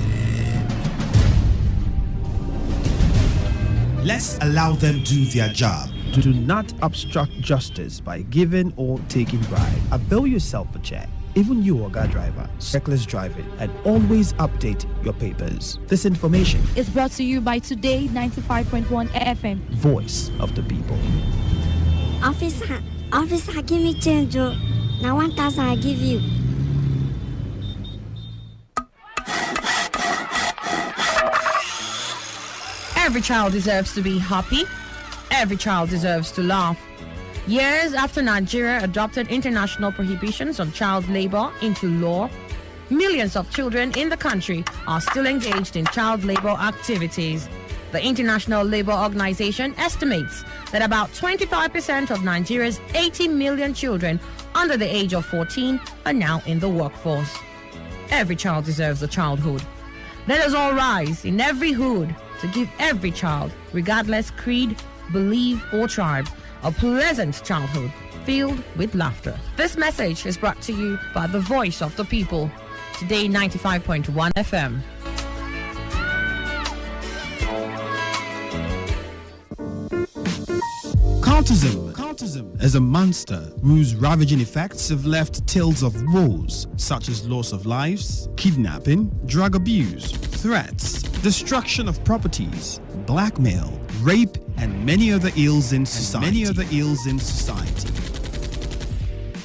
Let's allow them do their job. Do not obstruct justice by giving or taking bribe. Avail yourself a check. Even you, Oga driver, reckless driving, and always update your papers. This information is brought to you by Today 95.1 FM. Voice of the people. Officer, give me change. Now 1,000 I give you. Every child deserves to be happy. Every child deserves to laugh. Years after Nigeria adopted international prohibitions on child labor into law, millions of children in the country are still engaged in child labor activities. The International Labour Organization estimates that about 25% of Nigeria's 80 million children under the age of 14 are now in the workforce. Every child deserves a childhood. Let us all rise in every hood to give every child, regardless creed, belief, or tribe, a pleasant childhood filled with laughter. This message is brought to you by the Voice of the People. Today 95.1 FM. Cultism is a monster whose ravaging effects have left tales of woes such as loss of lives, kidnapping, drug abuse, threats, destruction of properties, blackmail, rape, and many other ills in society.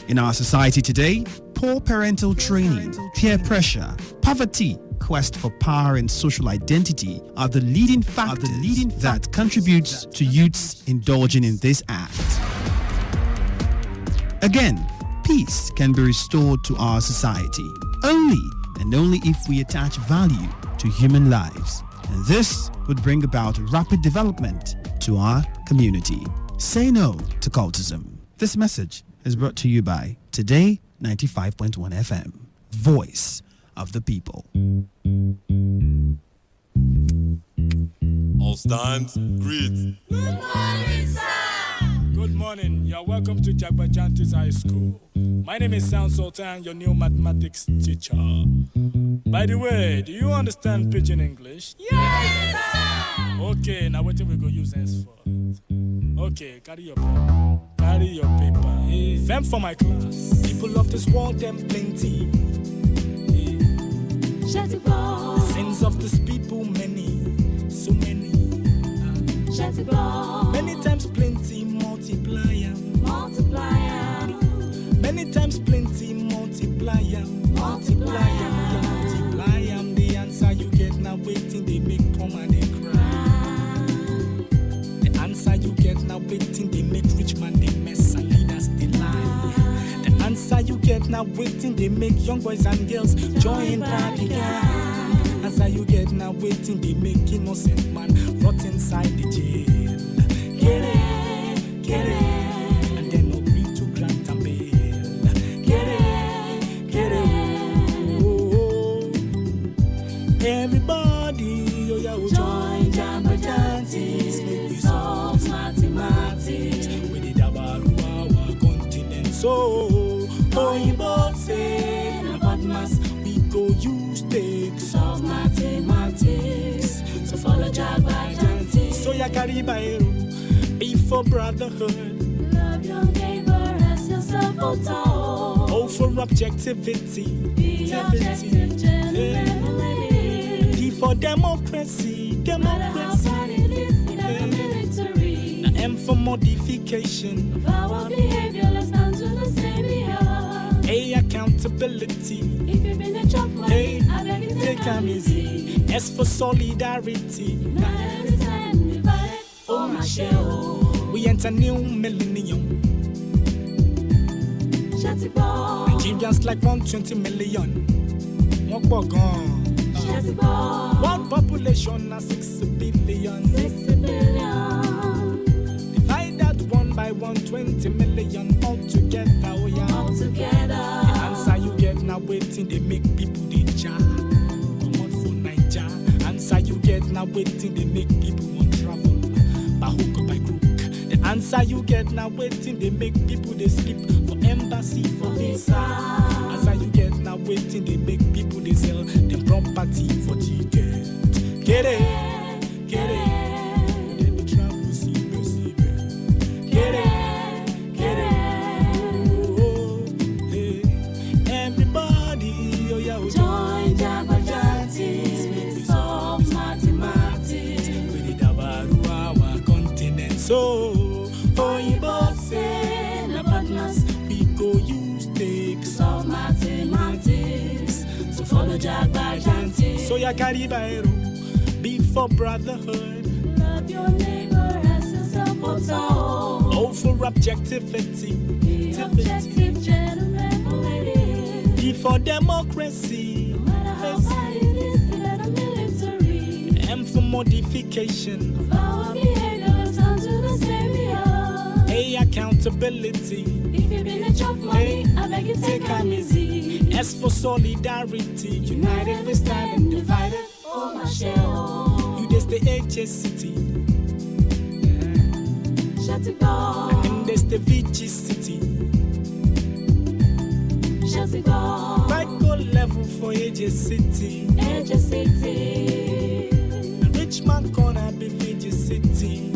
In our society today, poor parental training, peer pressure, poverty, quest for power and social identity are the leading factors that contributes to youths indulging in this act. Again, peace can be restored to our society only and only if we attach value to human lives. And this would bring about rapid development to our community. Say no to cultism. This message is brought to you by Today 95.1 FM, Voice of the People. All stands, greet. Good morning, sir. Good morning. You're welcome to Jagbajantis High School. My name is Sound Sultan, your new mathematics teacher. By the way, do you understand pidgin English? Yes, sir! Okay, now what we go use henceforth? Okay, carry your pen. Carry your paper. Them for my class. People of this world, them plenty. The sins of this people, many. So many. Many times plenty, multiplier. Many times plenty, multiplier. Multiplier. The answer you get now waiting, they make poor man they cry. The answer you get now waiting, they make rich man they mess and leaders they lie. The answer you get now waiting, they make young boys and girls join party gang. Answer you get now waiting, they make innocent man rot inside the jail. Get it, and then agree to grant and bail. Get it, oh. Everybody, oh yeah, join Jagbajantis, make we solve mathematics. We did about our continent, so Oyibo say about mass, we go use takes of mathematics. So follow Jagbajantis. So ya carry by be for brotherhood. Love your neighbor as yourself, oh for objectivity. Be objective, gentlemen. D for democracy. Democracy. Now M for modification. Of our behavior, let's stand to the savior. A accountability. If you've been a chop money, I beg you take them easy. S for solidarity. United we stand, divided. Oh my shell, we enter new millennium. Nigerians like 120 million. One population of 6 billion. 6 billion. Divide that 1 by 120 million all together. Oh yeah. All together. The answer you get now waiting, they make people they jar. Come on for Niger. Answer you get now waiting, they make people want travel. By hook or by crook. The answer you get now waiting, they make people they sleep for embassy, for visa. Answer you get now waiting, they make people they sell them property for ticket. Get it. Then they travel, see. Get it. Oh, hey. Everybody, oh yeah, join Jagbajantis, we solve mathematics. We did about our continent, so Oyibo say about mass, we go use takes of mathematics. So follow Jagbajantis. So ya carry by be for brotherhood. Love your neighbor as yourself, oh for objectivity. Be objective, gentlemen, ladies. D for democracy. No matter how bad it is, they let a military. M for modification. Of our behavior, turn to the savior. A accountability. If you've been a chop money, I beg you take them easy. S for solidarity. United we stand and divided. Oh my shell, you just the HSCity. Shut it down. And there's the VG City. Shut it down. Right go level for HSCity. Rich man corner be VG City.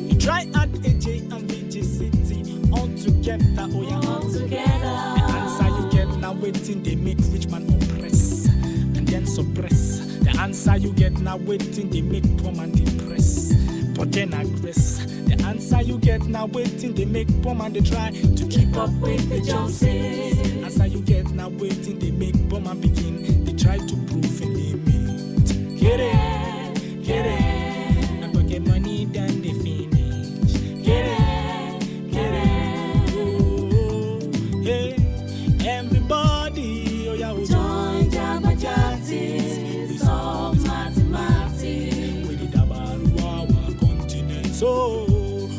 You try add AJ and VG City all together. Oh yeah, all together. The answer you get now waiting, they make rich man oppress and then suppress. The answer you get now waiting, they make poor man depress, but then aggress. The answer you get now waiting, they make poor man they try to keep up with the Joneses. Answer you get now waiting, they make poor man begin, they try to prove a limit. Get it. Never get money then they finish. Get it. Oh, hey. Everybody, oh yeah, join Jagbajantis. We solve mathematics. We did about our continent. So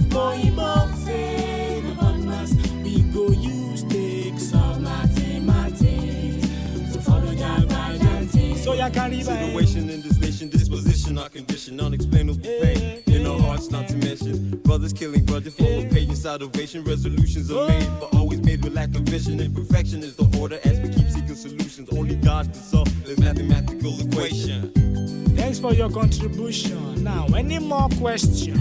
Oyibo say about mass, we go use takes of mathematics. So follow Jagbajantis. So ya carry by situation in this nation, disposition, our condition, unexplainable pain. In our heart march, not to mention brothers killing brothers for patience, salvation. Resolutions are made, but always made with lack of vision. Imperfection is the order as we keep seeking solutions. Only God can solve this mathematical equation. Thanks for your contribution. Now, any more questions?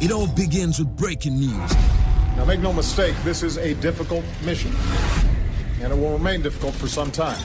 It all begins with breaking news. Now, make no mistake, this is a difficult mission, and it will remain difficult for some time.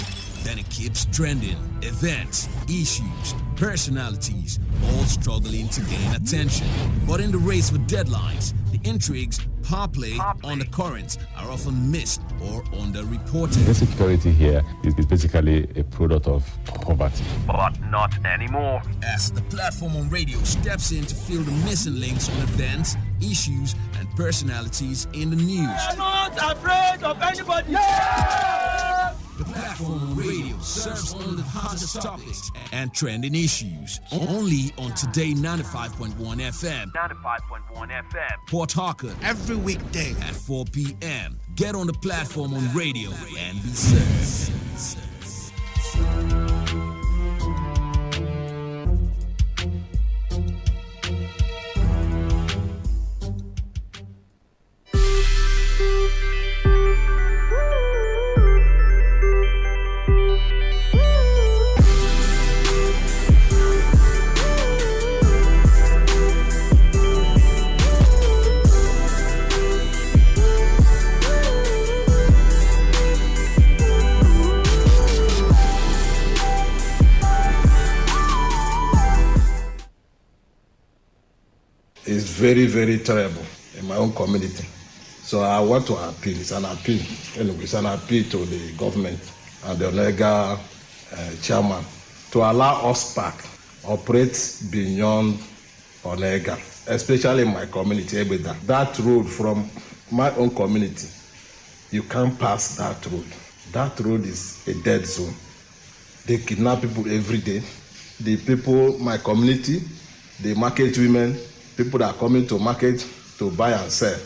Then it keeps trending. Events, issues, personalities, all struggling to gain attention. But in the race for deadlines, the intrigues, power play, undercurrents are often missed or underreported. Insecurity here is basically a product of poverty. But not anymore. As the platform on radio steps in to fill the missing links on events, issues, and personalities in the news. I'm not afraid of anybody. Yeah! The platform on radio serves only the hottest topics and trending issues. Only on Today 95.1 FM. 95.1 FM. Port Harcourt. Every weekday at 4 p.m. Get on the platform on radio and be served. Is very, very terrible in my own community. So I want to appeal. It's an appeal. Anyway, it's an appeal to the government and the Onega chairman to allow OSPAC operate beyond Onega, especially in my community. That road from my own community, you can't pass that road. That road is a dead zone. They kidnap people every day. The people, my community, the market women, people that are coming to market to buy and sell.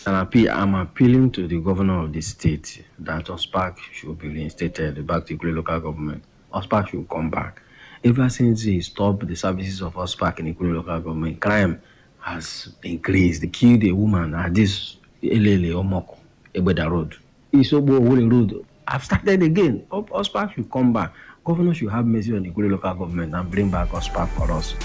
I'm appealing to the governor of the state that OSPAC should be reinstated back to Ikure local government. OSPAC should come back. Ever since he stopped the services of OSPAC in Ikure local government, crime has increased. They killed a woman at this Elele Omoko, Ebeda Road. Isobo Wole Road. I've started again. OSPAC should come back. Governor should have mercy on the Ikure local government and bring back OSPAC for us.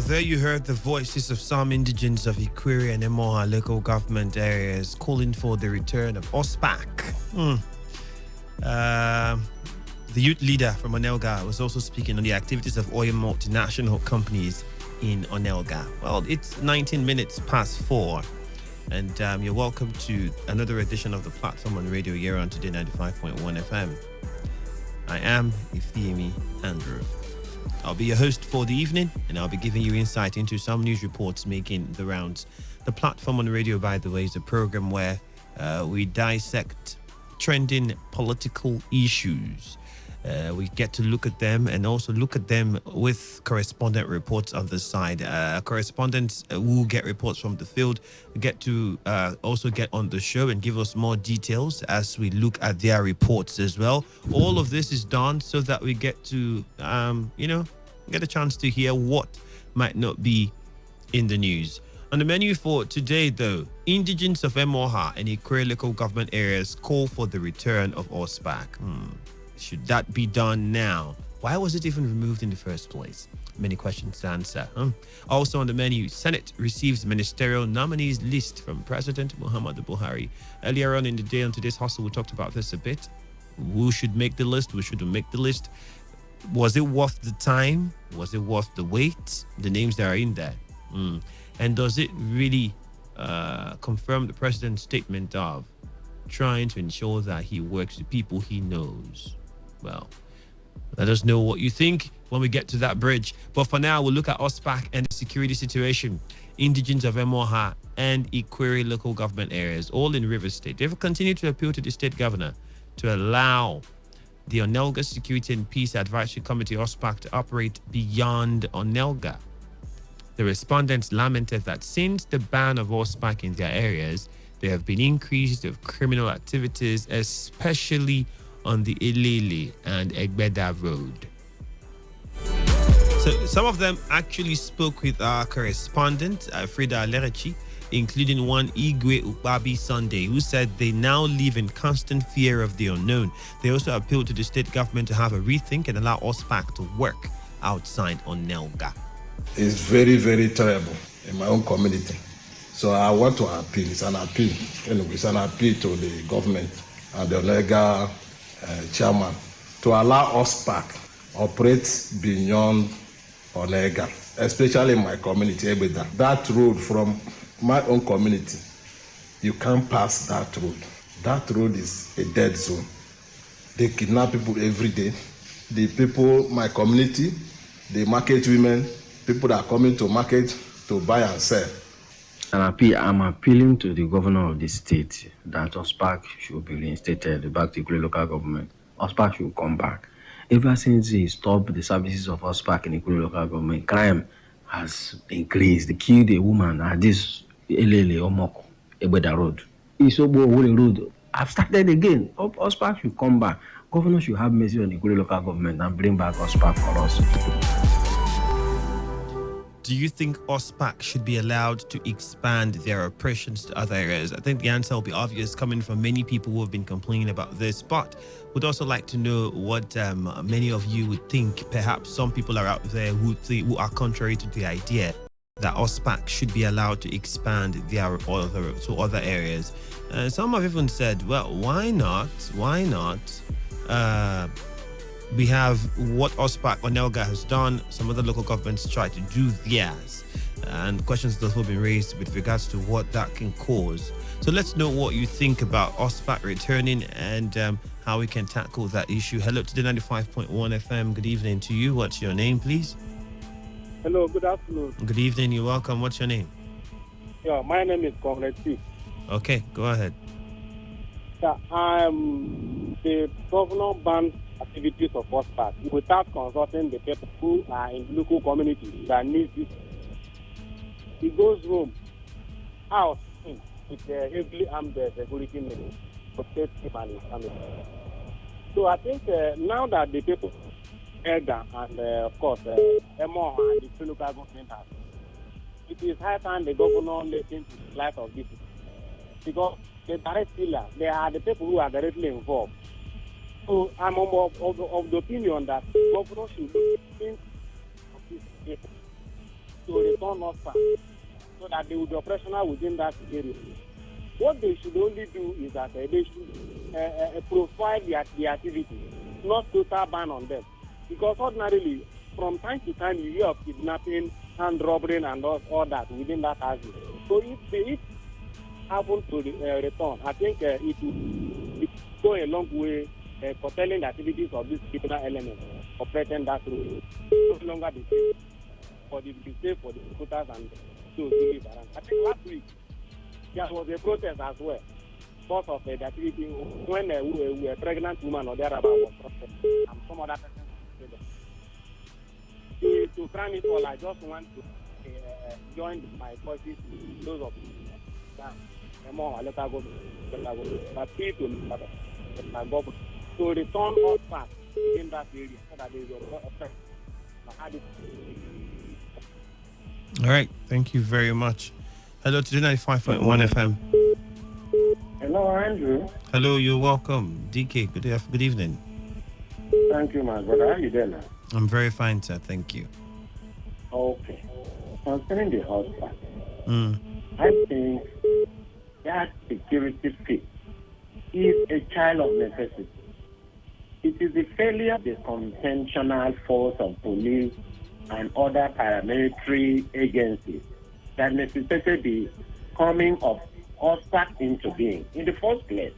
There you heard the voices of some indigents of Ikure and Emoha local government areas calling for the return of OSPAC. The youth leader from Onelga was also speaking on the activities of oil multinational companies in Onelga. Well, it's 19 minutes past 4, and you're welcome to another edition of the platform on radio here on Today 95.1 FM. I am Ifeemi Andrew. I'll be your host for the evening, and I'll be giving you insight into some news reports making the rounds. The platform on the radio, by the way, is a program where we dissect trending political issues. We get to look at them and also look at them with correspondent reports on the side. Correspondents will get reports from the field, get to also get on the show and give us more details as we look at their reports as well. All of this is done so that we get to, get a chance to hear what might not be in the news. On the menu for today, though, indigents of Emoha and Ikure local government areas call for the return of OSPAC. Should that be done now? Why was it even removed in the first place? Many questions to answer. Also on the menu, Senate receives ministerial nominees list from President Muhammadu Buhari. Earlier on in the day on today's hustle, we talked about this a bit. Who should make the list? Who shouldn't make the list? Was it worth the time? Was it worth the wait? The names that are in there. And does it really confirm the president's statement of trying to ensure that he works with people he knows? Well, let us know what you think when we get to that bridge. But for now, we'll look at OSPAC and the security situation. Indigents of Emoha and Ikwere local government areas, all in Rivers State, they've continued to appeal to the state governor to allow the Onelga Security and Peace Advisory Committee, OSPAC, to operate beyond Onelga. The respondents lamented that since the ban of OSPAC in their areas, there have been increases of criminal activities, especially on the Ilele and Egbeda Road. So some of them actually spoke with our correspondent, Frida Lerechi, including one Igwe Ubabi Sunday, who said they now live in constant fear of the unknown. They also appealed to the state government to have a rethink and allow OSPAC to work outside Onelga. It's very, very terrible in my own community. So I want to appeal. It's an appeal. Anyway, it's an appeal to the government and the Onega chairman to allow OSPAC operate beyond Onega, especially in my community, Ebeda. That road from my own community, you can't pass that road. That road is a dead zone. They kidnap people every day. The people, my community, the market women, people that are coming to market to buy and sell. I'm appealing to the governor of the state that OSPAC should be reinstated back to the local government. OSPAC should come back. Ever since he stopped the services of OSPAC in the local government, crime has increased. They killed a woman at this Elele Omoko, Ebeda Road. Isobo Wole Road. I've started again. OSPAC should come back. Governor should have mercy on the local government and bring back OSPAC for us. Do you think OSPAC should be allowed to expand their operations to other areas? I think the answer will be obvious coming from many people who have been complaining about this, but would also like to know what many of you would think. Perhaps some people are out there who are contrary to the idea that OSPAC should be allowed to expand to other areas. Some have even said, well, why not? We have what OSPAC Onelga has done. Some other local governments try to do theirs. And questions have also been raised with regards to what that can cause. So let's know what you think about OSPAC returning and how we can tackle that issue. Hello to the 95.1 FM. Good evening to you. What's your name, please? Hello, good afternoon. Good evening. You're welcome. What's your name? Yeah, my name is Comrade P. Okay, go ahead. Yeah, the governor banned activities of OSPAC without consulting the people who are in local communities that need this. He goes home, out, with the heavily armed security men to protect him and his family. So I think now that the people, Edgar and of course, Emo and the local government has, it is high time the governor listen to the life of this. Because the direct killer, they are the people who are directly involved. So I'm of the opinion that the governor should think of these people to return us back so that they will be operational within that area. What they should only do is that they should profile the activity, not total ban on them. Because ordinarily, from time to time, you hear of kidnapping, hand robbery, and all that within that area. So if they happen to return, I think it will go a long way curtailing the activities of these criminal elements operating that road. No longer be safe for the voters and those who live around. I think last week there was a protest as well because of the activity when a pregnant woman or thereabout was protesting and some other persons were there. To cram it all, I just want to join my voices to those of that more local government, but people government to return all back in that area so that there is no effect. All right, thank you very much. Hello to the 95.1 FM. Hello, Andrew. Hello, you're welcome. DK, good evening. Thank you, my brother. How are you doing now? I'm very fine, sir. Thank you. Okay. Concerning the house, Mm. I think that security fit is a child of necessity. It is the failure of the conventional force of police and other paramilitary agencies that necessitated the coming of OSPAC into being in the first place.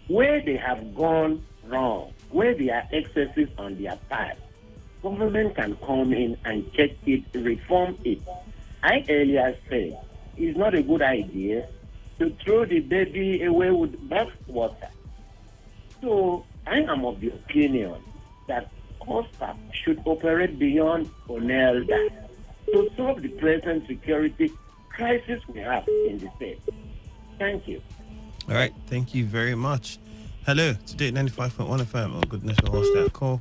Where they have gone wrong, where there are excesses on their part, government can come in and check it, reform it. I earlier said it's not a good idea to throw the baby away with bathwater. So I am of the opinion that OSPAC should operate beyond ONELDA to solve the present security crisis we have in the state. Thank you. All right, thank you very much. Hello, today 95.1 FM. Oh, goodness, we host that call.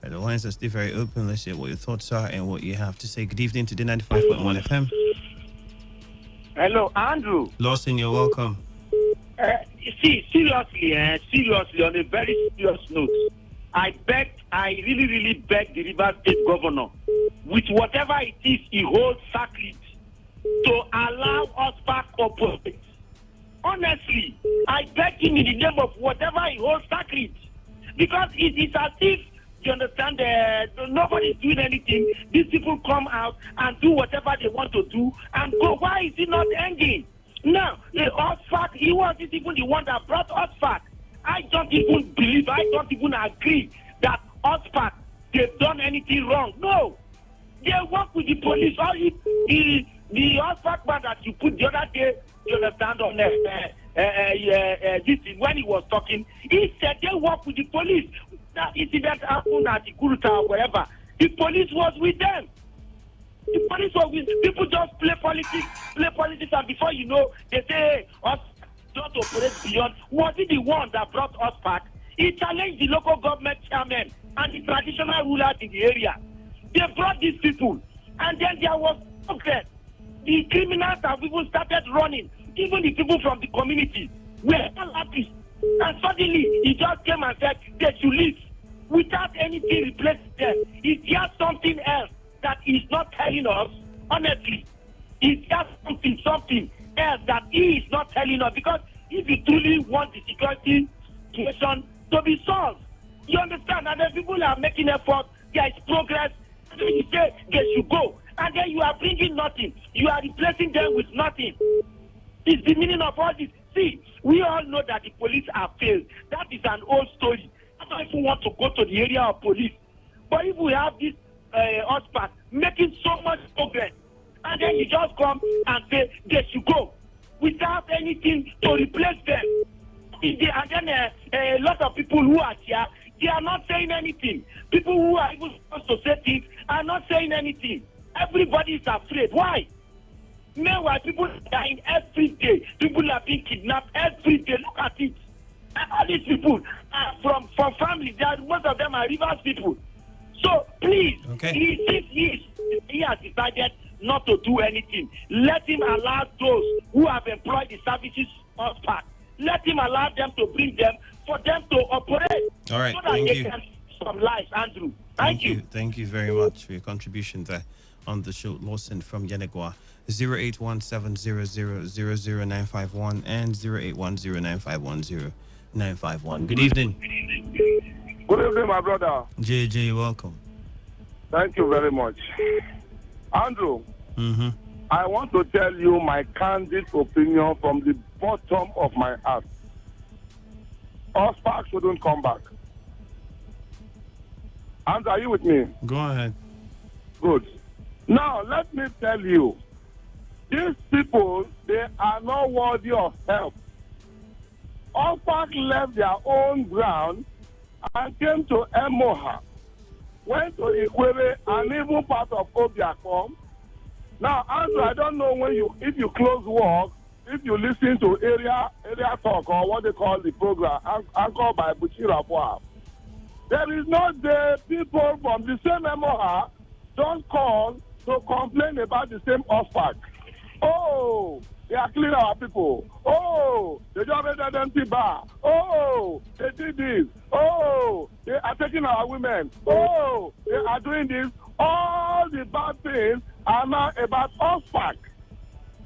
The lines are still very open. Let's hear what your thoughts are and what you have to say. Good evening, today 95.1 FM. Hello, Andrew. Lawson, you're welcome. Seriously, on a very serious note, I really beg the River State Governor, with whatever it is he holds sacred, to allow us back operate. Honestly, I beg him in the name of whatever he holds sacred, because it is as if, you understand, nobody is doing anything. These people come out and do whatever they want to do and go. Why is it not ending? Now, the OSPAC, he wasn't even the one that brought OSPAC. I don't even agree that OSPAC, they've done anything wrong. No. They work with the police. All the OSPAC man that you put the other day, you understand, on this thing, when he was talking, he said they work with the police. That incident happened at the Kuruta or wherever. The police was with them. The police was with people. Just play politics, and before you know, they say, hey, us don't operate beyond. Was it the one that brought us back? He challenged the local government chairman and the traditional rulers in the area. They brought these people, and then there was progress. The criminals have even started running. Even the people from the community were all happy. And suddenly, he just came and said they should leave without anything replacing them. Is there something else that he's not telling us? Honestly, is there something else that he is not telling us? Because if you truly want the security situation to be solved, you understand, and then people are making effort, there is progress, so you say they should go, and then you are bringing nothing. You are replacing them with nothing. It's the meaning of all this. See, we all know that the police have failed. That is an old story. I don't even want to go to the area of police. But if we have this OSPAC making so much progress, and then you just come and say they should go without anything to replace them. And then a lot of people who are here, they are not saying anything. People who are even supposed to say things are not saying anything. Everybody is afraid. Why? Meanwhile, people are dying every day. People are being kidnapped every day. Look at it. And all these people are from families. Most of them are Rivers people. So please, he has decided not to do anything. Let him allow those who have employed the services of PAC. Let him allow them to bring them for them to operate. All right, so that thank they you. can some lives, Andrew. Thank you. Thank you very much for your contribution there on the show. Lawson from Yenegua. 08170000951 and 08109510951. Good evening. Good evening, my brother. JJ, welcome. Thank you very much. Andrew, I want to tell you my candid opinion from the bottom of my heart. OSPAC shouldn't come back. Andrew, are you with me? Go ahead. Good. Now, let me tell you, these people, they are not worthy of help. OSPAC left their own ground and came to Emoha, went to Ikwere and even part of Obiakom. Now, Andrew, I don't know if you close work, if you listen to area talk or what they call the program, anchored by Buchi Rapua. There is not the people from the same Emoha don't call to complain about the same OSPAC. Oh, they are killing our people. Oh, they just made an empty bar. Oh, they did this. Oh, they are taking our women. Oh, they are doing this. All the bad things are now about OSPAC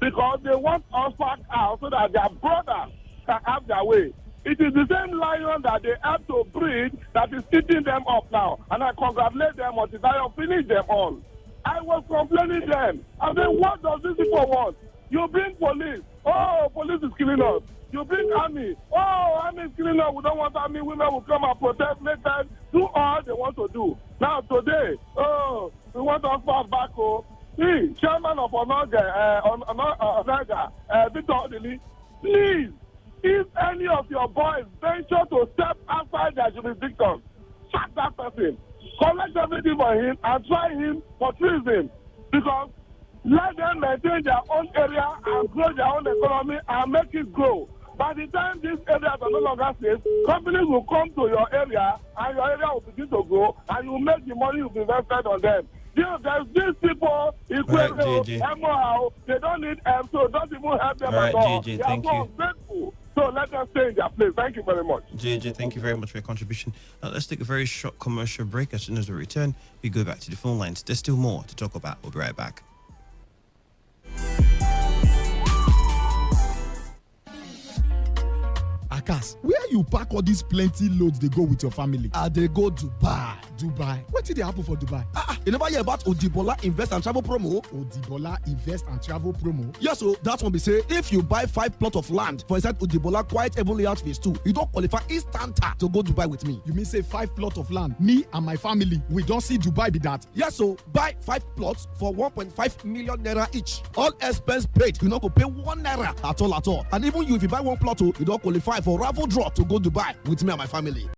because they want OSPAC out so that their brothers can have their way. It is the same lion that they have to breed that is eating them up now. And I congratulate them until I finish them all. I was complaining them. I mean, what does these people want? You bring police. Oh, police is killing us. You bring army. Oh, army is killing us. We don't want army. Women will come and protest. Make them do all they want to do. Now, today, we want us back. See, chairman of Onaga, Victor Odili, please, if any of your boys venture to step outside their jurisdiction, sack that person, collect everything for him, and try him for treason. Because let them maintain their own area and grow their own economy and make it grow. By the time these areas are no longer safe, companies will come to your area and your area will begin to grow and you will make the money you've invested on them. There's these people, MOHO, they don't need help, so don't even help them at all. JJ, they are so ungrateful. So let them stay in their place. Thank you very much. JJ, thank you very much for your contribution. Let's take a very short commercial break. As soon as we return, we go back to the phone lines. There's still more to talk about. We'll be right back. Akas, where you pack all these plenty loads they go with your family? They go Dubai. What did they happen for Dubai? You never hear about Odibola Invest and Travel Promo? Odibola Invest and Travel Promo? Yes, so that one be say, if you buy 5 plots of land for inside Odibola Quiet Heaven Layout Phase 2, you don't qualify instant to go Dubai with me. You mean say 5 plots of land, me and my family, we don't see Dubai be that? Yes, so buy 5 plots for 1.5 million naira each. All expense paid, you not go pay 1 naira at all. And even you, if you buy 1 plot, you don't qualify for raffle draw to go Dubai with me and my family.